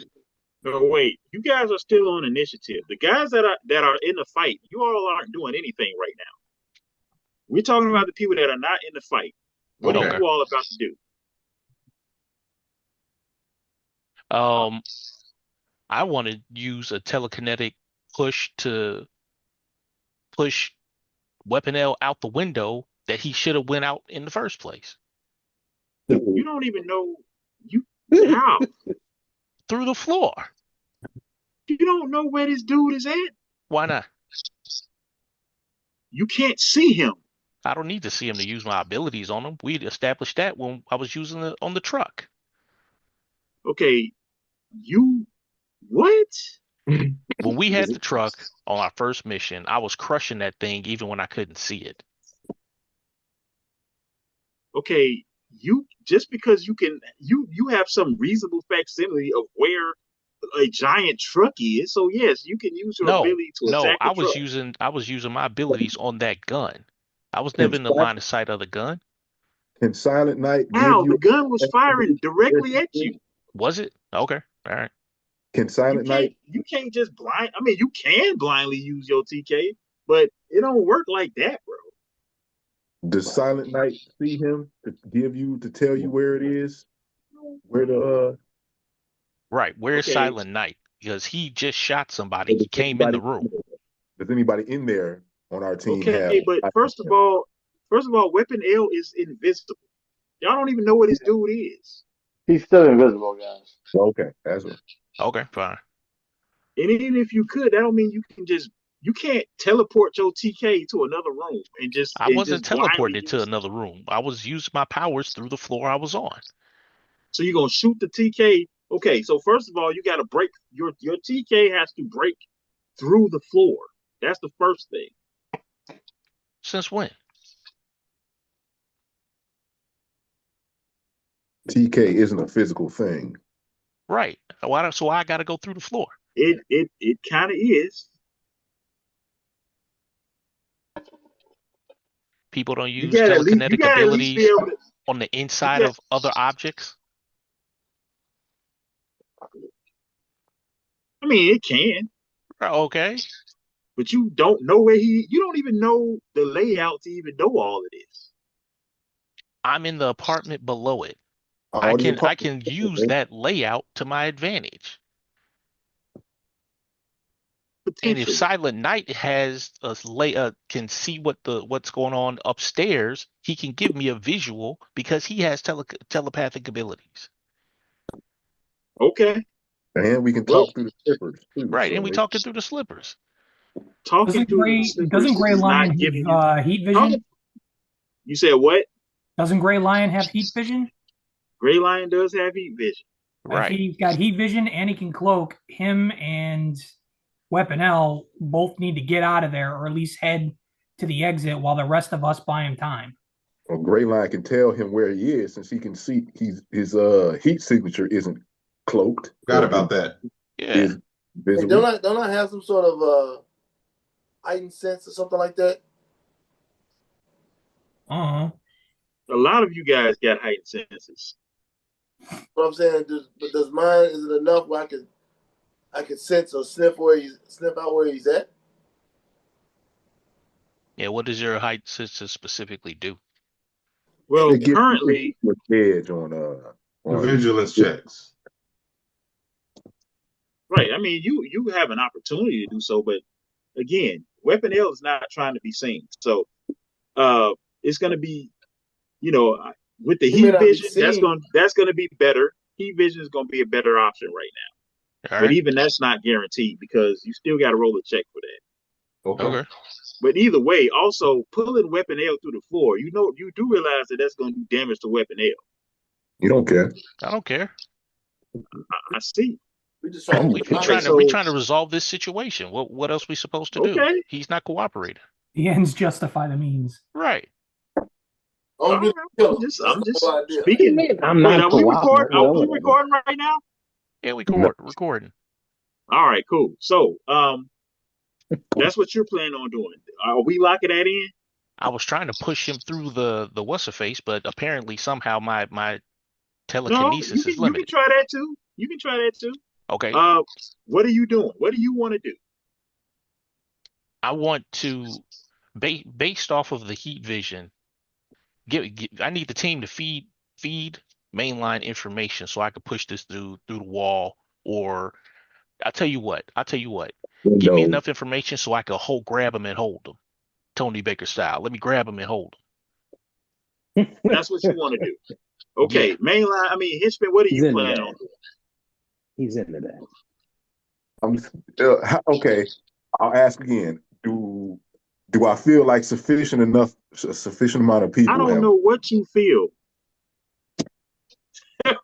No, wait, you guys are still on initiative. The guys that are in the fight, you all aren't doing anything right now. We're talking about the people that are not in the fight. What are Okay. Okay. you all about to do? I want to use a telekinetic push to push Weapon L out the window that he should have went out in the first place. You don't even know you how. Through the floor. You don't know where this dude is at. Why not? You can't see him. I don't need to see him to use my abilities on him. We established that when I was using it on the truck. Okay, you what? When we had the truck on our first mission, I was crushing that thing even when I couldn't see it. Okay, you just because you have some reasonable facsimile of where a giant truck is. So yes, you can use your No, ability to no, attack the truck. I was using my abilities on that gun. I was Can, never in the line of sight of the gun. can Silent Night give How the you? gun was firing directly at you. Was it? Okay. All right. Can Silent Night? You can't just blind. I mean, you can blindly use your TK, but it don't work like that, bro. Does Silent Night see him to tell you where it is? Where the Right. Where's Okay, Silent Night? Because he just shot somebody. He came in the room. does anybody in there on our team have? okay, but first of all, Weapon L is invisible. Y'all don't even know what this dude is. He's still invisible, guys. Okay, that's what. Okay, fine. And even if you could, that don't mean you can't teleport your TK to another room and I wasn't just blindly teleporting into use. another room. I was using my powers through the floor I was on. So you're gonna shoot the TK. Okay, so first of all, you gotta break your TK has to break through the floor. That's the first thing. Since when? TK isn't a physical thing. Right. So I got to go through the floor. It kind of is. People don't You use gotta at least telekinetic be abilities able to. on the You inside got. of other objects. I mean, it can, Okay. but you don't know where he. You don't even know the layout to even know all of this. I'm in the apartment below it. All the I apartments. can use that layout to my advantage. And if Potentially. Silent Night has can see what's going on upstairs, he can give me a visual because he has telepathic abilities. Okay. And we can Well, talk through the slippers too. Right, So and we talking through the slippers. talking through the Doesn't slippers Gray is not Lion giving you. have heat Talking. vision? You said what? Doesn't Gray Lion have heat vision? Gray Lion does have heat vision. If Right. he's got heat vision and he can cloak, him and Weapon L both need to get out of there or at least head to the exit while the rest of us buy him time. well, Gray Line can tell him where he is since he can see his heat signature isn't cloaked. Forgot about that. Yeah. Is Hey, visible. don't I have some sort of heightened sense or something like that? Uh-huh. A lot of you guys got heightened senses. What I'm saying, does mine is it enough where I could sense or sniff out where he's at? Yeah, what does your height system specifically do? Well, It gives currently, you an edge on Vigilance checks. right. I mean, you have an opportunity to do so, but again, Weapon L is not trying to be seen. So, it's going to be, you know, with the He may heat not be vision, seen. that's going to be better. Heat vision is going to be a better option right now. All But right. even that's not guaranteed because you still got to roll a check for that. Okay. Okay. But either way, also pulling Weapon L through the floor, you do realize that that's going to do damage to Weapon L. You don't care. I don't care. I see. We just trying We to Okay, trying to so we trying to resolve this situation. What else we supposed to do? okay, He's not cooperating. The ends justify the means. Right. All Don't be right. a killer. That's I'm the just whole idea. What do you speaking. mean? I'm Wait, not are we recording? cooperating. Are Well, we whatever. recording right now? Yeah, we No. recording. All right, cool. So, that's what you're planning on doing. Are we locking that in? I was trying to push him through the what's her face, but apparently somehow my No, telekinesis is you can limited. try that too. You can try that too. Okay. Uh, what are you doing? What do you want to do? I want to based off of the heat vision, I need the team to feed mainline information so I could push this through the wall. Or I'll tell you what. Give me Windows. enough information so I can grab him and hold him, Tony Baker style. Let me grab him and hold That's what you want to do. him. Yeah. Okay, mainline. I mean, Hitchman, what are He's you into planning on that. doing? He's into that. Okay. I'll ask again. Do I feel like sufficient amount of I people don't have? know what you feel.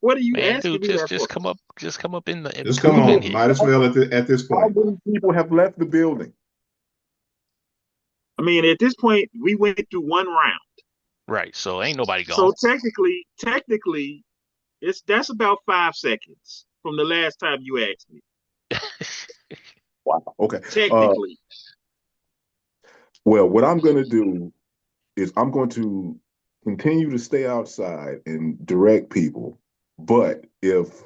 What are you Man, asking dude, me that for? just come up in the Just come come up in on. here. Might as well at this How point. many people have left the building? I mean, at this point, we went through one round. Right. So ain't nobody So gone. technically, that's about 5 seconds from the last time you asked me. Wow. Okay. Technically, Well, what I'm going to do is I'm going to continue to stay outside and direct people. But if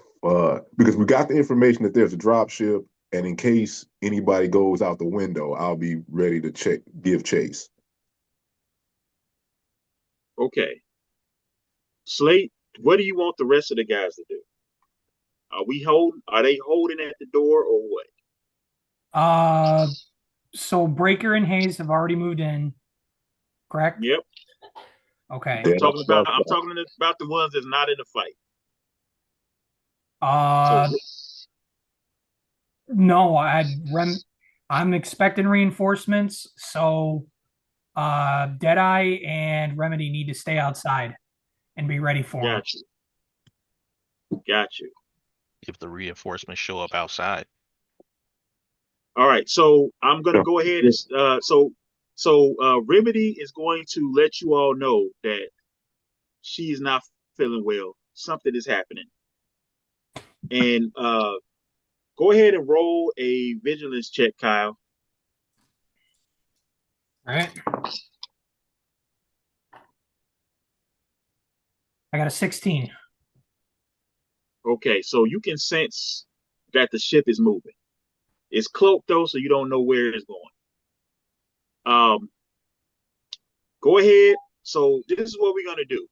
because we got the information that there's a drop ship, and in case anybody goes out the window, I'll be ready to give chase. okay. Slate, what do you want the rest of the guys to do? Are they holding at the door or what? So Breaker and Hayes have already moved in, correct? Yep. Okay. Yeah, I'm talking about the ones that's not in the fight. So Uh, no, I'm expecting reinforcements, so Deadeye and Remedy need to stay outside and be ready for them. got you. Got you. If the reinforcements show up outside. All right. So I'm gonna go ahead and Remedy is going to let you all know that she is not feeling well. Something is happening. And go ahead and roll a vigilance check, Kyle. All right. I got a 16. Okay, so you can sense that the ship is moving. It's cloaked though, so you don't know where it's going. Go ahead. So this is what we're gonna do.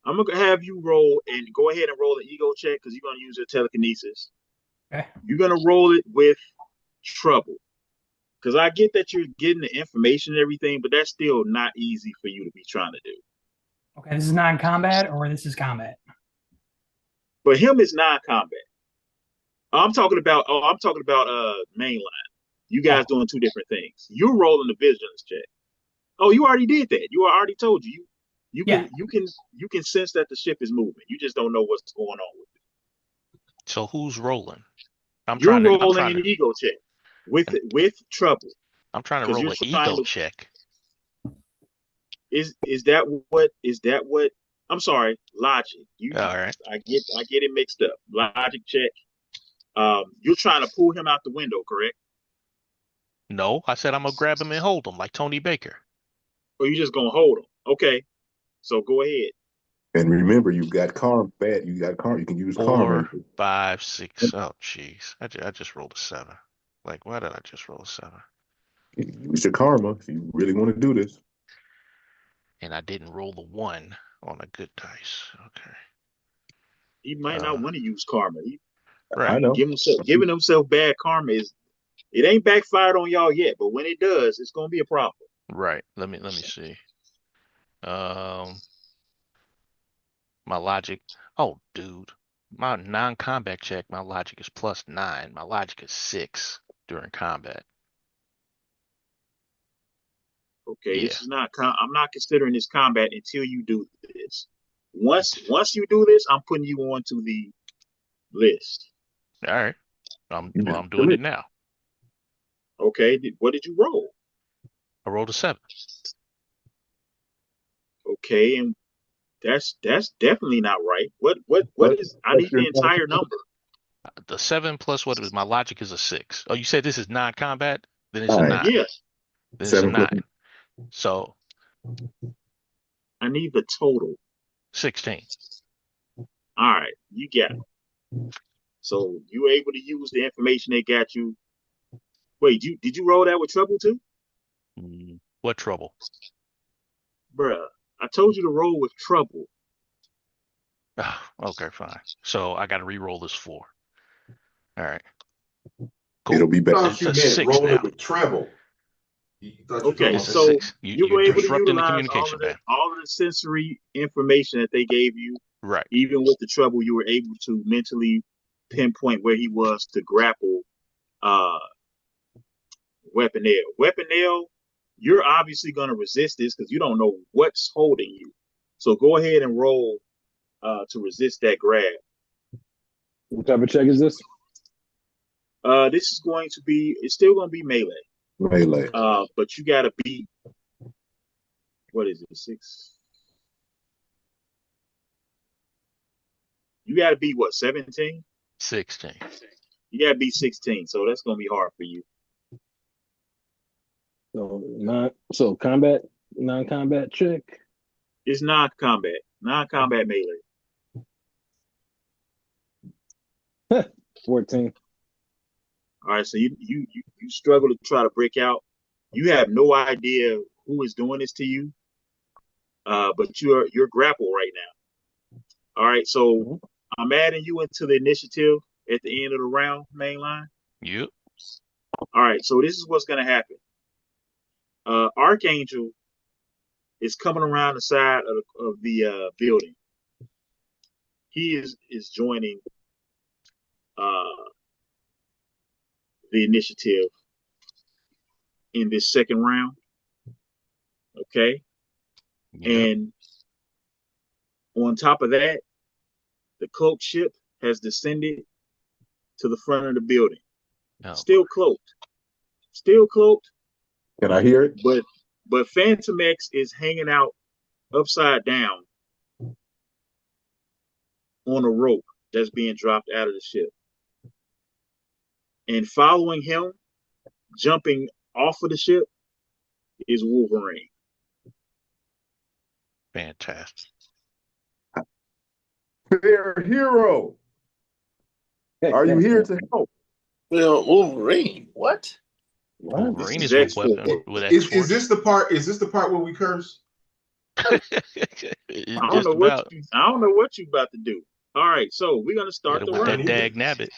I'm gonna have you roll and go ahead and roll an ego check because you're gonna use your telekinesis. Okay. You're gonna roll it with trouble. Because I get that you're getting the information and everything, but that's still not easy for you to be trying to do. Okay, this is non-combat or this is combat? For him, it's non-combat. I'm talking about mainline. You guys doing two different things. You're rolling the vigilance check. Oh, you already did that. You already told you. Yeah. You can sense that the ship is moving. You just don't know what's going on with it. So who's rolling? You're I'm rolling trying an to ego check with and trouble I'm trying to because roll you're an trying ego to. check. Is that what? I'm sorry, logic. All right. I get it mixed up. Logic check. You're trying to pull him out the window, correct? No, I said I'm gonna grab him and hold him like Tony Baker. Or you just gonna hold him? Okay, so go ahead. And remember, you've got karma. You got karma. You can use karma. 4, 5, 6. Oh, jeez. I just rolled a 7. Like, why did I just roll a 7? Use your karma if you really want to do this. And I didn't roll the 1 on a good dice. Okay. He might not want to use karma. I Right. know. Giving himself bad karma it ain't backfired on y'all yet, but when it does, it's gonna be a problem. Right. Let me see. My logic. Oh, dude. My non-combat check, my logic is +9. My logic is 6 during combat. Okay, Yeah. this is not. I'm not considering this combat until you do this. Once you do this, I'm putting you onto the list. All right. I'm doing it now. Okay, what did you roll? I rolled a 7. Okay, and that's definitely not right. What is? I What's need your the entire number. The 7 plus what is my logic is a 6. Oh, you said this is non-combat? Then it's all a right? 9. Yeah, Then it's a 7 plus 9. So I need the total. 16. All right, you got it. So you were able to use the information they got you. Wait, did you roll that with trouble too, What trouble? bruh? I told you to roll with trouble. Ah, okay, fine. So I got to re-roll this 4. All right, It'll cool. be better. Thought It's you a meant 6 rolling now. with treble. You thought you were talking Okay, about It's a that. so 6. You you you were able to disrupting the utilize all of communication, the man. all of the sensory information that they gave you. Right. Even with the trouble, you were able to mentally pinpoint where he was to grapple uh Weapon L. Weapon L, you're obviously going to resist this because you don't know what's holding you. So go ahead and roll to resist that grab. What type of check is this? This is going to be, it's still going to be melee. Melee. But you got to beat, what is it, 6? You got to beat what, 17? 16. You got to beat 16. So that's going to be hard for you. So combat, non-combat check. It's non-combat melee. 14. All right, so you struggle to try to break out. You have no idea who is doing this to you, but you're grappled right now. All right, so Mhm. I'm adding you into the initiative at the end of the round, main line. Yep. All right, so this is what's going to happen. Archangel is coming around the side of the building. He is joining uh, the initiative in this second round. Okay, Yep. and on top of that, the cloak ship has descended to the front of the building. Oh boy. Still cloaked, Can I hear it? but Phantom X is hanging out upside down on a rope that's being dropped out of the ship. And following him, jumping off of the ship, is Wolverine. Fantastic. Fair hero. Are you here to help? Well, Wolverine. What? What? This Wolverine is is with X-Force. weapon with Is X-Force. this the part? Is this the part where we curse? I don't Just know what about. you about to do. All right, so we're gonna start Hit him the with I that round. don't either. dag nabbit.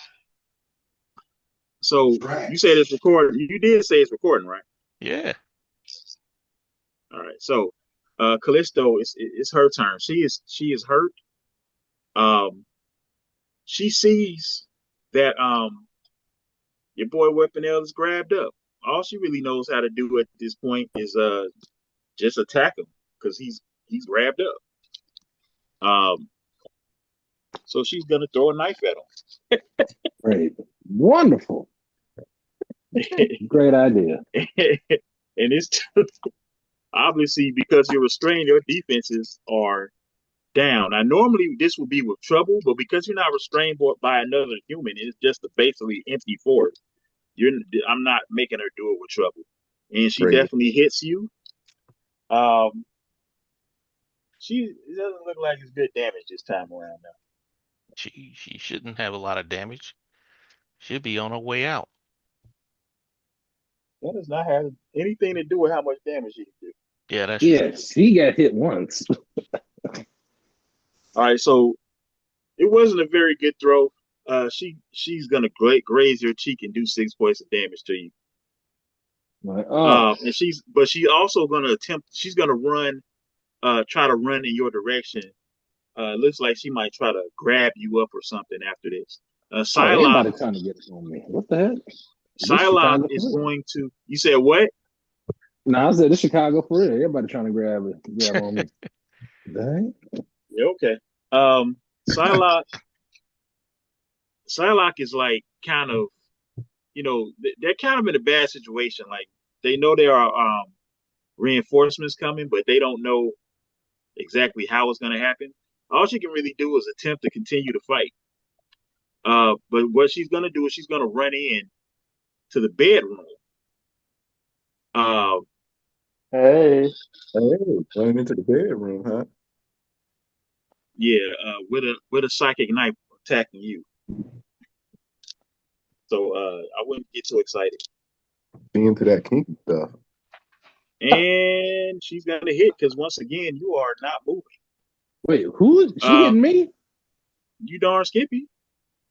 So you said it's recording. You did say it's recording, right? Yeah. All right. So Callisto, it's her turn. She is hurt. Um, she sees that your boy Weapon L is grabbed up. All she really knows how to do at this point is just attack him because he's grabbed up. So she's gonna throw a knife at Great. Wonderful. him. Great idea. And it's obviously because you're restrained, your defenses are down. Now, normally this would be with trouble, but because you're not restrained by another human, it's just a basically empty force. You're, I'm not making her do it with trouble, and she Great. definitely hits you. Um, she it doesn't look like it's good damage this time around. Now She shouldn't have a lot of damage. She'll be on her way out. that does not have anything to do with how much damage she can do. Yeah, that's true. Yes, he got hit once. All right, so it wasn't a very good throw. She's gonna graze your cheek and do 6 points of damage to you. Like, oh, And she's also gonna attempt. She's gonna try to run in your direction. Looks like she might try to grab you up or something after this. oh, Psylocke, everybody trying to get it on me. What the heck? This Psylocke Chicago is for real. going to. You said what? No, I said this Chicago for real. Everybody trying to grab on me. Dang. Yeah, okay. Psylocke is like kind of they're kind of in a bad situation. Like they know there are reinforcements coming, but they don't know exactly how it's going to happen. All she can really do is attempt to continue to fight. But what she's going to do is she's going to run in to the bedroom. Uh, Hey, Hey, running into the bedroom, huh? yeah, with a psychic knife attacking you. So I wouldn't get too excited. Be into that kinky stuff. And she's going to hit because once again you are not moving. Wait, who is she Uh, hitting me? you darn Skippy.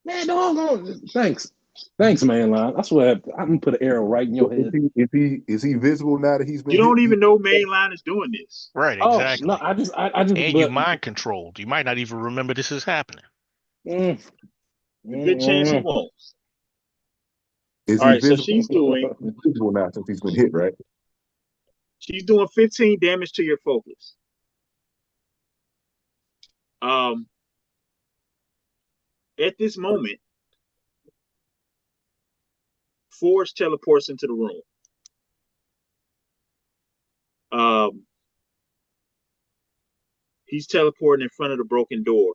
Man, doggone. Thanks. Thanks, man. I swear, I'm gonna put an arrow right in your Is head. he visible now that he's You been hit? don't even know Mainline is doing this. Right, Oh no, exactly. I just, And you but mind controlled. You might not even remember this is happening. mm, A good chance he mm, won't. Is All he right, so visible? she's doing He's visible now since he's been hit, right? she's doing 15 damage to your focus. Um, at this moment, Forge teleports into the room. Um, he's teleporting in front of the broken door,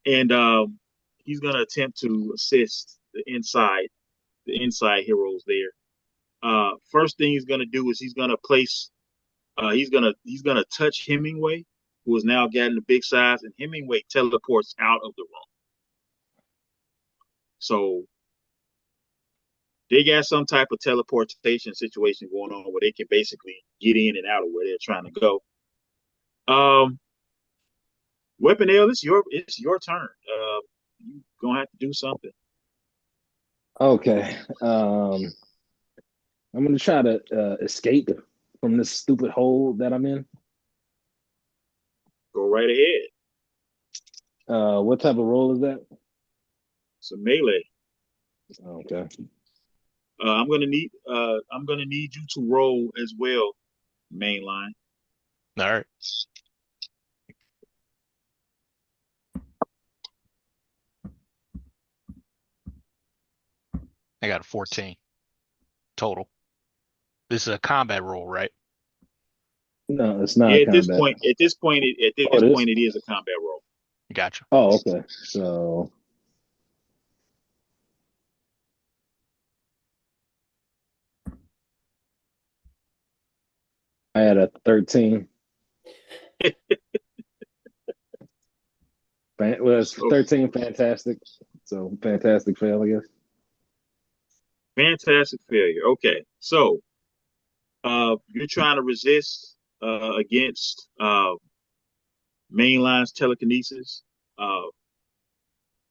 and he's gonna attempt to assist the inside heroes there. First thing he's gonna do is he's gonna place he's gonna touch Hemingway, who has now gotten the big size, and Hemingway teleports out of the room. So they got some type of teleportation situation going on where they can basically get in and out of where they're trying to go. Um, Weapon L, it's your turn. You gonna have to do something. okay. I'm gonna try to escape from this stupid hole that I'm in. Go right ahead. What type of role is that? So melee. Okay. I'm gonna need you to roll as well, mainline. All right. I got a 14 total. This is a combat roll, right? No, it's not Yeah, at this combat. point, at this point, Oh, it is. it is a combat roll. Gotcha. Oh, okay. So I had a 13. Well, it's So 13 fantastic. So fantastic fail, I guess. fantastic failure. Okay, so you're trying to resist against mainline's telekinesis. Uh,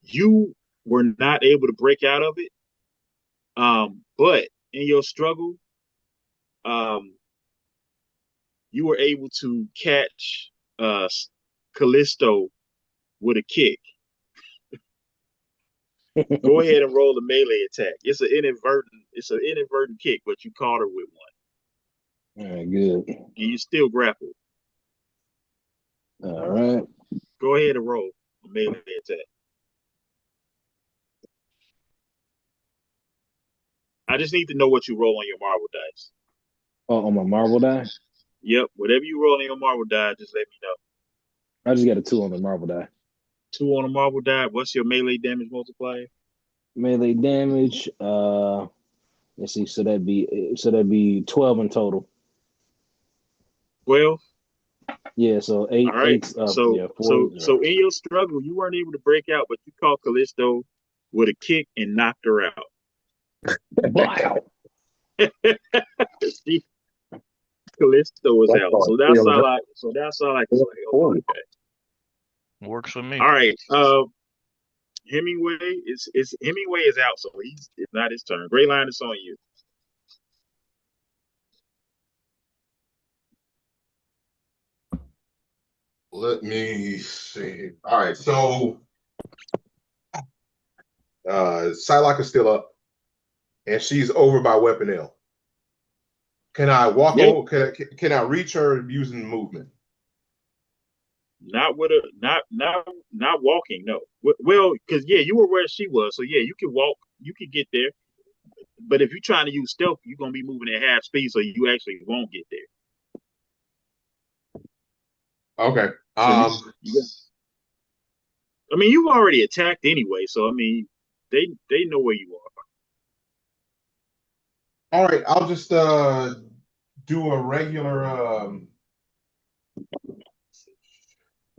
you were not able to break out of it, but in your struggle, um, you were able to catch Callisto with a kick. Go ahead and roll the melee attack. It's an inadvertent kick, but you caught her with one, All right, good. and you still grappled. All right. Go ahead and roll a melee attack. I just need to know what you roll on your marble dice. Oh, on my marble die, Yep, whatever you roll on your marble die, just let me know. I just got a 2 on the marble die. 2 on a marble die. What's your melee damage multiplier? Melee damage. Let's see. So that'd be 12 in total. 12. Yeah. So All right. eight's So yeah, four. so so in your struggle, you weren't able to break out, but you caught Callisto with a kick and knocked her out. Wow. She, Callisto was That's out. called So that's failing all up. I. So that's all I can say. Okay. Works for me. All right. Hemingway is out, so it's not his turn. Gray line is on you. Let me see. All right, so Psylocke is still up, and she's over by Weapon L. Can I walk Yep. over? Can I reach her using movement? Not with a not walking. No. Well, because yeah, you were where she was, so yeah, you can walk. You can get there. But if you're trying to use stealth, you're gonna be moving at half speed, so you actually won't get there. Okay. So I mean, you already attacked anyway, so I mean, they know where you are. All right. I'll just do a regular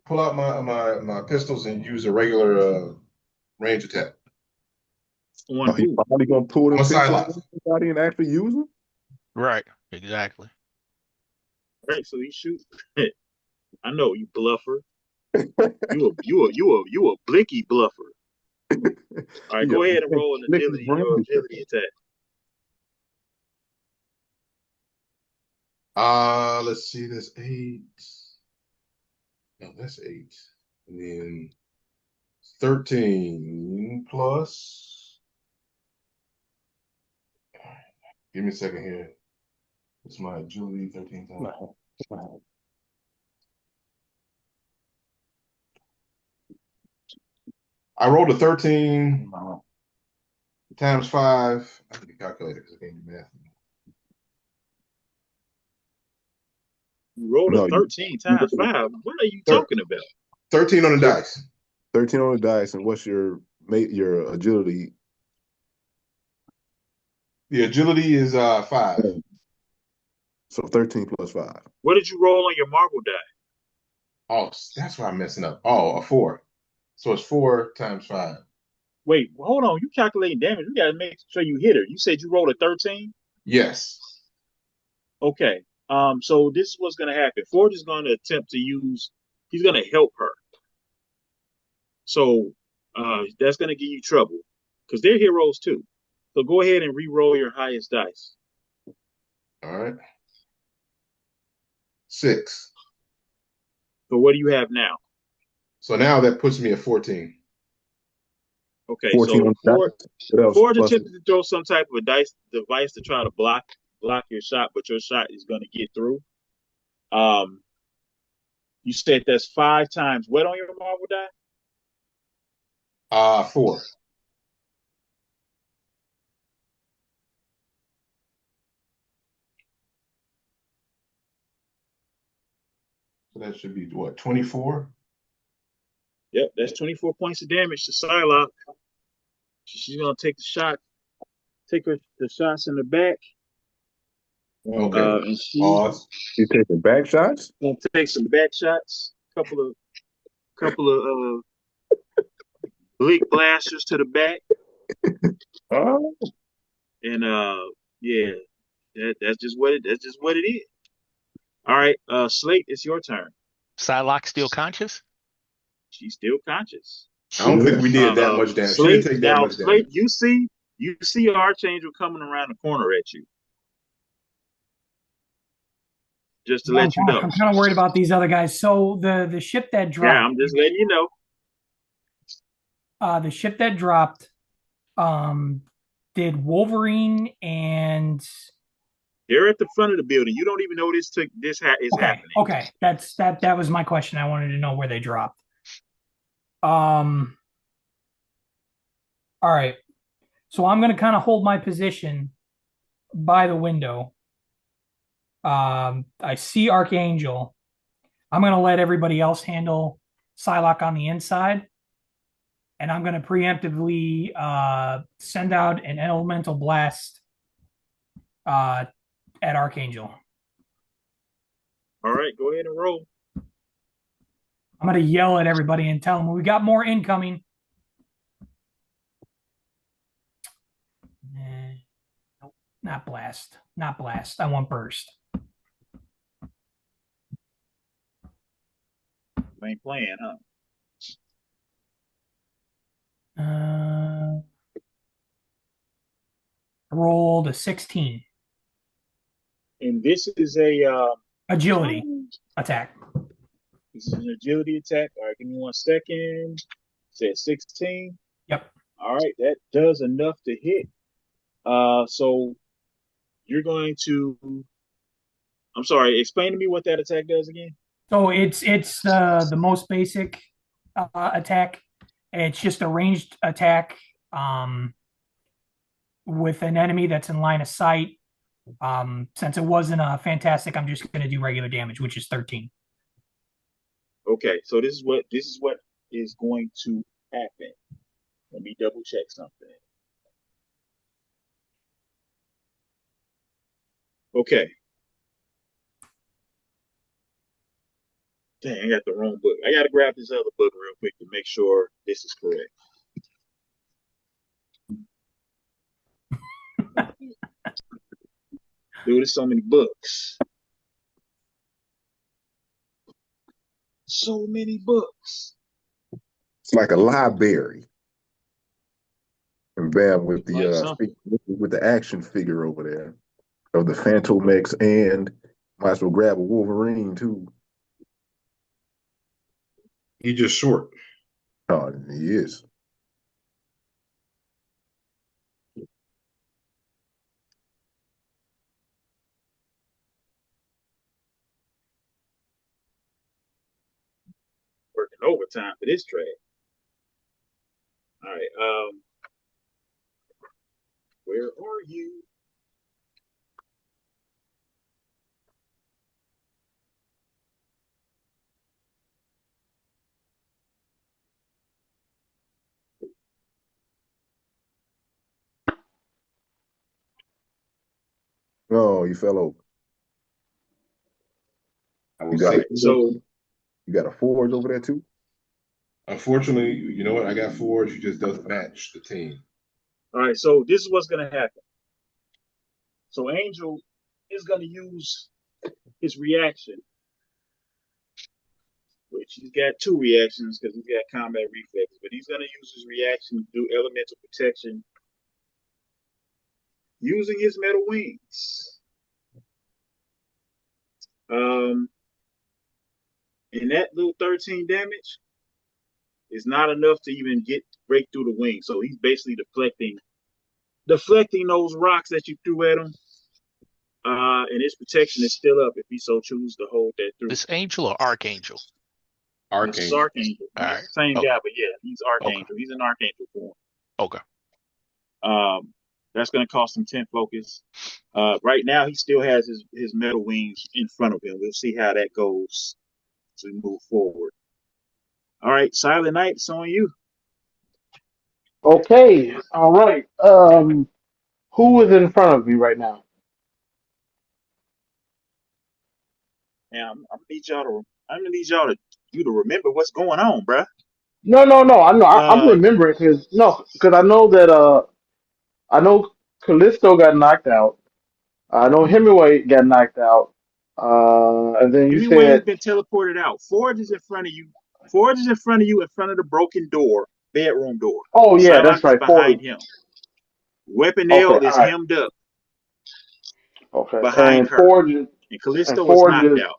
pull out my pistols and use a regular range attack. On He's who? probably gonna pull I'm them a pistols Psylocke. on somebody and actually use them. Right. Exactly. Right. So he shoot. I know you bluffer. You a blinky bluffer. All right, Yeah, go ahead and roll an Nicky agility, your Brand. agility attack. Let's see. That's 8. No, that's 8. And then 13 plus. Give me a second here. It's my agility 13 times. I rolled a 13 times 5. I have to calculate it because I can't do math. You rolled a No, 13 times 5. What are you Thir- talking about? 13 on the dice. 13 on the dice, and what's your agility? The agility is 5. So 13 plus 5. What did you roll on your marble die? Oh, that's why I'm messing up. Oh, a 4. So it's 4 times 5. Wait, hold on. You calculating damage. We gotta make sure you hit her. You said you rolled a 13? Yes. Okay. So this is what's gonna happen. Ford is gonna attempt to use he's gonna help her. So that's gonna give you trouble. Because they're heroes too. So go ahead and re-roll your highest dice. All right. 6. So what do you have now? So now that puts me at 14. Okay, 14 so on the dice. What else? Ford Plus, attempted to throw some type of a dice device to try to block your shot, but your shot is gonna get through. Um you said that's 5 times what on your marble die? 4. So that should be what, 24? Yep, that's 24 points of damage to Psylocke. She's gonna take the shot, take the shots in the back, Okay. and she's Pause. you taking back shots? gonna take some back shots, couple of bleak blasters to the back, Oh, and yeah, that's just what it is. All right, Slate, it's your turn. Psylocke still conscious? She's still conscious. I don't think we did that much damage. She didn't Slate take that now, much damage. Slate, you see Archangel coming around the corner at you. Just to Yeah, let you know. I'm kind of worried about these other guys. So the ship that Yeah, dropped, I'm just letting you know. the ship that dropped, did Wolverine and They're at the front of the building. You don't even know is happening. okay, that was my question. I wanted to know where they dropped. Um, all right. So I'm gonna kind of hold my position by the window. I see Archangel. I'm gonna let everybody else handle Psylocke on the inside, and I'm gonna preemptively send out an elemental blast at Archangel. All right, go ahead and roll. I'm gonna yell at everybody and tell them we got more incoming. Nope, not blast. Not blast. I want burst. You ain't playing, huh? Rolled a 16. And this is a Agility attack. this is an agility attack. All right, give me 1 second. Said 16. Yep. All right, that does enough to hit. So you're going to. I'm sorry. Explain to me what that attack does again. So it's the most basic attack. It's just a ranged attack with an enemy that's in line of sight. Since it wasn't a fantastic, I'm just going to do regular damage, which is 13. Okay, so this is what is going to happen. Let me double check something. Okay. Dang, I got the wrong book. I got to grab this other book real quick to make sure this is correct. Dude, there's so many books. So many books. It's like a library. And bam, with Like the something. with the action figure over there of the Phantom X, and might as well grab a Wolverine too. He just short. Oh, he is. Working overtime for this trade. All right. Where are you? Oh, you fell over. I You will got say. All right. So, you got a Forge over there too. Unfortunately, you know what? I got Forge. He just doesn't match the team. all right. So this is what's going to happen. So Angel is going to use his reaction, which he's got two reactions because he's got combat reflexes, but he's going to use his reaction to do elemental protection using his metal wings. Um, and that little 13 damage is not enough to even break through the wing. So he's basically deflecting those rocks that you threw at him. And his protection is still up if he so chooses to hold that through. This angel or archangel? This is Archangel. Archangel. All Yeah, right. same Okay. guy, but yeah, he's Okay. Archangel. He's an Archangel form. Okay. That's going to cost him 10 focus. Right now, he still has his metal wings in front of him. We'll see how that goes as we move forward. All right, Silent Night, it's on you. Okay, all right. Who is in front of me right now? And I'm gonna need y'all to you to remember what's going on, bruh. No. I know. I'm Uh, remembering because I know that I know Callisto got knocked out. I know Hemingway got knocked out. And then you Hemingway has said, been teleported out. Forge is in front of you. Forge is in front of you, in front of the broken door, bedroom door. oh yeah, Psylocke that's is right. behind Ford. him. Weapon Okay, Nail all is right. hemmed up Okay, behind her, and And Callisto is Forge knocked is out.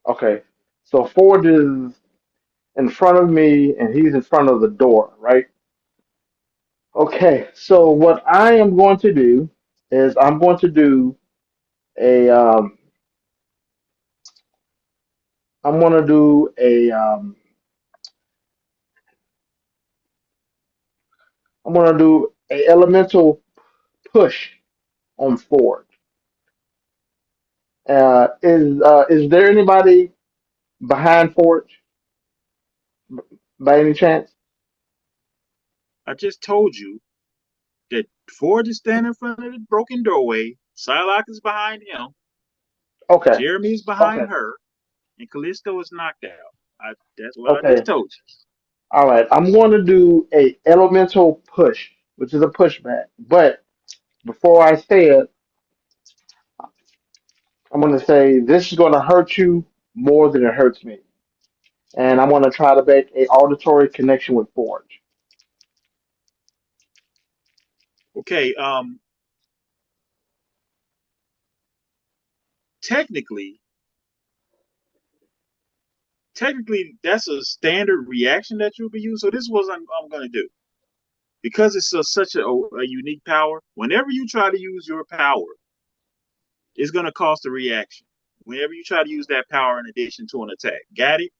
okay. So Forge is in front of me, and he's in front of the door, right? Okay. So what I am going to do is I'm going to do a I'm going to do I'm going to do a elemental push on Forge. Is there anybody behind Forge by any chance? I just told you that Forge is standing in front of the broken doorway. Psylocke is behind him. Okay. Jeremy is behind Okay. her, and Callisto is knocked out. That's what I just Okay. told you. All right. I'm going to do a elemental push, which is a pushback. But before I say it, I'm going to say this is going to hurt you more than it hurts me, and I'm going to try to make a auditory connection with Forge. Okay. Technically, technically, that's a standard reaction that you'll be using. So this is what I'm going to do because it's such a unique power. Whenever you try to use your power, it's going to cost a reaction. whenever you try to use that power in addition to an attack. Got it?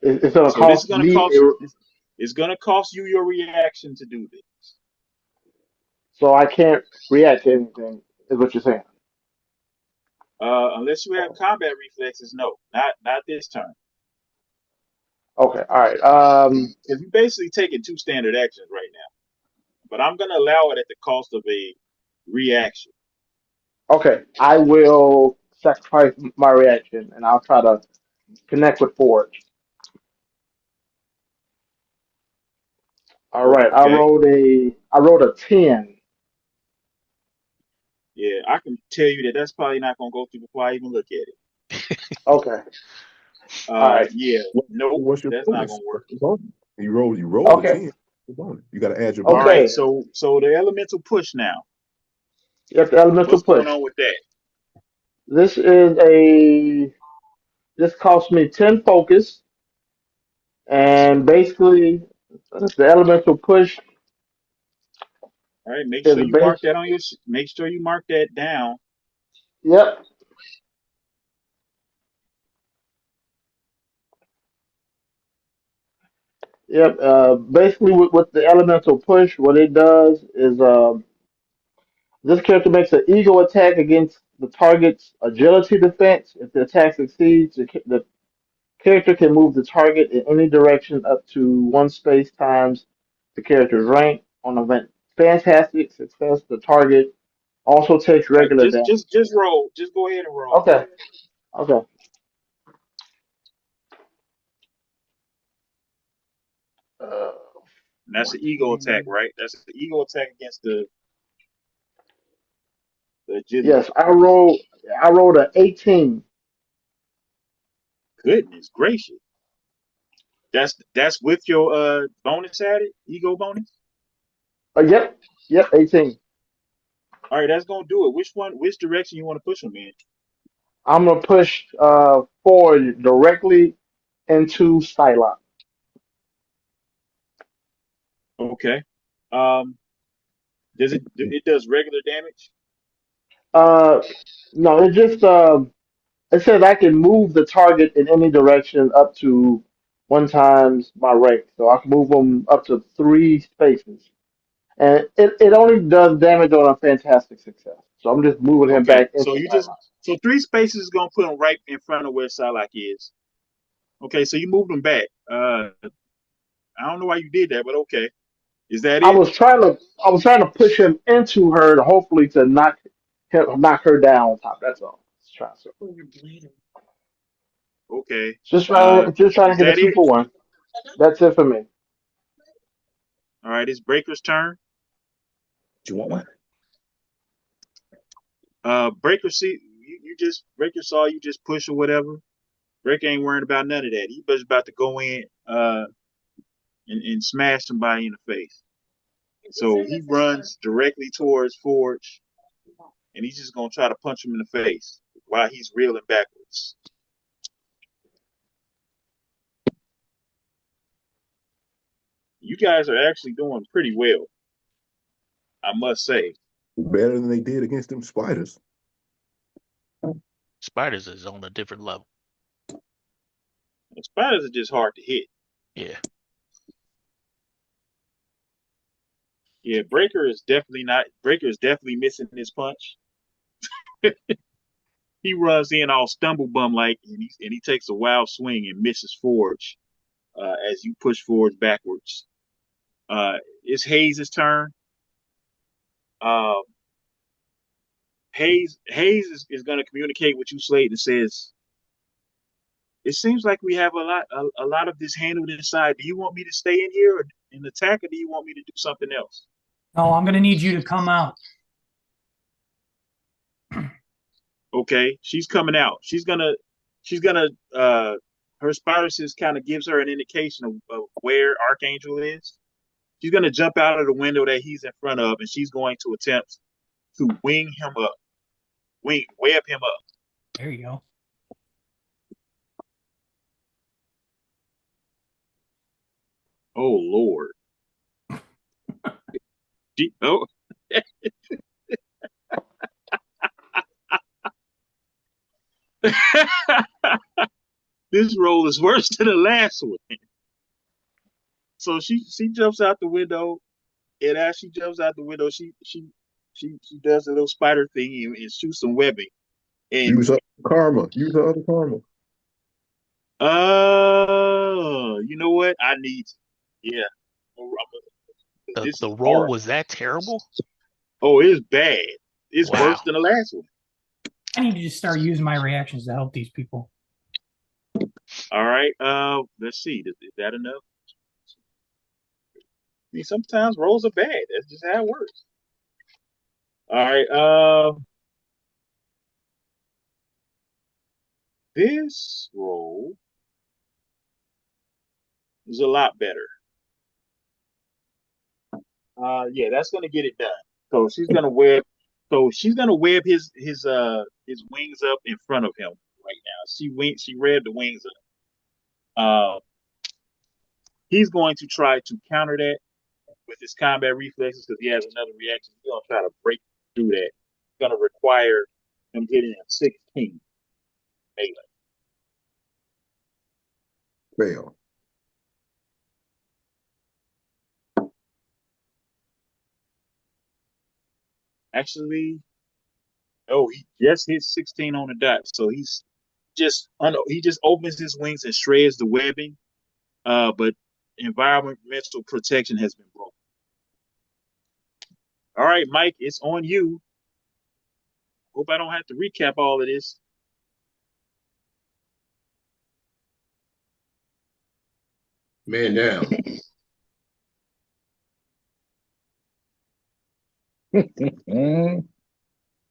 It's going to So this is cost gonna me cost it's gonna cost you your reaction to do this. so I can't react to anything. Is what you're saying? Unless you have combat reflexes, no, not this turn. Okay. All right. Because you're basically taking two standard actions right now. But I'm gonna allow it at the cost of a reaction. Okay. I will sacrifice my reaction, and I'll try to connect with Forge. All right. Okay. I wrote a 10. Yeah, I can tell you that that's probably not gonna go through before I even look at it. Okay. All right. Yeah, nope, What's your that's not bonus? gonna work. What's your bonus? You rolled a Okay. 10. What's your bonus? You got to add your All bonus. right, Okay. so the elemental push now. You have the elemental What's going push. on with that? This is a. This cost me 10 focus, and basically, the elemental push All right, make is sure a you mark base. that on your. Make sure you mark that down. Yep. Yep. Basically, with the elemental push, what it does is this character makes an ego attack against the target's agility defense. If the attack succeeds, the character can move the target in any direction up to one space times the character's rank. On event fantastic success, the target also takes All right, regular damage. just roll. Just go ahead and roll. Okay. Okay. Uh, And that's an ego attack, 14. right? That's an ego attack against the agility. Yes, I rolled a 18. Goodness gracious. That's with your bonus added, ego bonus. Yep. Yep, 18. All right, that's gonna do it. Which direction you want to push them in? I'm gonna push forward directly into Psylocke. Okay. Um, it does regular damage? Uh no, it says I can move the target in any direction up to one times my rank. So I can move them up to three spaces. And it only does damage on a fantastic success. So I'm just moving him Okay. back into Psylocke. So three spaces is gonna put them right in front of where Salak is. Okay, so you moved them back. I don't know why you did that, but okay. Is that I it? was trying to I was trying to push him into her to hopefully to knock her down on top. That's all. Just trying Okay. just trying to Is get a that two it? for one. That's it for me. All right, it's Breaker's turn. Do you want one? Breaker see you just Breaker saw you just push or whatever. Breaker ain't worrying about none of that. He was about to go in and smash somebody in the face. So he runs directly towards Forge and he's just gonna try to punch him in the face while he's reeling backwards. You guys are actually doing pretty well, I must say. Better than they did against them spiders. Spiders is on a different level. The spiders are just hard to hit. Yeah. Yeah, Breaker is definitely missing his punch. He runs in all stumble bum like and he takes a wild swing and misses Forge as you push Forge backwards. It's Hayes' turn. Uh, Hayes is going to communicate with you, Slade, and says, "It seems like we have a lot of this handled inside. Do you want me to stay in here and attack, or do you want me to do something else?" No, I'm gonna need you to come out. Okay, she's coming out. She's gonna her spider sense kind of gives her an indication of where Archangel is. She's gonna jump out of the window that he's in front of, and she's going to attempt to web him up. There you go. Oh Lord. Oh, This roll is worse than the last one. So she jumps out the window, and as she jumps out the window, she does a little spider thing and shoots some webbing. And Use up karma. Use the other karma. you know what? I need, yeah. This The is roll horrible. was that terrible? Oh, it's bad. It's worse Wow. than the last one. I need to just start using my reactions to help these people. All right. Let's see. Is that enough? I mean, sometimes rolls are bad. That's just how it works. All right. This roll is a lot better. Yeah, that's gonna get it done. So she's gonna web. So she's gonna web his wings up in front of him right now. She read the wings up. He's going to try to counter that with his combat reflexes because he has another reaction. He's gonna try to break through that. It's gonna require him getting a 16 melee. Fail. Actually, oh, he just hit 16 on the dot. So he just opens his wings and shreds the webbing. But environmental protection has been broken. All right, Mike, it's on you. Hope I don't have to recap all of this. Man down.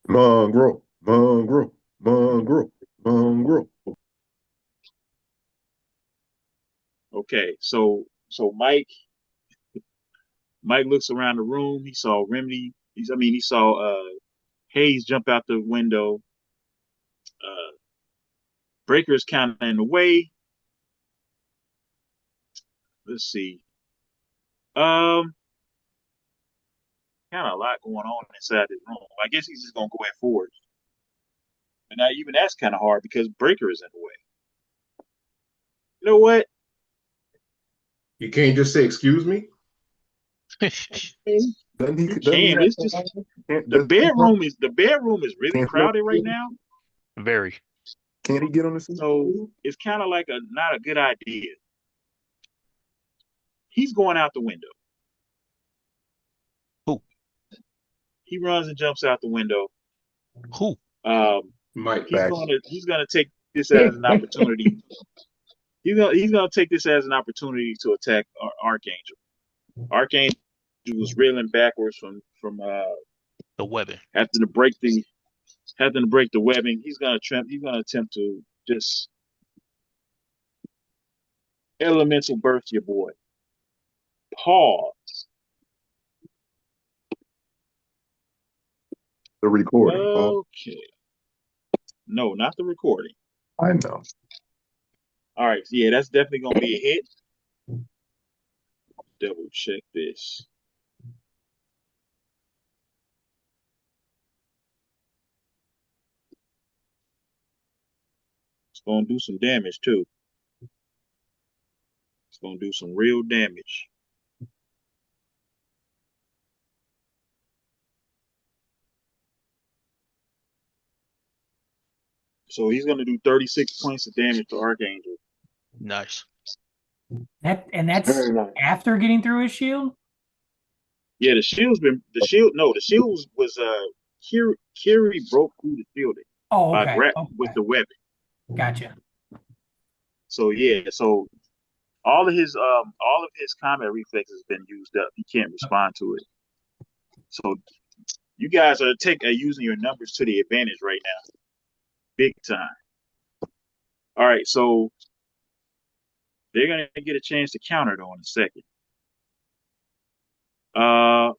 Mongrel. Mongrel. Mongrel. Mongrel. Okay, so Mike looks around the room. He saw Remedy. He saw Hayes jump out the window. Uh, Breaker's kind of in the way. Let's see. Um, Kind of a lot going on inside this room. I guess he's just gonna go at forward. And now even that's kind of hard because Breaker is in the way. You know what? You can't just say excuse me. Doesn't he? You Doesn't he can. have? It's just Does he have, the bedroom is really can't crowded right now. Very. he get on the scene? So it's kind of like a not a good idea. He's going out the window. Who? He runs and jumps out the window. Who? Mike back. He's gonna take this as an opportunity. He's gonna take this as an opportunity to attack Archangel. Archangel was reeling backwards from The webbing. having to break the webbing. He's gonna attempt to just elemental burst your boy. Pause. The recording. Okay. No, not the recording. I know. All right. Yeah, that's definitely gonna be a hit. Double check this. It's gonna do some damage too. It's gonna do some real damage. So he's gonna do 36 points of damage to Archangel. Nice. That's Very nice. after getting through his shield. Yeah, the shield was Kiri broke through the shielding Oh, by okay. with the weapon. Gotcha. So yeah, so all of his combat reflexes have been used up. He can't respond to it. So you guys are using your numbers to the advantage right now, big time. All right, so they're gonna get a chance to counter though in a second. All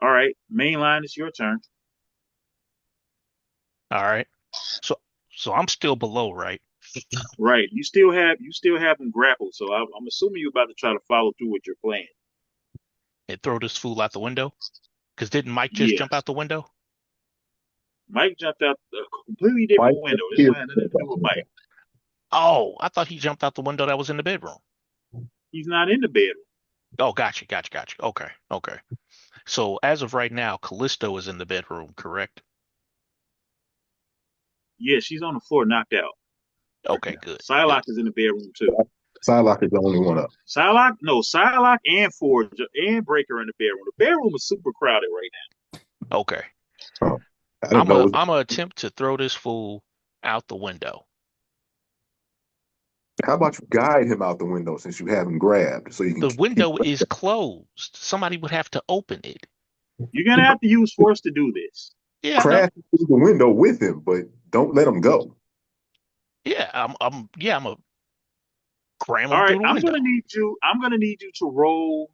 right, mainline, it's your turn. All right. So I'm still below, right? Right, you still have them grappled. So I'm assuming you're about to try to follow through with your plan. And throw this fool out the window? Because didn't Mike just Yeah, jump out the window? Mike jumped out a completely Mike different window. This is one had nothing to do with Mike. Oh, I thought he jumped out the window that was in the bedroom. He's not in the bedroom. Oh, gotcha. Okay. So as of right now, Callisto is in the bedroom, correct? Yeah, she's on the floor, knocked out. Okay, good. Psylocke is in the bedroom too. Psylocke is the only one up. Psylocke and Forge and Breaker in the bedroom. The bedroom is super crowded right now. Okay. Oh, I didn't know it was. I'm gonna attempt to throw this fool out the window. How about you guide him out the window since you have him grabbed so you can The keep window is closed. Somebody would have to open it. You're gonna have to use force to do this. Yeah, I know. crashing through the window with him, but don't let him go. Yeah, I'm a cram All him right, through the window. I'm gonna need you to roll.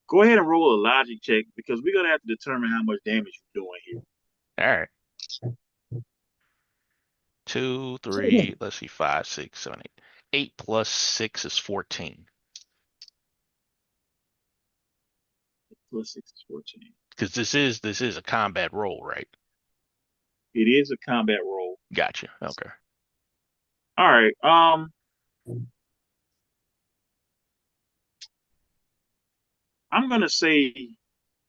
Go ahead and roll a logic check because we're gonna have to determine how much damage you're doing here. All right. 2, 3, let's see, 5, 6, 7, 8. 8 plus 6 is 14. Plus 6 is 14. Because this is a combat roll, right? It is a combat roll. Gotcha. Okay. All right. I'm gonna say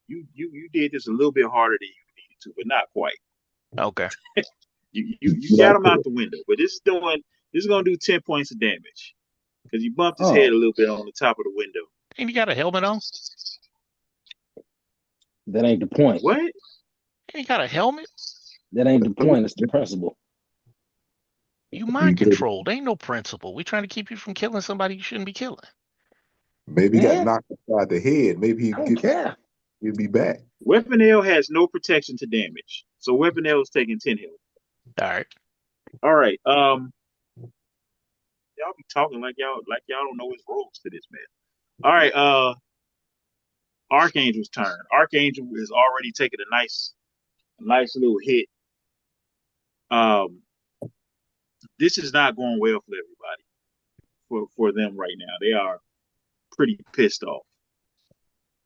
you did this a little bit harder than you needed to, but not quite. Okay. You got him out the window, but this is gonna do 10 points of damage because you bumped his head Oh, a little bit on the top of the window. And you got a helmet on? that ain't the point. What? And you got a helmet? That ain't the point. It's the principle. You mind controlled. Ain't no principle. We trying to keep you from killing somebody you shouldn't be killing. Maybe he got Man, knocked upside the head. Maybe I don't care. he'll be back. Weapon L has no protection to damage, so Weapon L is taking 10 health. All right. All right. Y'all be talking like y'all don't know his rules to this man. All right. Archangel's turn. Archangel has already taken a nice little hit. Um, this is not going well for everybody. For them right now, they are pretty pissed off.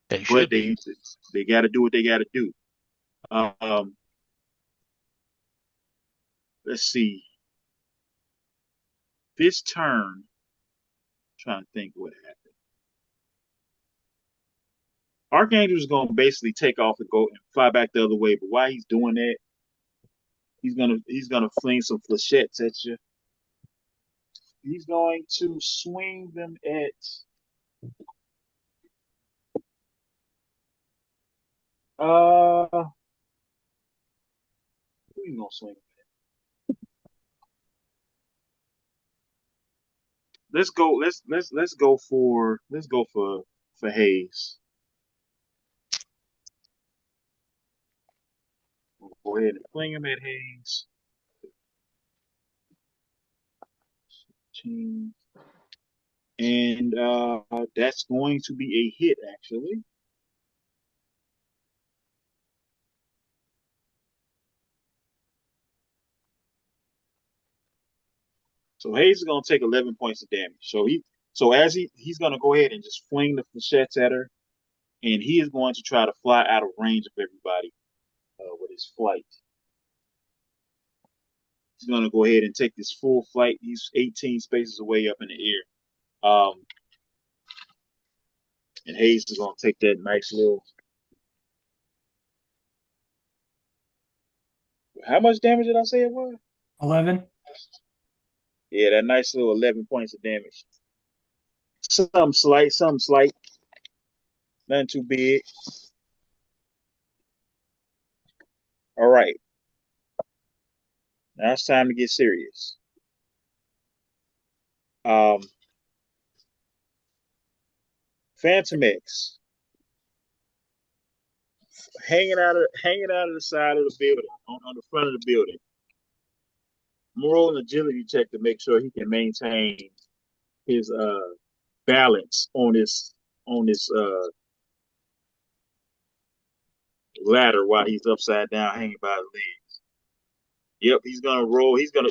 They But should be. they got to do what they got to do. Um, let's see. This turn, I'm trying to think what happened. Archangel's going to basically take off and go and fly back the other way. But while he's doing that, he's gonna fling some flechettes at you. He's going to swing them at who you gonna swing? Let's go for Hayes. We'll go ahead and fling him at Hayes. And that's going to be a hit actually. So Hayes is gonna take 11 points of damage. So as he's gonna go ahead and just fling the flechettes at her, and he is going to try to fly out of range of everybody with his flight. He's going to go ahead and take this full flight. He's 18 spaces away up in the air. And Hayes is going to take that nice little. How much damage did I say it was? 11. Yeah, that nice little 11 points of damage. Some slight. Nothing too big. All right. Now it's time to get serious. Phantom X hanging out of the side of the building on the front of the building. I'm rolling an agility check to make sure he can maintain his balance on this ladder while he's upside down hanging by his legs. Yep, he's gonna roll. He's gonna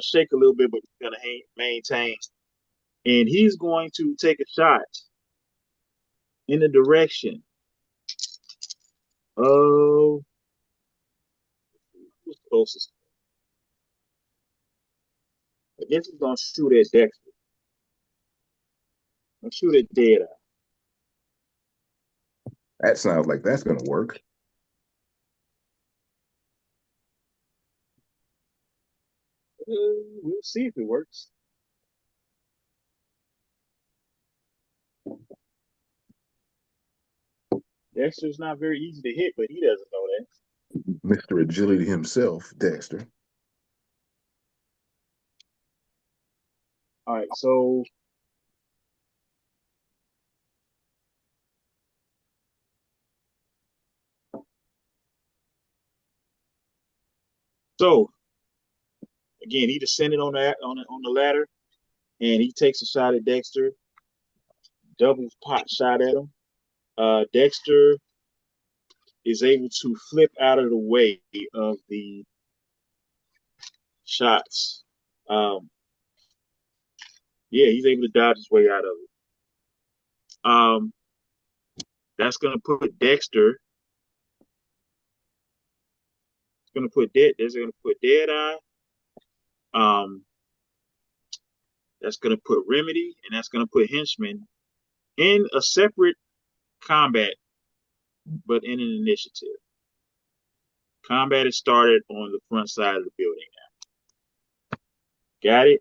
shake a little bit, but he's gonna maintain. And he's going to take a shot in the direction of Who's closest? I guess he's gonna shoot at Dexter. I'm shoot at Dead Eye. That sounds like that's gonna work. We'll see if it works. Dexter's not very easy to hit, but he doesn't know that. Mr. Agility himself, Dexter. All right, so again, he descended on the ladder, and he takes a shot at Dexter. Double pot shot at him. Dexter is able to flip out of the way of the shots. Yeah, he's able to dodge his way out of it. That's gonna put Dexter. It's gonna put Dead. That's gonna put Dead Eye. Um, that's gonna put Remedy, and that's gonna put Henchman in a separate combat, but in an initiative. Combat is started on the front side of the building now. Got it?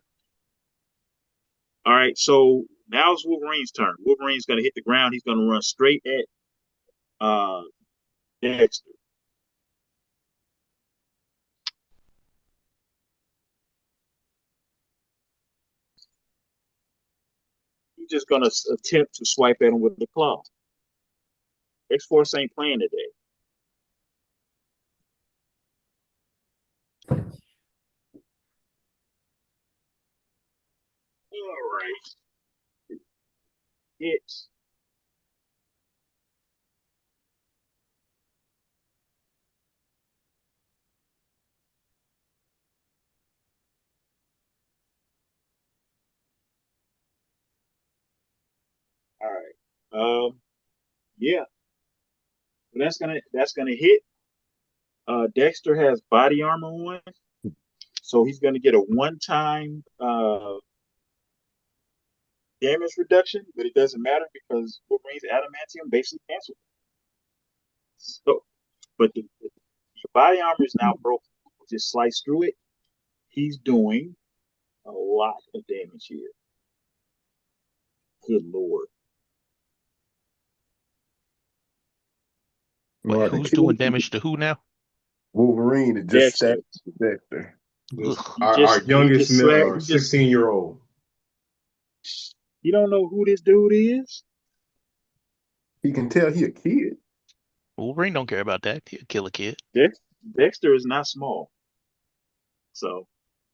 All right, so now it's Wolverine's turn. Wolverine's going to hit the ground. He's going to run straight at Dexter. He's just going to attempt to swipe at him with the claw. X-Force ain't playing today. All right. Hits. All right. Yeah. That's gonna hit. Dexter has body armor on, so he's gonna get a one-time damage reduction, but it doesn't matter because Wolverine's adamantium basically cancels. So, but the body armor is now broken. Just slice through it. He's doing a lot of damage here. Good lord. Wait, who's doing damage to who now? Wolverine is just Dexter. stacked Dexter. Ugh. Our youngest 16-year-old. You don't know who this dude is? He can tell he a kid. Wolverine don't care about that. He'll kill a kid. Dexter is not small. So,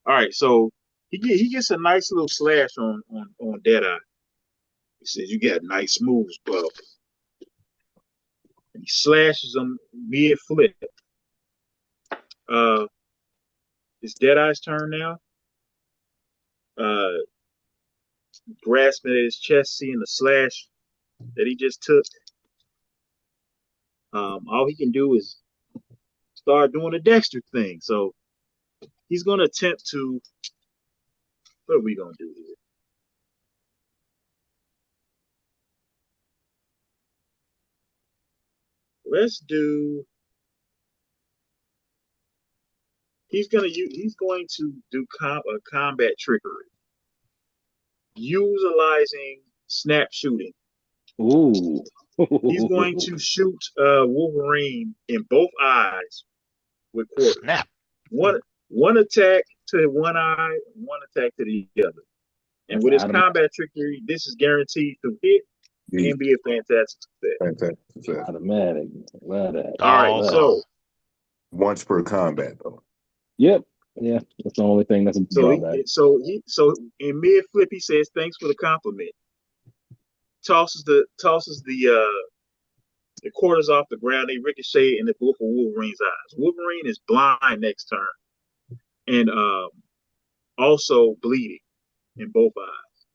all right. So he gets a nice little slash on Deadeye. He says, "You got nice moves, bub." And he slashes him mid flip. It's Deadeye's turn now. Grasping at his chest, seeing the slash that he just took. All he can do is start doing the Dexter thing. So he's going to attempt to. What are we going to do here? Let's do. He's going to do combat trickery, utilizing snap shooting. Ooh. He's going to shoot Wolverine in both eyes with quarters. Snap. One attack to one eye, one attack to the other. And with his combat trickery, this is guaranteed to hit and be a fantastic success. Fantastic success. Automatic. Love that. All right, so once per combat though. Yep. Yeah, that's the only thing that's a drawback. So in mid flip he says thanks for the compliment. Tosses the quarters off the ground. They ricochet in the both of Wolverine's eyes. Wolverine is blind next turn, and also bleeding in both eyes.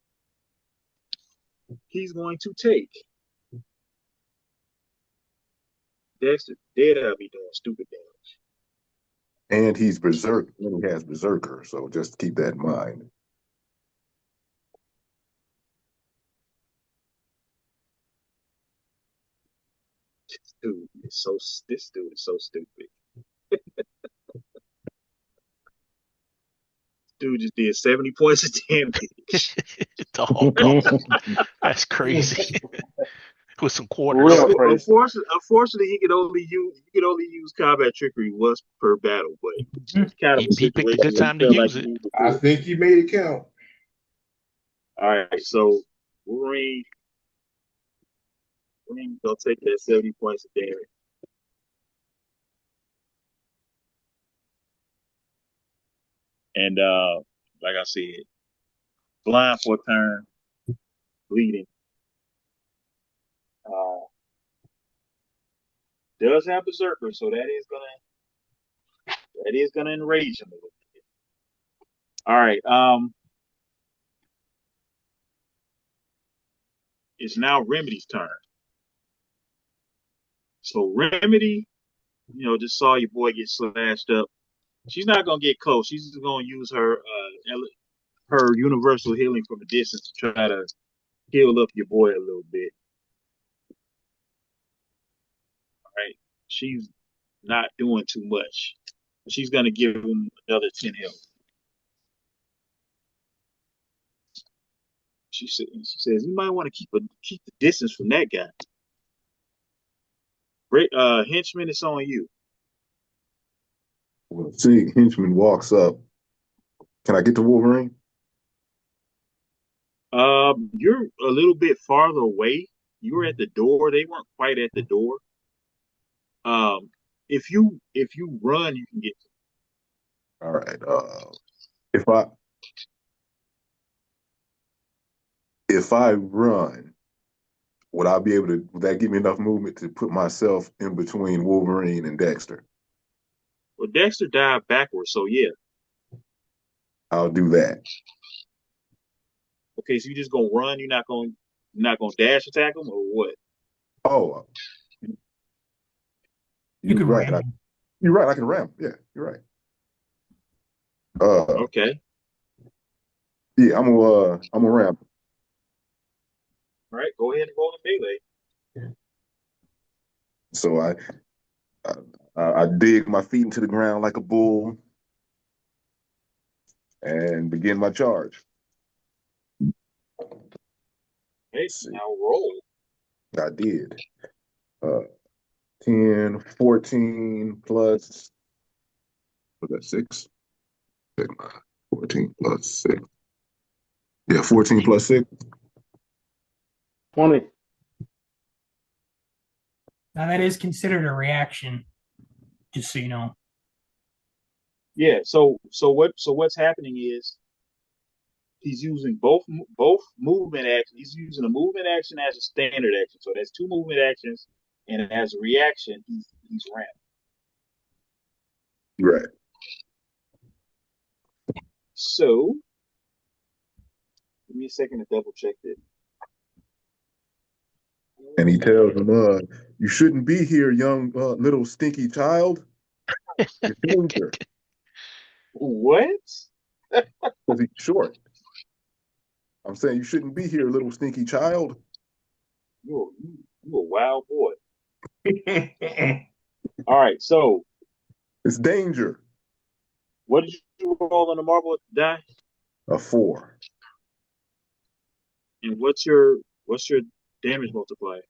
He's going to take Dexter. Dead Eye be doing stupid damage. And he's berserk, and he has berserker, so just keep that in mind. This dude is so stupid. Dude just did 70 points of damage. Doggone. That's crazy. With some quarters. Real crazy. Unfortunately, he could only use combat trickery once per battle, but it's kind of a He picked a situation good where he time to felt like use he it. needed to I do it. think he made it count. All right, so Wolverine gonna take that 70 points of damage. And like I said, blind for a turn, bleeding. Uh, does have berserker, so that is gonna enrage him a little bit. All right, it's now Remedy's turn. So Remedy, just saw your boy get slashed up. She's not gonna get close. She's just gonna use her universal healing from a distance to try to heal up your boy a little bit. All right, she's not doing too much. She's gonna give him another 10 health. She says you might want to keep the distance from that guy. Great, henchman, it's on you. Well, see, henchman walks up. Can I get to Wolverine? You're a little bit farther away. You were at the door. They weren't quite at the door. Um, if you run, you can get. All right. If I if I run, would I be able to? Would that give me enough movement to put myself in between Wolverine and Dexter? Well, Dexter died backwards, so yeah. I'll do that. Okay, so you just gonna run. You're not gonna dash attack him or what? Oh, You you're could right. ram. You're right. I can ram. Yeah, you're right. Uh, Okay, yeah, I'm a ram. all right. Go ahead and roll the melee. So I I dig my feet into the ground like a bull and begin my charge. Okay, Let's see. now roll. I did. Uh, 10, 14 plus, was that 6? 14 plus 6. Yeah, 14 plus 6. 20. Now that is considered a reaction, just so you know. Yeah. So what's happening is he's using both movement actions. He's using a movement action as a standard action. So that's two movement actions, and as a reaction, he's ramped. Right. So give me a second to double check this. And he tells him, you shouldn't be here, young little stinky child. You're danger. What? Because he's short. I'm saying you shouldn't be here, little stinky child. You a wild boy. All right. So It's danger. what did you roll on the marble die? A 4. And what's your damage multiplier?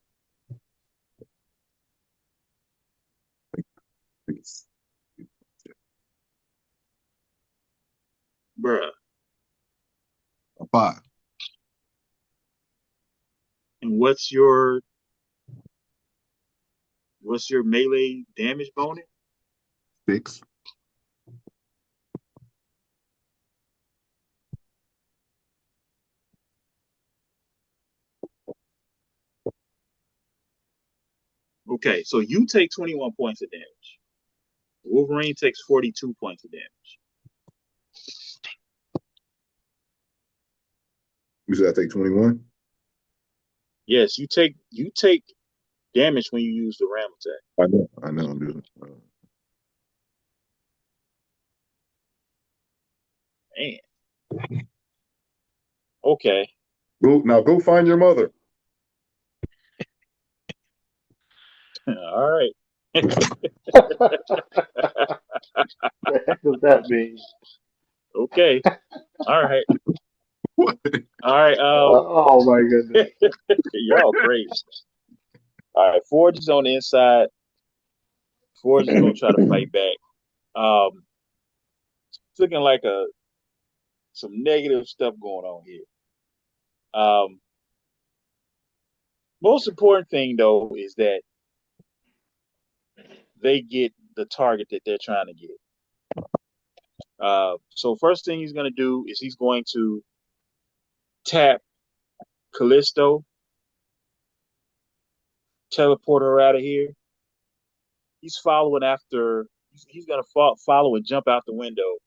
Bruh. A 5. And what's your melee damage bonus? 6. Okay, so you take 21 points of damage. Wolverine takes 42 points of damage. You said I take 21? Yes, you take damage when you use the ram attack. I know I'm doing. Man. Okay. Go find your mother. All right. The heck does that mean? Okay. All right. What? All right. Oh my goodness. Y'all crazy. All right. Forge is on the inside. Forge is gonna try to fight back. It's looking like some negative stuff going on here. Um, most important thing though is that they get the target that they're trying to get. So first thing he's gonna do is he's going to tap Callisto, teleport her out of here. He's following after. He's gonna follow and jump out the window,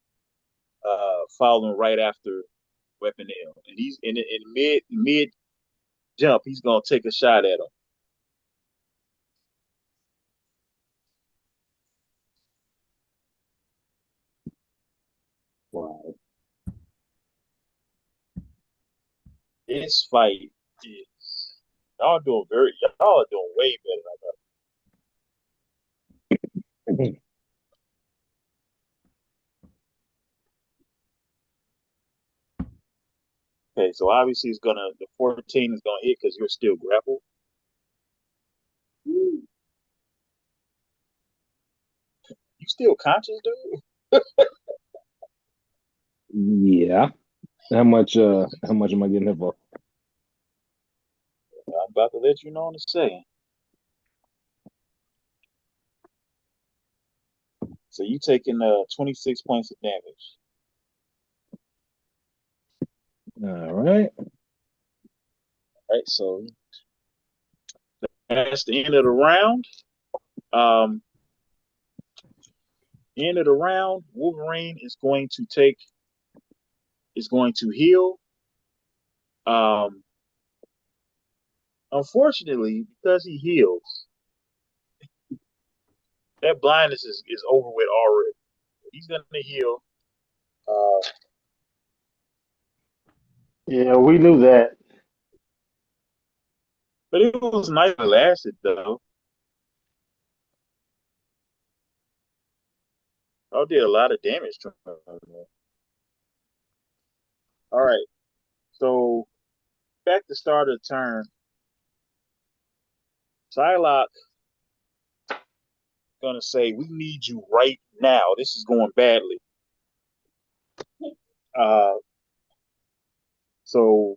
following right after Weapon L, and he's in mid jump. He's gonna take a shot at him. Wow. This fight is y'all are doing way better than I thought. Okay, so obviously the 14 is gonna hit because you're still grappled. You still conscious, dude? Yeah. How much am I getting hit for? I'm about to let you know in a second. So you taking 26 points of damage. All right. All right, so that's the end of the round. Um, End of the round, Wolverine is going to heal. Um, Unfortunately, because he heals, that blindness is over with already. He's gonna heal. Uh, Yeah, we knew that. but it was nice to last it though. I did a lot of damage to him. All right, so back to start of the turn. Psylocke gonna say, "We need you right now. This is going badly." Uh, so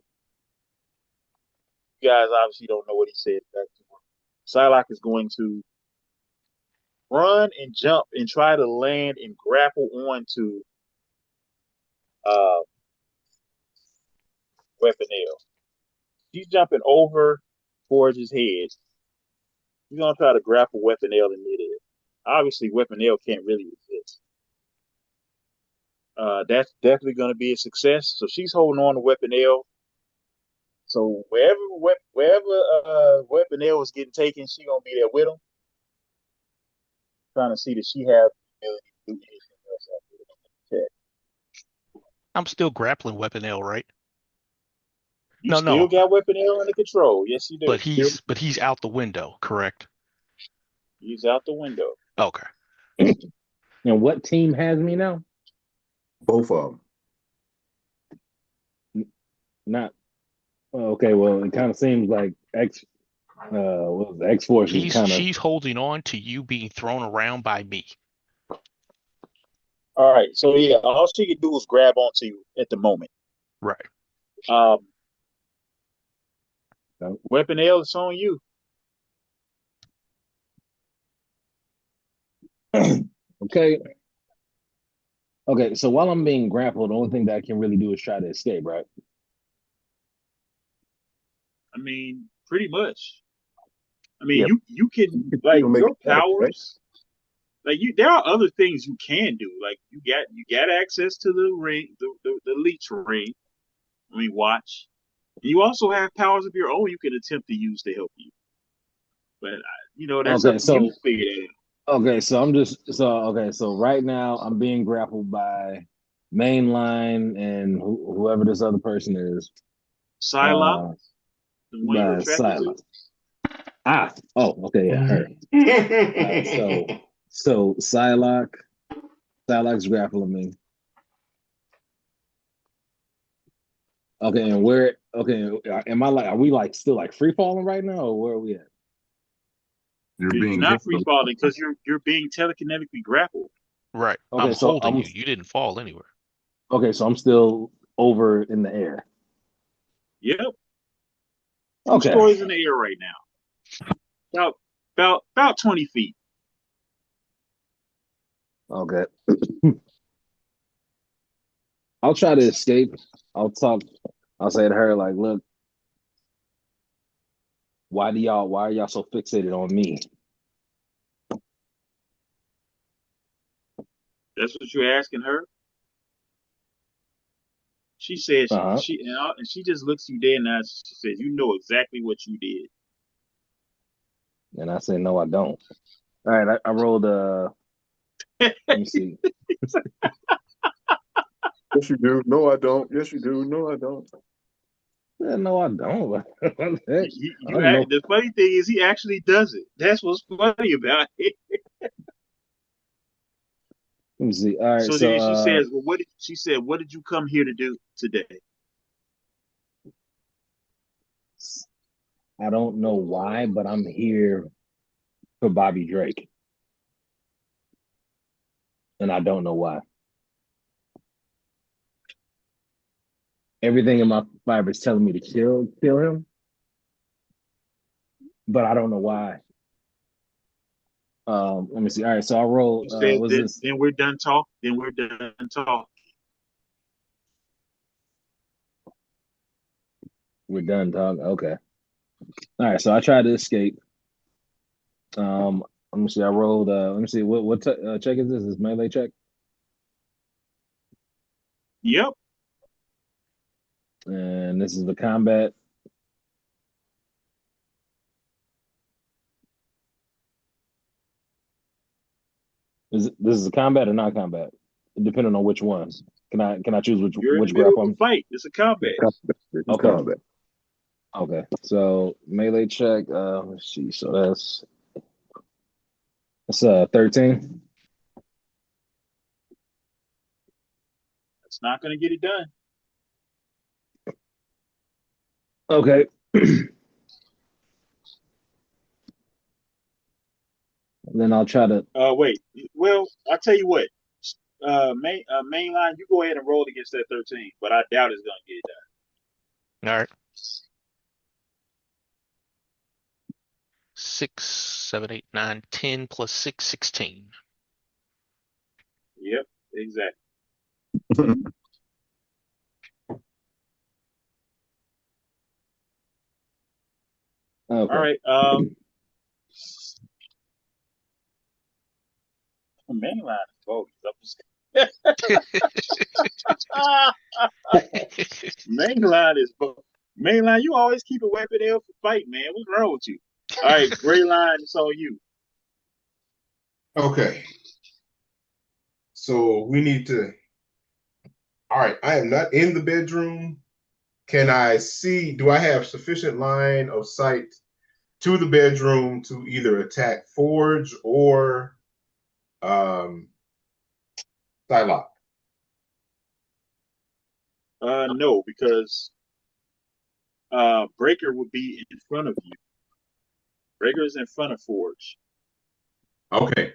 you guys obviously don't know what he said back to him. Psylocke is going to run and jump and try to land and grapple onto uh, Weapon L. She's jumping over Forge's head. He's gonna try to grapple Weapon L in midair. Obviously, Weapon L can't really resist. That's definitely going to be a success. So she's holding on to Weapon L. So wherever Weapon L is getting taken, she gonna be there with him, trying to see that she has the ability to do anything else after the I'm still grappling weapon L, right? You No, still no, got Weapon L under control. Yes, you but do. he's out the window, correct? He's out the window. Okay. And what team has me now? Both of Not okay. Well, it kind of seems like X Force is kind of She's holding on to you being thrown around by me. All right. So yeah, all she can do is grab onto you at the moment. Right. Um, Weapon L is on you. okay. Okay, so while I'm being grappled, the only thing that I can really do is try to escape, right? I mean, pretty much. I mean, Yeah. you can You can like still make your attacks, right? powers. Like there are other things you can do. Like you got access to the ring, the leech ring. I mean, watch. You also have powers of your own you can attempt to use to help you. But that's up Okay, to you so to figure that out. okay, so I'm just so okay, so right now I'm being grappled by Mainline and whoever this other person is. Psylocke, the one you're attracted to. Silent. Okay, yeah, her. So Psylocke's grappling me. Okay, and where? Okay, are we like still like free falling right now, or where are we at? You're You're being not hit. free falling because you're being telekinetically grappled. Right. I'm Okay, so holding you. You didn't fall anywhere. I'm still over in the air. Yep, two Okay, stories in the air right now. About 20 feet. okay. I'll try to escape. I'll talk. I'll say to her like, "Look, why are y'all so fixated on me?" That's what you're asking her. She says Uh-huh. and she just looks you dead in the eyes. She says, "You know exactly what you did." And I say, "No, I don't." All right, I rolled. Let me see. Yes, you do. No, I don't. Yes, you do. No, I don't. Yeah, no, I don't. I don't know. The funny thing is, he actually does it. That's what's funny about it. Let me see. All right, So so then she says, "Well, she said? What did you come here to do today?" I don't know why, but I'm here for Bobby Drake, and I don't know why. Everything in my fiber is telling me to kill him, but I don't know why. Let me see. All right, so I roll. She says, What's this? Then we're done talk. Then we're done talk." We're done talking. Okay. All right, so I tried to escape. Let me see. I rolled. Let me see. What check is this? Is melee check? Yep, And this is the combat. This is a combat or not combat? Depending on which one. Can I choose you're in the which middle of grapple a I'm? fight. It's a combat. It's Okay. combat. Okay. So melee check. Let's see. So that's 13. It's not going to get it done. Okay. Then I'll try to. Wait. Well, I'll tell you what. Mainline, you go ahead and roll against that 13, but I doubt it's going to get it done. All right. 6, 7, 8, 9, 10 plus 6, 16. Yep, exactly. Okay. All right. Mainline is bogus. Mainline is bogus. Mainline, you always keep a weapon there for fight, man. What's wrong with you? All right, Gray Line, it's on you. Okay. So we need to. All right. I am not in the bedroom. Can I see? Do I have sufficient line of sight to the bedroom to either attack Forge or um, Psylocke? No, because Breaker would be in front of you. Breaker is in front of Forge. Okay.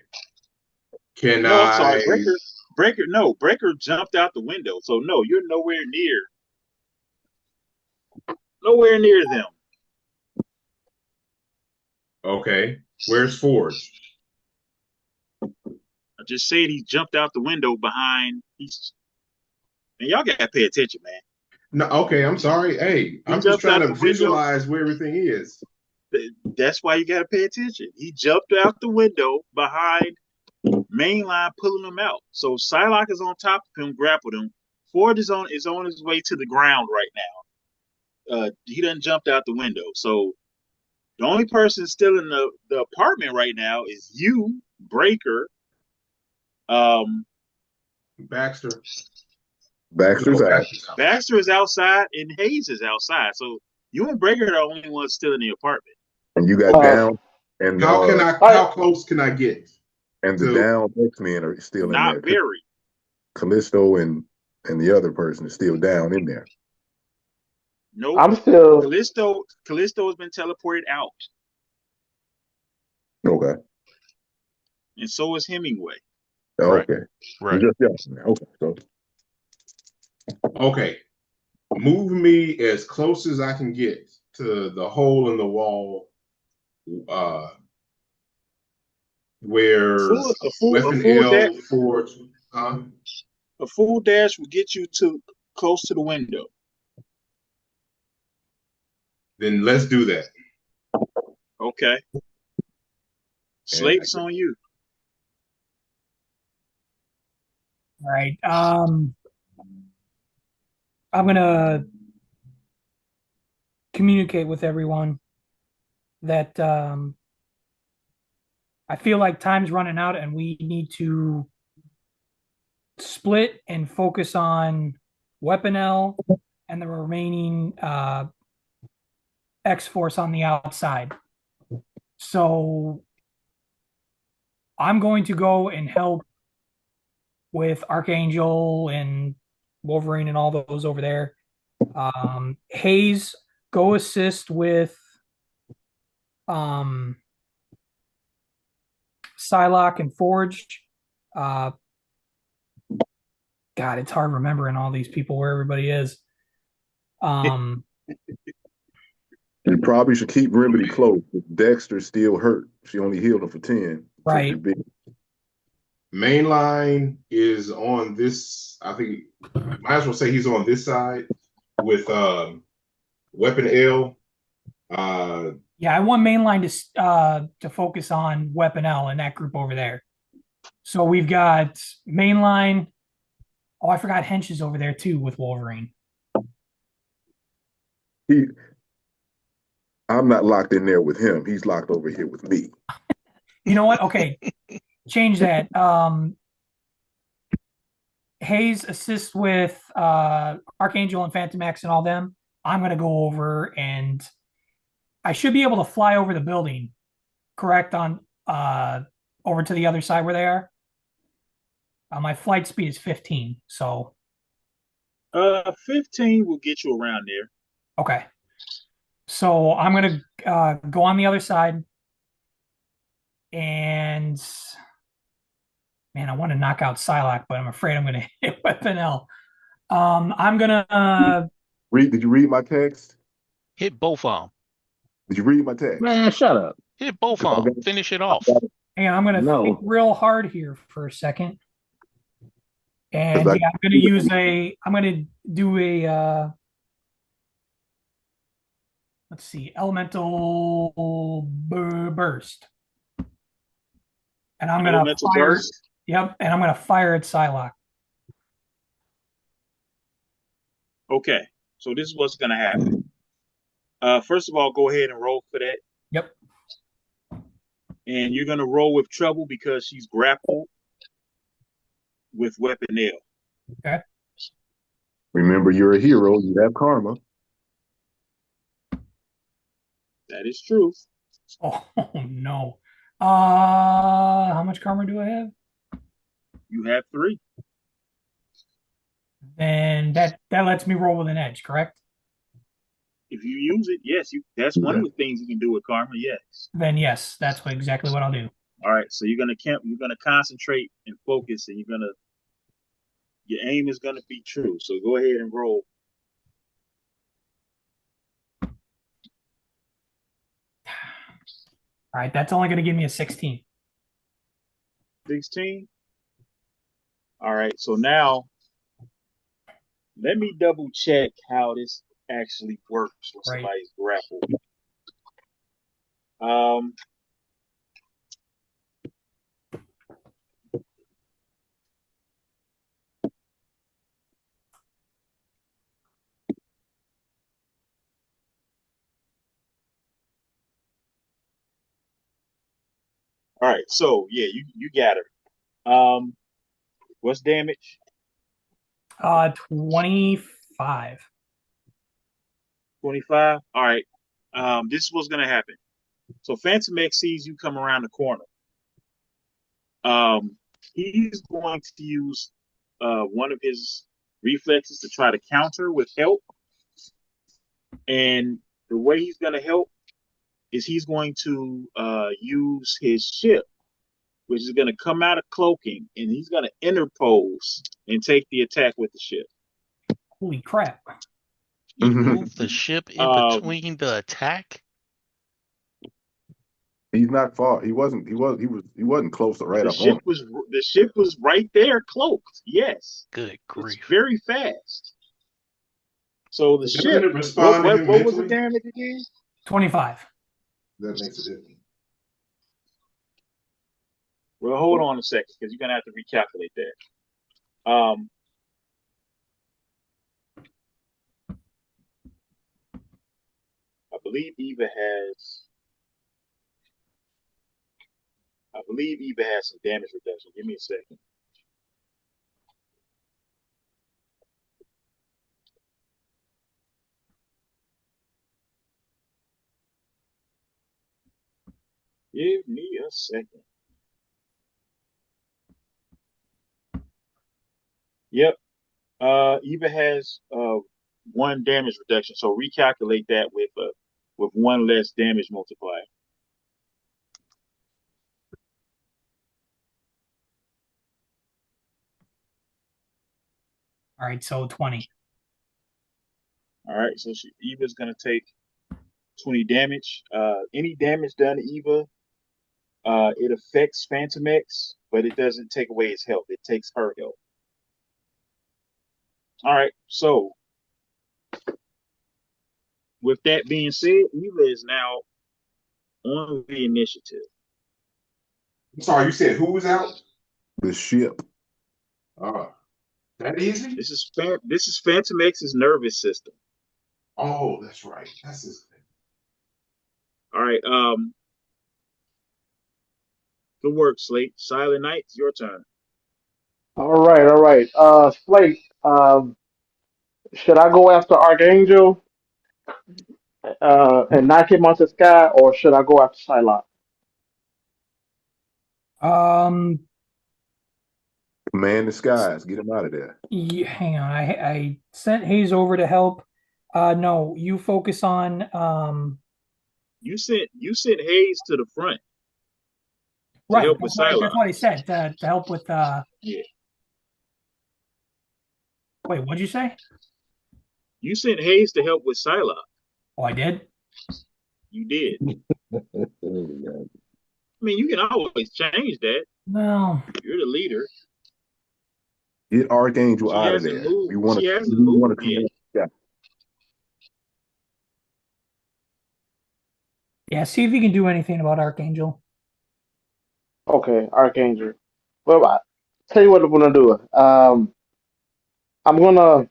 Can No, I'm sorry, I? Breaker jumped out the window. So no, you're nowhere near them. Okay. Where's Forge? I just said he jumped out the window behind. Man, y'all gotta pay attention, man. No. Okay. I'm sorry. Hey, He I'm just jumped trying out to the window. visualize where everything is. That's why you gotta pay attention. He jumped out the window behind Mainline, pulling him out. So Psylocke is on top of him, grappled him. Ford is on his way to the ground right now. He done jumped out the window. So the only person still in the apartment right now is you, Breaker, Baxter. Baxter's Okay. out, Baxter is outside and Hayes is outside. So you and Breaker are the only ones still in the apartment. and you got Uh, down, and I, How close can I get the to? down X-Men are still in Not there. very. Callisto and the other person is still down in there. Nope. I'm still. Callisto has been teleported out, Okay. and so is Hemingway. Right. Okay. Right. Just yeah. Okay. So Okay, move me as close as I can get to the hole in the wall, uh, where A weapon full dash L forge. Huh? a full dash will get you to close to the window. Then let's do that. Okay. and Slate's on you. All right. I'm gonna communicate with everyone that I feel like time's running out and we need to split and focus on Weapon L and the remaining X Force on the outside. So I'm going to go and help with Archangel and Wolverine and all those over there. Hayes, go assist with um, Psylocke and Forge. God, it's hard remembering all these people where everybody is. you probably should keep Remedy close. Dexter's still hurt. She only healed him for 10. Right. Take the big. Mainline is on this. I think might as well say he's on this side with weapon L. Yeah, I want mainline to focus on Weapon L and that group over there. So we've got mainline. Oh, I forgot Hench is over there too with Wolverine. I'm not locked in there with him. He's locked over here with me. You know what? Okay, change that. Hayes assists with Archangel and Phantom X and all them. I'm gonna go over and I should be able to fly over the building, correct? On over to the other side where they are. My flight speed is 15, so 15 will get you around there. okay. So I'm gonna go on the other side, and man, I want to knock out Psylocke, but I'm afraid I'm gonna hit Weapon L. I'm gonna Did you read my text? Hit both of them. Did you read my text? Man, shut up. Hit both 'Cause of them. Finish it off. hang on, I'm gonna think No. real hard here for a second. And I- yeah, I'm gonna do a let's see, elemental burst. And I'm gonna Elemental fire. burst. Yep, and I'm gonna fire at Psylocke. Okay. So this is what's gonna happen. First of all, go ahead and roll for that. Yep. And you're gonna roll with trouble because she's grappled with weapon L. Okay. Remember, you're a hero. You have karma. That is true. Oh no. How much karma do I have? You have 3. Then that lets me roll with an edge, correct? If you use it, yes, that's one of the things you can do with karma. Yes. Then yes, that's exactly what I'll do. All right. So you're gonna concentrate and focus, and your aim is gonna be true. So go ahead and roll. All right, that's only going to give me a 16. 16. All right. So now let me double check how this actually works when Right. somebody's grappled. Um. All right. So yeah, you got her. What's damage? 25. 25. All right. This is what's gonna happen. So Phantom X sees you come around the corner. Um, he's going to use one of his reflexes to try to counter with help. And the way he's going to help is he's going to use his ship, which is going to come out of cloaking, and he's going to interpose and take the attack with the ship. Holy crap. You move the ship in between the attack? He's not far. He wasn't close to right The up on ship was right there, cloaked. Yes, Good grief! it's very fast. So the Doesn't ship. it respond to him What was the mentally? damage again? 25. That makes a difference. Well, hold on a second, because you're gonna have to recalculate that. I believe Eva has. I believe Eva has some damage reduction. Give me a second. Give me a second. Yep. Eva has one damage reduction, so recalculate that with one less damage multiplier. All right, so 20. All right, so Eva's gonna take 20 damage. Any damage done to Eva, it affects Phantom X, but it doesn't take away his health. It takes her health. All right, so with that being said, Eva is now on the initiative. I'm sorry, you said who was out? the ship. That easy? This is Phantom X's nervous system. Oh, that's right. That's his thing. All right. Good work, Slate. Silent Knight, it's your turn. All right, all right. Slate, should I go after Archangel and knock him onto Sky, or should I go after Psylocke? Um, Command the skies. Get him out of there. hang on. I sent Hayes over to help. No, you focus on You sent Hayes to the front to right. help with That's Psylocke. what I said to help with Yeah. Wait, what'd you say? You sent Hayes to help with Psylocke. Oh, I did? You did. Oh, God. I mean, you can always change that. No. You're the leader. Get Archangel She out of hasn't there. moved. We want She to. hasn't We want moved to yet. command the sky. Yeah, see if you can do anything about Archangel. Okay, Archangel. Well, I tell you what I'm gonna do. I'm gonna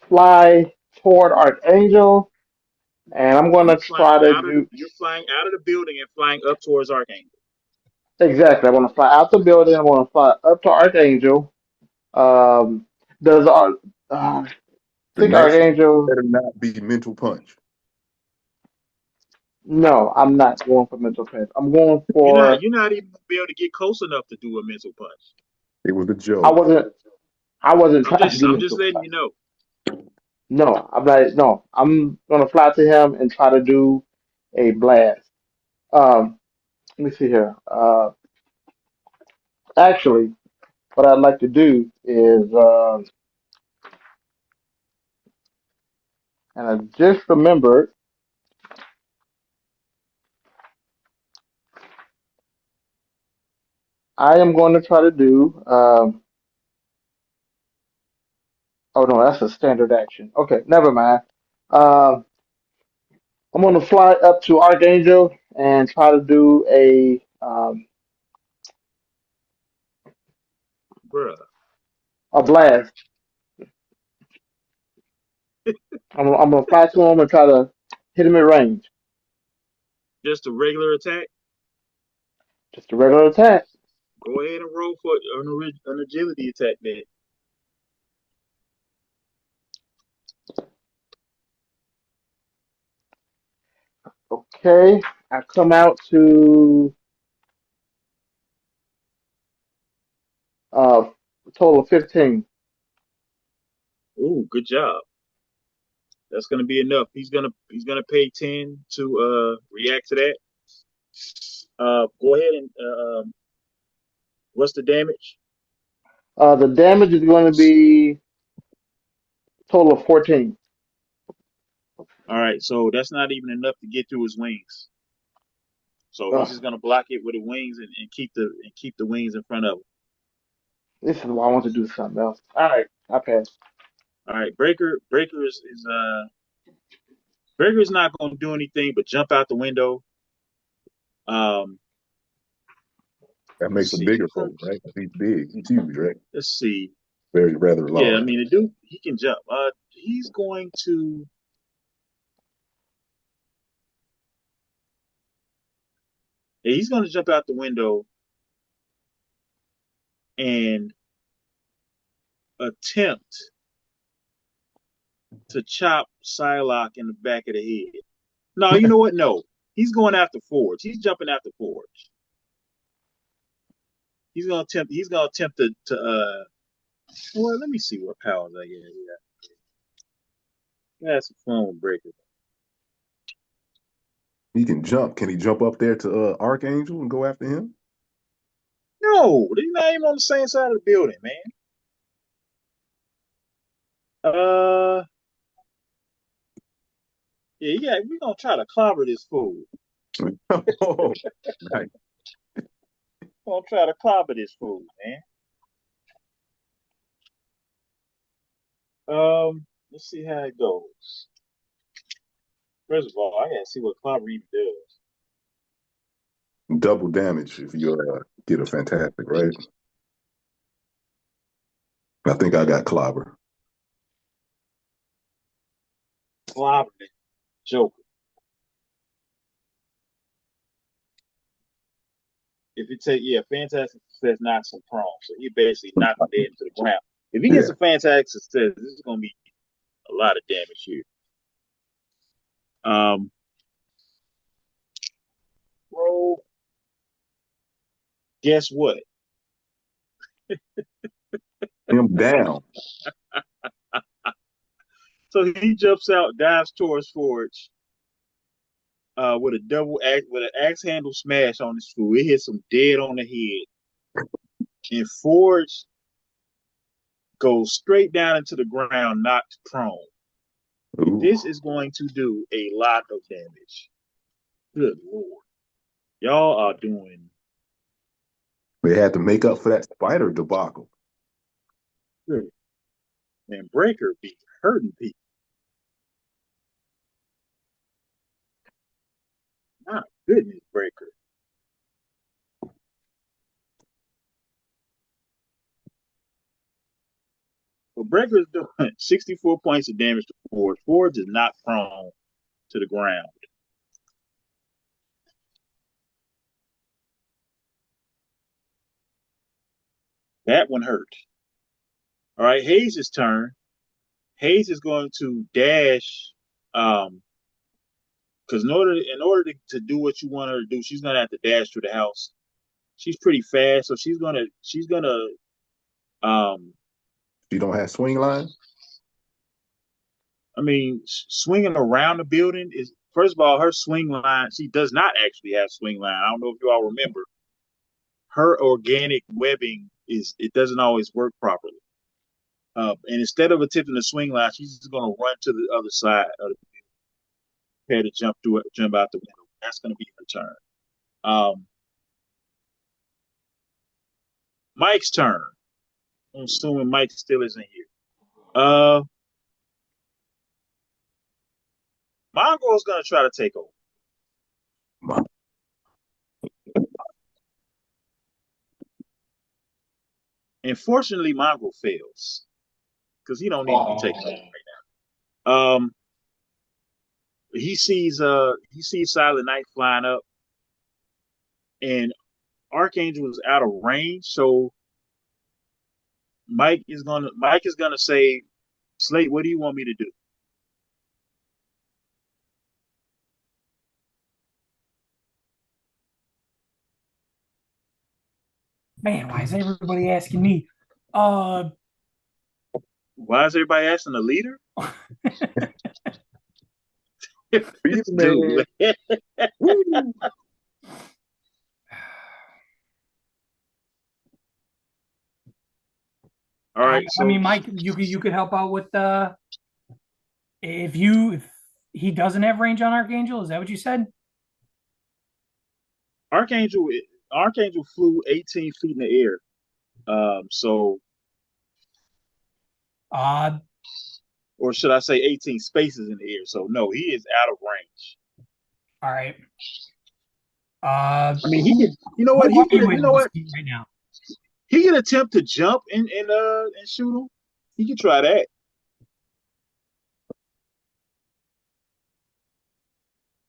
fly toward Archangel, and I'm gonna try to do You're flying out of the building and flying up towards Archangel. exactly. I want to fly out the building. I want to fly up to Archangel. Um, does I The think next one Archangel? better not be mental punch. No, I'm not going for mental pain. I'm going for. You're not even gonna be able to get close enough to do a mental punch. It was a I joke. wasn't. I wasn't trying to do I'm just mental. letting you know. No, I'm not. No, I'm gonna fly to him and try to do a blast. Let me see here. Actually, what I'd like to do is, and I just remembered, I am going to try to do. Oh no, that's a standard action. Okay, never mind. Um, I'm going to fly up to Archangel and try to do Bruh. a blast. I'm going to fly to him and try to hit him at range. Just a regular attack? Just a regular attack. Go ahead and roll for an agility attack then. Okay, I come out to a total of 15. Ooh, good job. That's gonna be enough. He's gonna pay 10 to react to that. Go ahead and what's the damage? The damage is going to be a total of 14. All right, so that's not even enough to get through his wings. So he's Ugh, just gonna block it with the wings and keep the wings in front of him. this is why I want to do something else. All right, I pass. All right, Breaker is not gonna do anything but jump out the window. Um, That let's makes a see bigger fold, right? He's big. He's huge, right? let's see. Very rather Yeah, I large. mean the dude he can jump. He's going to he's gonna jump out the window and attempt to chop Psylocke in the back of the head. No, you know what? No, he's going after Forge. He's jumping after Forge. He's gonna attempt to. Well, let me see what powers I get. Yeah, that's some fun with Breaker. He can jump. Can he jump up there to Archangel and go after him? No, they're not even on the same side of the building, man. Uh, yeah, we're gonna try to clobber this fool. Oh, nice. We're gonna try to clobber this fool, man. Let's see how it goes. First of all, I gotta see what clobber even does. Double damage if you get a fantastic, right? I think I got clobber. Clobber, Joker. If it take fantastic success knocks him prone, so he basically knocks him dead into the ground. If he gets Yeah. a fantastic success, this is gonna be a lot of damage here. Um, roll. Guess what? Him down. So he jumps out, dives towards Forge, with an axe handle smash on his fool. It hits him dead on the head, and Forge goes straight down into the ground, knocked prone. Ooh. This is going to do a lot of damage. Good lord, y'all are doing They had to make up for that spider debacle. good. And Breaker be hurting people. My goodness, Breaker. But Breaker is doing 64 points of damage to Forge. Forge is not prone to the ground. That one hurt. All right, Hayes' turn. Hayes is going to dash, because in order to do what you want her to do, she's gonna have to dash through the house. She's pretty fast, so she's gonna She don't have swing line. I mean, swinging around the building is first of all her swing line. She does not actually have swing line. I don't know if you all remember. Her organic webbing it doesn't always work properly. And instead of attempting the swing line, she's just gonna run to the other side of the prepare to jump out the window. That's gonna be her turn. Mike's turn. I'm assuming Mike still isn't here. Uh, Mongo is gonna try to take over. Unfortunately, Mongo fails because he don't need to be taken over right now. He sees Silent Night flying up, and Archangel is out of range, so Mike is gonna say, Slate, what do you want me to do? Man, why is everybody asking me? Uh, Why is everybody asking the leader? Be This the man. dude. Woo. All right, I so mean, Mike, you could help out with if he doesn't have range on Archangel. Is that what you said? Archangel Archangel flew 18 feet in the air. So Uh, or should I say 18 spaces in the air? So no, he is out of range. all right. I mean, he Who could. You know what? who He are could. you You in know this what? team right now? He could attempt to jump and shoot him. He could try that.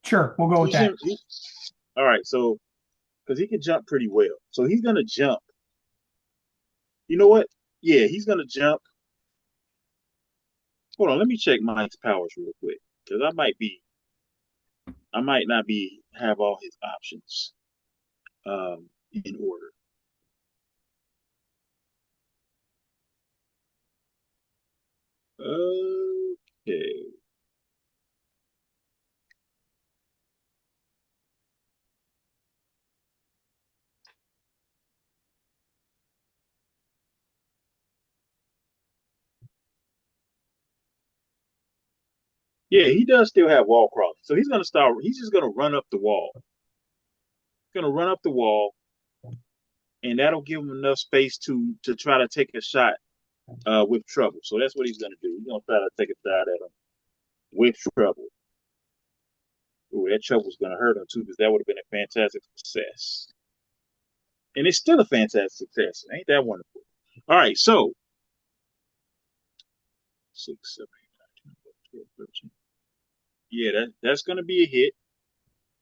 Sure, we'll go with Teach that. him. All right, so because he can jump pretty well, so he's gonna jump. You know what? Yeah, he's gonna jump. Hold on, let me check Mike's powers real quick because I might not be have all his options in order. Okay. Yeah, he does still have wall crossing, so he's gonna start. He's just gonna run up the wall. He's gonna run up the wall, and that'll give him enough space to try to take a shot with trouble. So that's what he's gonna do. He's gonna try to take a shot at him with trouble. Ooh, that trouble's gonna hurt him too, because that would have been a fantastic success. And it's still a fantastic success. Ain't that wonderful? All right, so 6, 7, 8, 9, 10, 11, 12, 13. Yeah, that's gonna be a hit.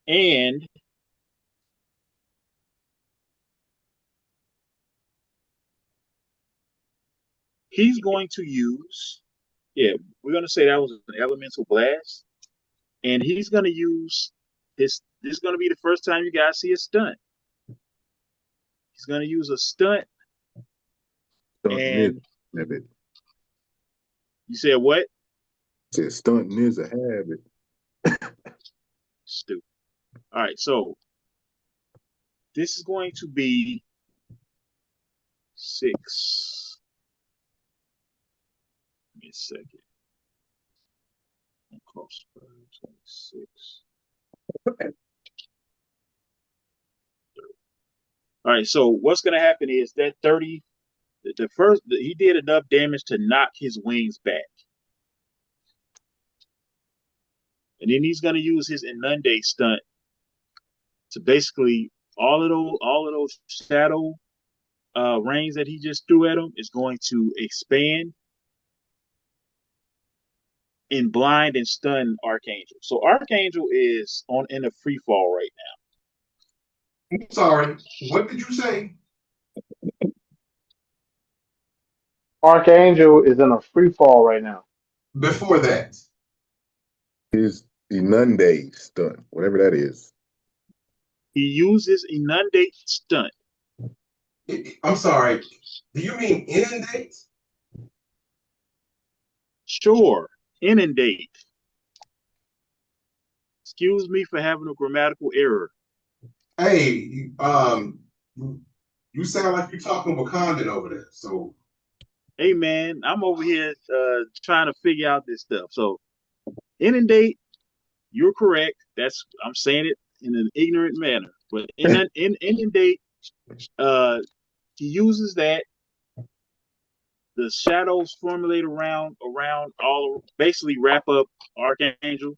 And he's going to use, yeah, we're gonna say that was an elemental blast. And he's gonna use this is gonna be the first time you guys see a stunt. He's gonna use a stunt. Stunting is And a habit. you said what? Said stunting is a habit. Stupid. All right, so this is going to be 6. Give me a second. Cost 26. All right, so what's going to happen is that 30, the first, he did enough damage to knock his wings back. And then he's going to use his inundate stunt to basically all of those shadow rings that he just threw at him is going to expand and blind and stun Archangel. So Archangel is on in a free fall right I'm sorry. What did you say? Archangel is in a free fall right now. Before that? His inundate stunt, whatever that is. now. He uses inundate stunt. I'm sorry. Do you mean inundate? Sure, inundate. Excuse me for having a grammatical error. Hey, you sound like you're talking Wakandan over there. So Hey man, I'm over here trying to figure out this stuff. So inundate, you're correct. I'm saying it in an ignorant manner. But inundate, uh, he uses that. The shadows formulate around all, basically wrap up Archangel,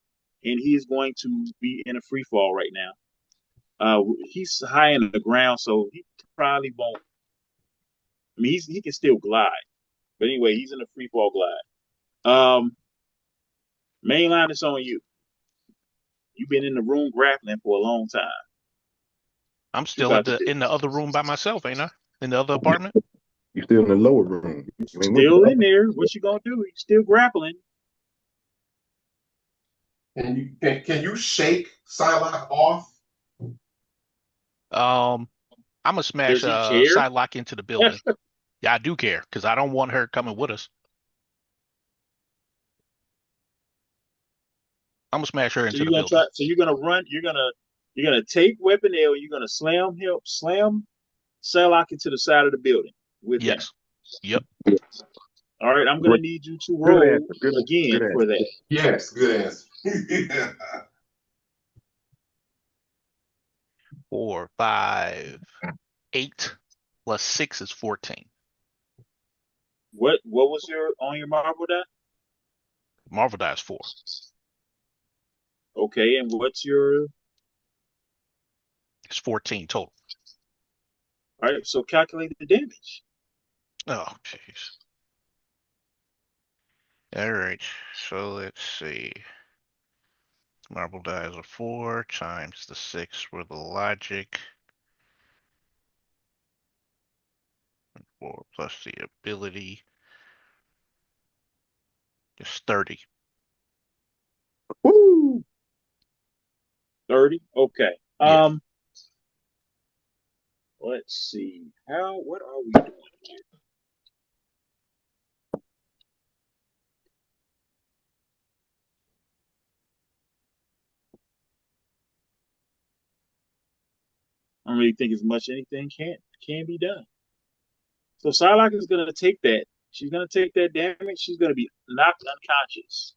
and he's going to be in a free fall right now. He's high in the ground, so he probably won't. I mean, he can still glide, but anyway, he's in a free fall glide. Mainline is on you. You've been in the room grappling for a long time. I'm You still about to in the other room by myself, ain't I? In the other apartment? You still in the lower room. You ain't went to still the in there. What you gonna do? You still grappling. Can you shake Psylocke off? I'm gonna smash Does he care? Psylocke into the building. Yeah, I do care because I don't want her coming with us. I'm gonna smash her So into you're the gonna building. try. So you're gonna run. You're gonna take Weapon L. You're gonna slam Psylocke into the side of the building with him. Yes. Yep. All right. I'm gonna Great. need you to Good roll answer. Good again for answer. that. Yes, good answer. 4, 5, 8 plus 6 is 14. What was your on your marble die? Marvel die is 4. Okay, and what's your It's 14 total. all right? So calculate the damage. Oh, jeez. All right. So let's see. Marble die is a 4 times the 6 for the logic. 4 plus the ability is 30. Woo! 30. Okay. Yeah. Let's see. What are we doing here? I don't really think as much anything can be done. So Psylocke is gonna take that. She's gonna take that damage. She's gonna be knocked unconscious.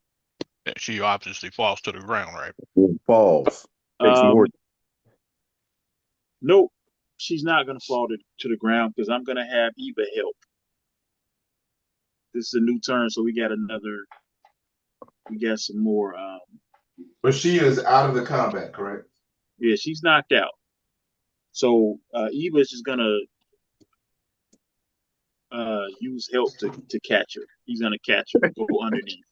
She obviously falls to the ground, right? Falls. Takes more. Um, nope, she's not gonna fall to the ground because I'm gonna have Eva help. This is a new turn, so we got some more. But she is out of the combat, correct? Yeah, she's knocked out. So Eva is just gonna use help to catch her. He's gonna catch her, go underneath.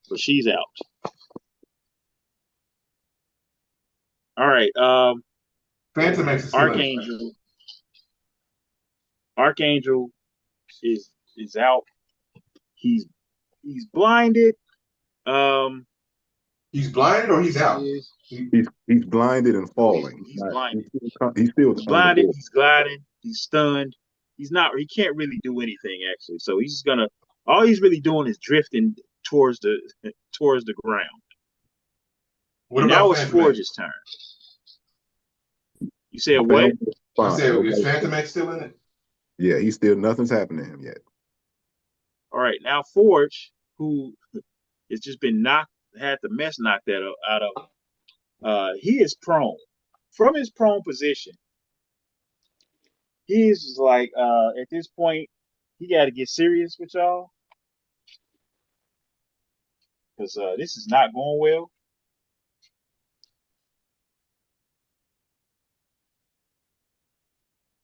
So she's out. All right. Phantom X is still in it. Archangel. Archangel is out. He's blinded. Um, He's blinded or he's out? He's blinded and falling. he's blinded. He's still He's under the blinded. board. He's gliding. He's stunned. He's not. He can't really do anything actually. So he's just gonna. All he's really doing is drifting towards the ground. What And now about it's Phantom X? Forge's turn. You said what? I said, is Phantom X still in it? Yeah, he's still nothing's happened to him yet. All right, now Forge, who has just been had the mess knocked out of, he is prone. From his prone position, he is like, at this point, he got to get serious with y'all because this is not going well.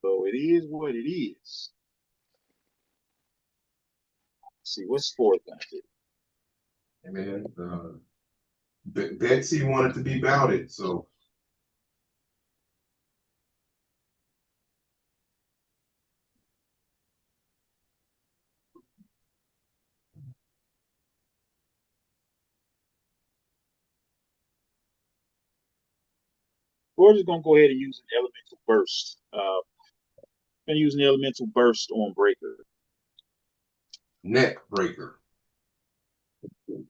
So it is what it is. Let's see what's Forge gonna do. And then Betsy wanted to be about it, so Forge is gonna go ahead and use an elemental burst. Gonna use an elemental burst on Breaker. neck breaker. And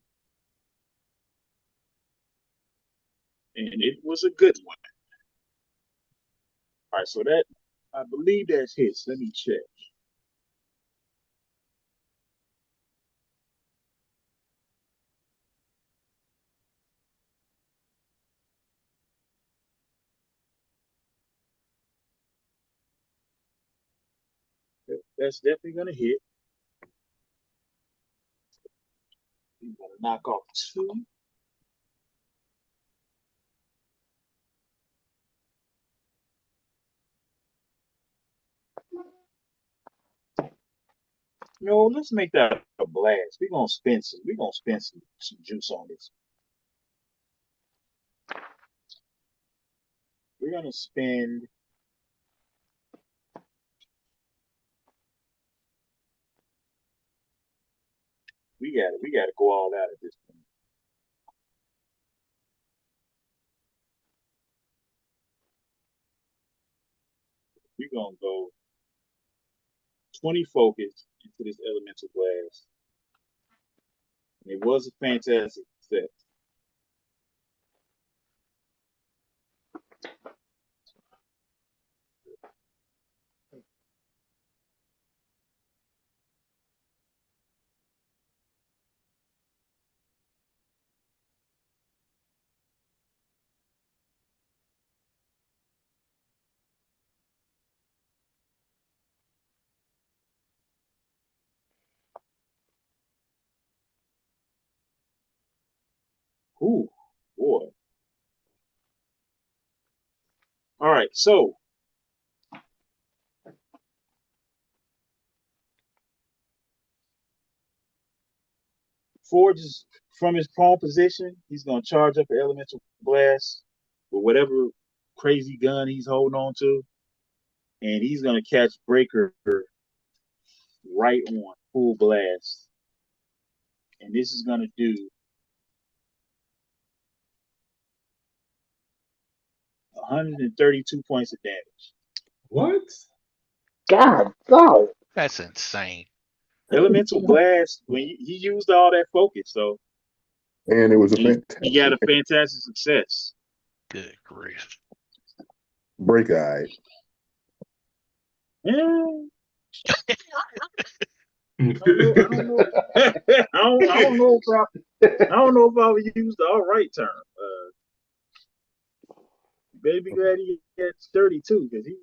it was a good one. All right, so that I believe that's hits. Let me check. That's definitely gonna hit. He's gonna knock off 2. Let's make that a blast. We're gonna spend some juice on this. we're gonna spend. We gotta go all out at this point. We're gonna go 20 focus into this elemental blast. And it was a fantastic success. Ooh, boy. All right, so Forge is from his prone position. He's gonna charge up an elemental blast with whatever crazy gun he's holding on to, and he's gonna catch Breaker right on full blast. And this is gonna do 132 points of damage. What? God, dog. That's insane. Elemental blast when he used all that focus, so And it was a he got fantastic a fantastic success. Good grief. break eye. Yeah, I don't know. I don't know if I would use the all right term. Better be glad he had 32 because he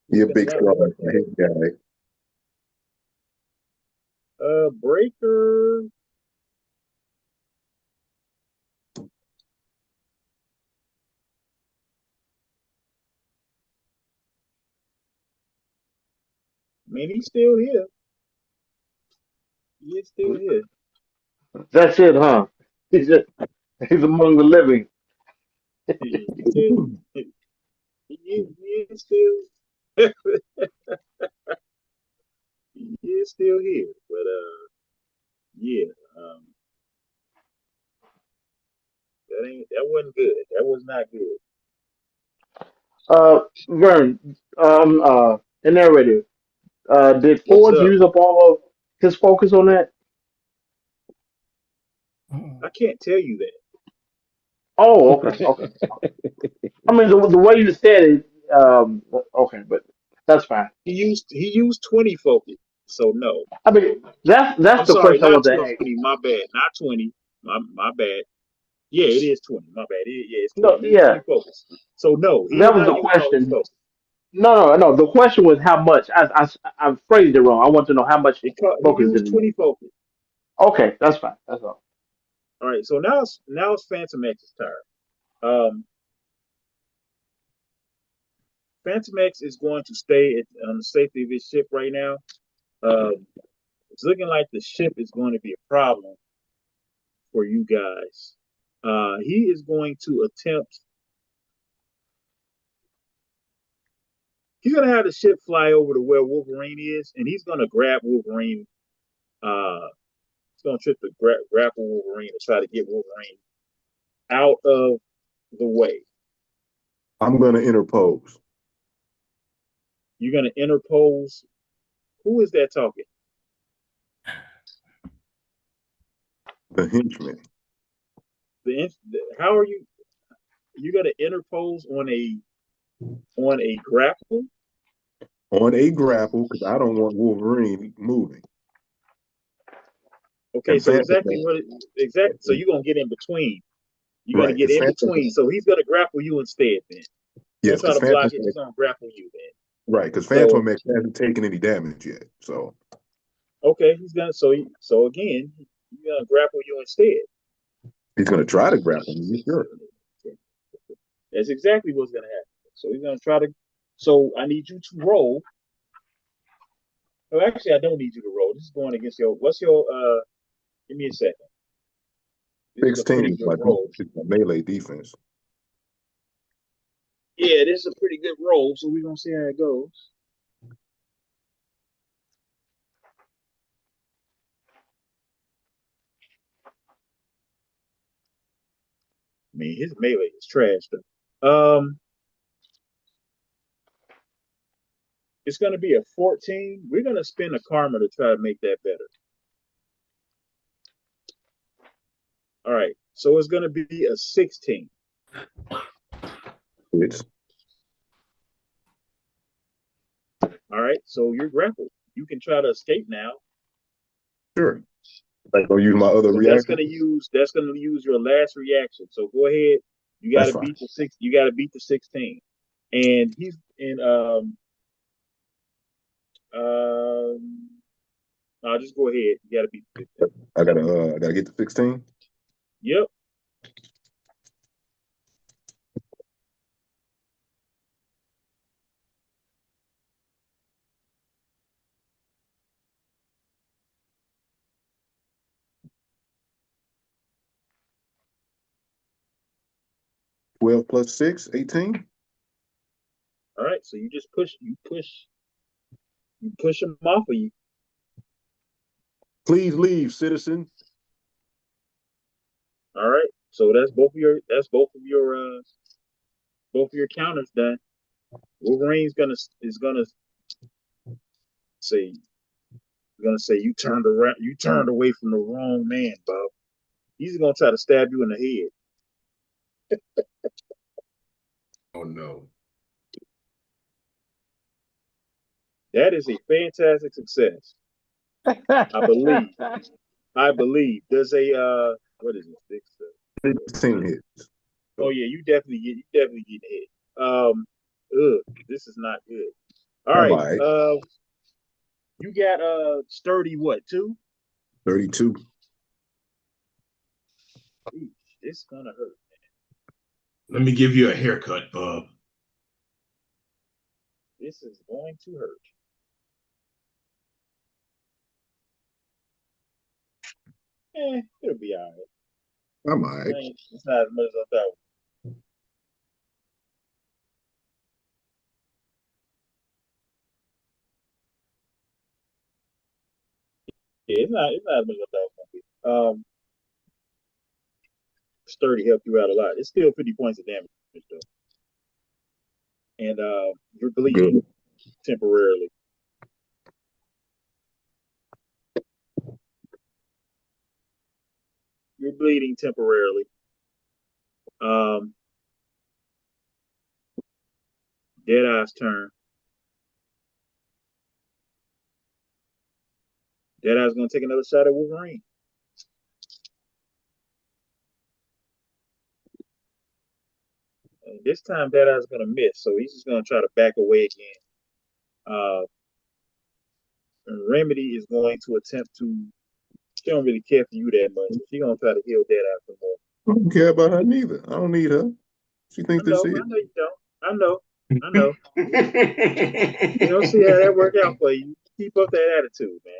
You're a spent a big lot more. strong head guy. Breaker. I mean, he's still here. He is still here. That's it, huh? He's just, he's among the living. He, he, he is still he is still here. But yeah, um, that wasn't good. That was not good. Vern, the narrator, did What's Forge up? use up all of his focus on that? I can't tell you that. Oh, okay, okay. I mean, the way you said it, okay, but that's fine. He used 20 focus. So no. I mean, I'm that's the sorry, question I not want to 20. ask. My bad. Not 20. My bad. Yeah, it is 20. My bad. Yeah, it's No, 20. He used yeah, 20 focus. So no, he that did was not the use all his question. focus. No. The question was how much. I phrased it wrong. I want to know how much He focus did used he 20 use? focus. Okay, that's fine. That's all. All right, so now it's Phantom X's turn. Um, Phantom X is going to stay on the safety of his ship right now. It's looking like the ship is going to be a problem for you guys. He is going to attempt. He's going to have the ship fly over to where Wolverine is, and he's going to grab Wolverine. Uh, he's going to trip to grapple Wolverine and try to get Wolverine out of the way. I'm going to interpose. You're going to interpose. Who is that talking? The henchman. How are you? You're going to interpose on a grapple? On a grapple, because I don't want Wolverine moving. Okay, And so Phantom exactly what exactly. So you're gonna get in between. You're gonna right, get because in Phantom, between. So he's gonna grapple you instead. Then don't yes, try because to block Phantom, it. He's gonna grapple you then. right, because So Phantom X hasn't taken any damage yet. So okay, he's gonna so again he's gonna grapple you instead. he's going to try to grapple me, sure. That's exactly what's gonna happen. So he's gonna try to. So I need you to roll. No, actually, I don't need you to roll. This is going against your. What's your? Give me a second. This is a 16 pretty is good roll. my melee defense. Yeah, this is a pretty good roll, so we're gonna see how it goes. I mean, his melee is trash though. It's gonna be a 14. We're gonna spend a karma to try to make that better. All right, so it's gonna be a 16. It's All right, so you're grappled. You can try to escape now. sure. Like, gonna use my other So that's reaction. gonna use your last reaction. So go ahead. You That's gotta fine. beat the six. You gotta beat the 16. And he's in um. No, just go ahead. You gotta beat the 15. I gotta get to 16. Yep. 12 plus 6, 18. All right. So you just you push him off of you. Please leave, citizen. All right. So both of your counters done. Wolverine's gonna say you turned around, you turned away from the wrong man, Bob. He's gonna try to stab you in the head. Oh no. That is a fantastic success. I believe. I believe. There's a what is it? 16 hits. Oh yeah, you definitely get hit. Ugh, this is not good. All I'm right. all right. You got sturdy what, 2? 32. Eesh, it's gonna hurt. Let me give you a haircut, Bob. This is going to hurt. It'll be all right. I'm all right. It's not as much as I thought. Yeah, it's not as much as I thought it was gonna be. Sturdy helped you out a lot. It's still 50 points of damage though. And you're bleeding Good. temporarily. You're bleeding temporarily. Um, Deadeye's turn. Deadeye's gonna take another shot at Wolverine. And this time Deadeye's gonna miss, so he's just gonna try to back away again. And Remedy is going to attempt to. She don't really care for you that much. She's gonna try to heal Deadeye some more. I don't care about her neither. I don't need her. She I thinks this know, is. I know you don't. I know, I know. We don't see how that work out for you. Keep up that attitude, man.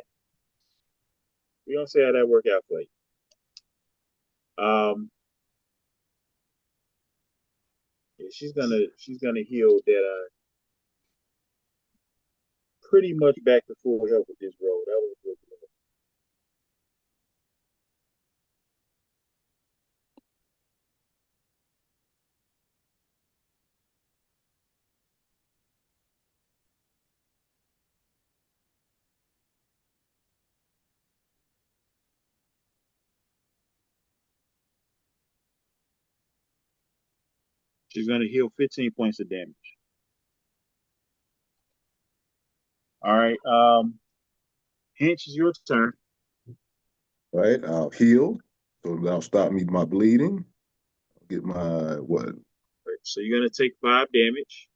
We don't see how that work out for you. Um, yeah, she's gonna heal Deadeye pretty much back to full health with this roll. That was good. She's gonna heal 15 points of damage. All right. Hinch is your turn. Right? I'll heal. So that'll stop me my bleeding. Get my what? Right, so you're gonna take 5 damage.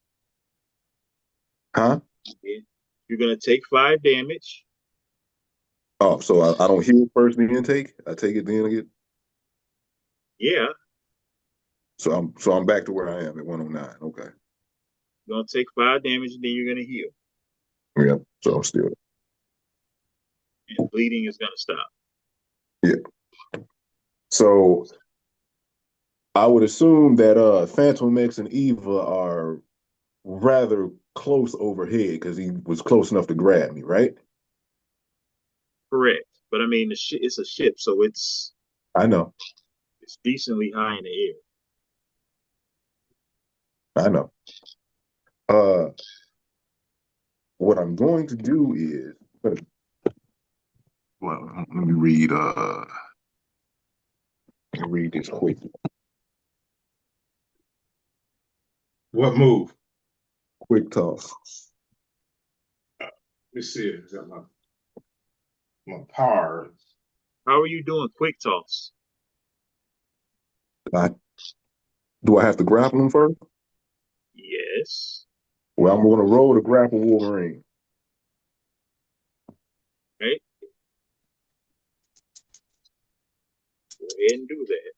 Huh? Yeah. You're gonna take 5 damage. Oh, so I don't heal first in the intake. I take it then I get. Yeah. So I'm back to where I am at 109. Okay. You're gonna take 5 damage, and then you're gonna heal, Yeah. So I'm still. and bleeding is gonna stop. Yeah. So I would assume that Phantom X and Eva are rather close overhead because he was close enough to grab me, right? Correct. But I mean, it's a ship, so I know, it's decently high in the air. I know. Uh, what I'm going to do is, well, let me read this quick. What move? Quick toss. Let me see. Is that my power? How are you doing quick toss? I, do I have to grapple him first? Yes. Well, I'm going to roll to grapple Wolverine. Okay. Go ahead and do that.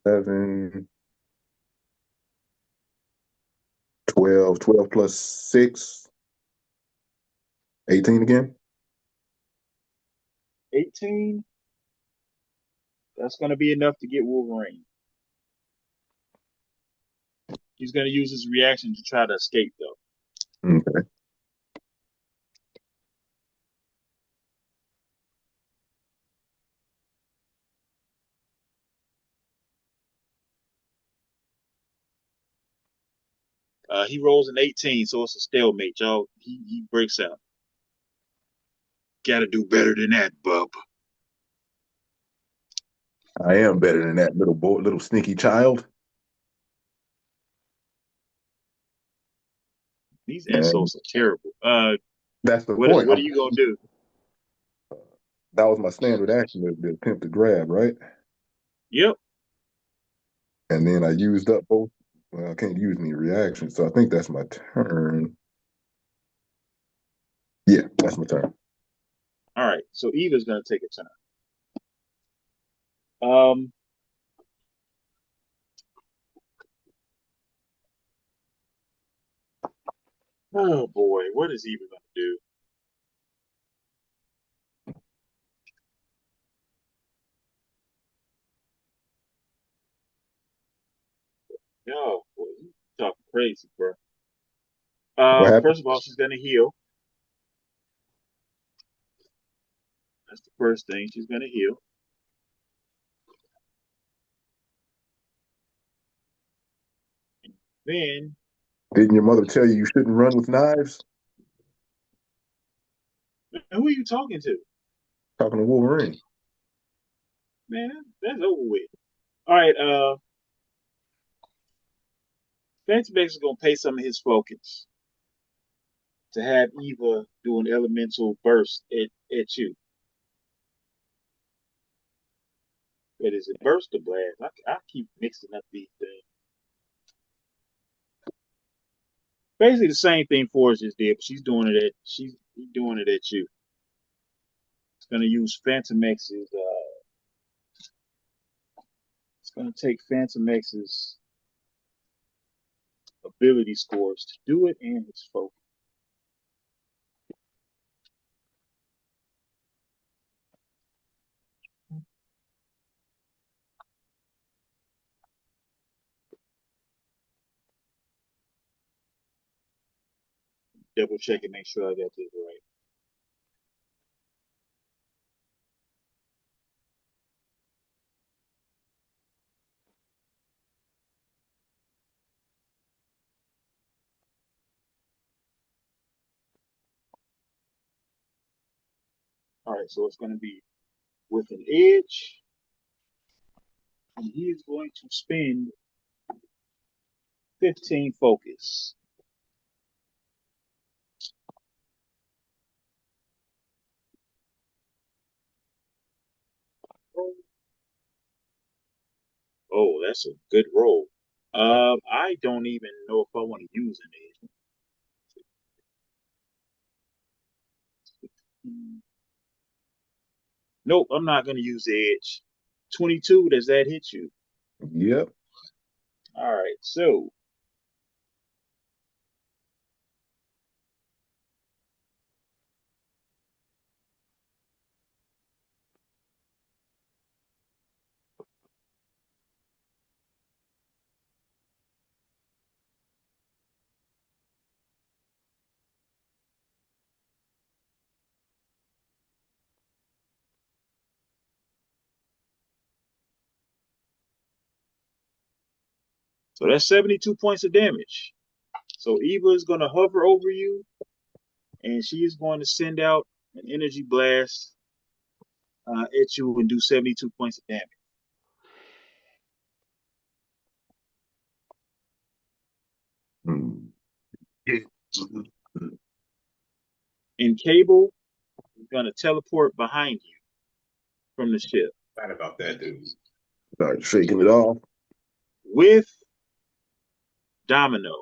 11, 12, 12 plus 6, 18 again. 18. That's going to be enough to get Wolverine. He's going to use his reaction to try to escape, though. Okay. He rolls an 18, so it's a stalemate, y'all. He breaks out. Got to do better than that, bub. I am better than that little boy, little sneaky child. These And insults are terrible. that's the What point. are you gonna do? That was my standard action, the attempt to grab, right? Yep. And then I used up both. Well, I can't use any reactions, so I think that's my turn. Yeah, that's my turn. All right. So Eva's gonna take a turn. Um. Oh boy, what is Eva gonna do? Oh boy, you talking crazy, bro. What happened? First of all, she's gonna heal. That's the first thing. She's gonna heal. Then, Didn't your mother tell you you shouldn't run with knives? man, who are you talking to? Talking to Wolverine. Man, that's over with. All right. Fancy Max is gonna pay some of his focus to have Eva do an elemental burst at you. What is it? Burst or blast? I keep mixing up these things. Basically the same thing Forrest just did, but she's doing it at you. It's gonna use Phantom X's it's gonna take Phantom X's ability scores to do it and his focus. Double check and make sure I got this right. All right, so it's gonna be with an edge, and he is going to spend 15 focus. Oh, that's a good roll. I don't even know if I want to use an edge. Nope, I'm not going to use the edge. 22, does that hit you? Yep. All right, so So that's 72 points of damage. So Eva is going to hover over you, and she is going to send out an energy blast at you and do 72 points of damage. And Cable is going to teleport behind you from the ship. Bad about that, dude. Start shaking it off. With Domino.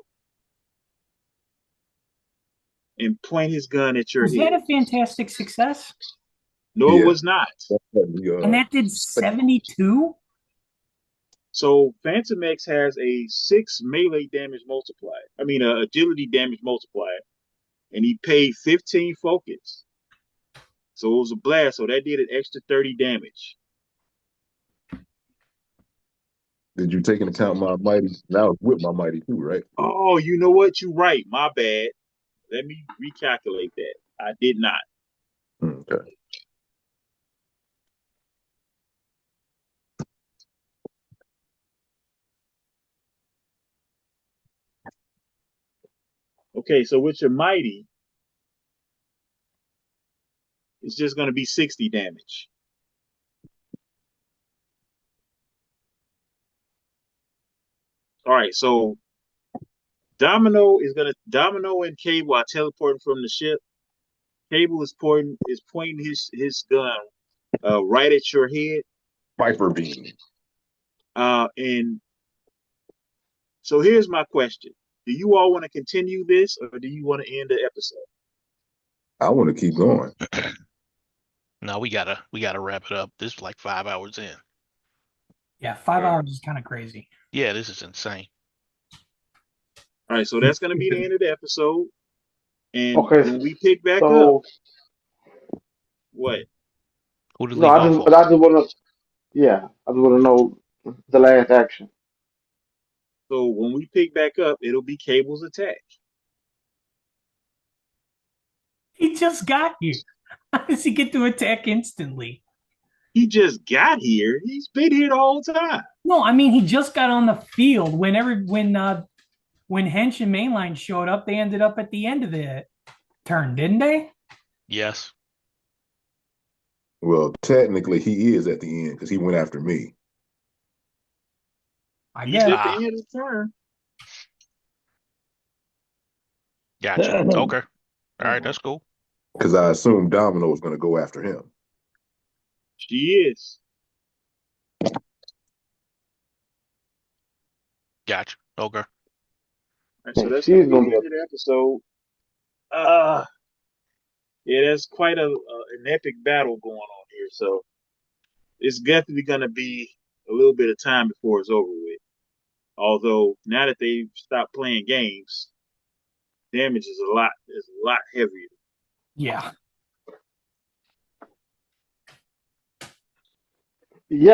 And point his gun at your Was head. that a fantastic success? No, it was not. And that did 72? So Phantom X has a 6 melee damage multiplier. I mean, agility damage multiplier. And he paid 15 focus. So it was a blast. So that did an extra 30 damage. Did you take into account my mighty? Now it's with my mighty too, right? Oh, you know what? You're right. My bad. Let me recalculate that. I did not. Okay. Okay, so with your mighty, it's just going to be 60 damage. All right, so Domino and Cable are teleporting from the ship. Cable is pointing his gun right at your head. Viper beam. And so here's my question: do you all want to continue this, or do you want to end the episode? I want to keep going. No, we gotta wrap it up. This is like 5 hours in. Yeah, 5 hours is kind of crazy. Yeah, this is insane. All right, so that's going to be the end of the episode. And Okay, when we pick back up, so what? Who to no, leave I off just on? I just want to I just want to know the last action. So when we pick back up, it'll be Cable's attack. He just got here. How does he get to attack instantly? He just got here. He's been here the whole time. No, I mean he just got on the field. When Hench and Mainline showed up, they ended up at the end of the turn, didn't they? Yes. Well, technically, he is at the end because he went after me. I He's guess. at the end of the turn. Gotcha. Okay. All right, that's cool. Because I assumed Domino was going to go after him. She is. Gotcha. Okay. All right, so that's going She's to be gonna the be end of the episode. Yeah, there's quite an epic battle going on here. So it's definitely going to be a little bit of time before it's over with. Although now that they've stopped playing games, damage is a lot heavier. Yeah. yeah.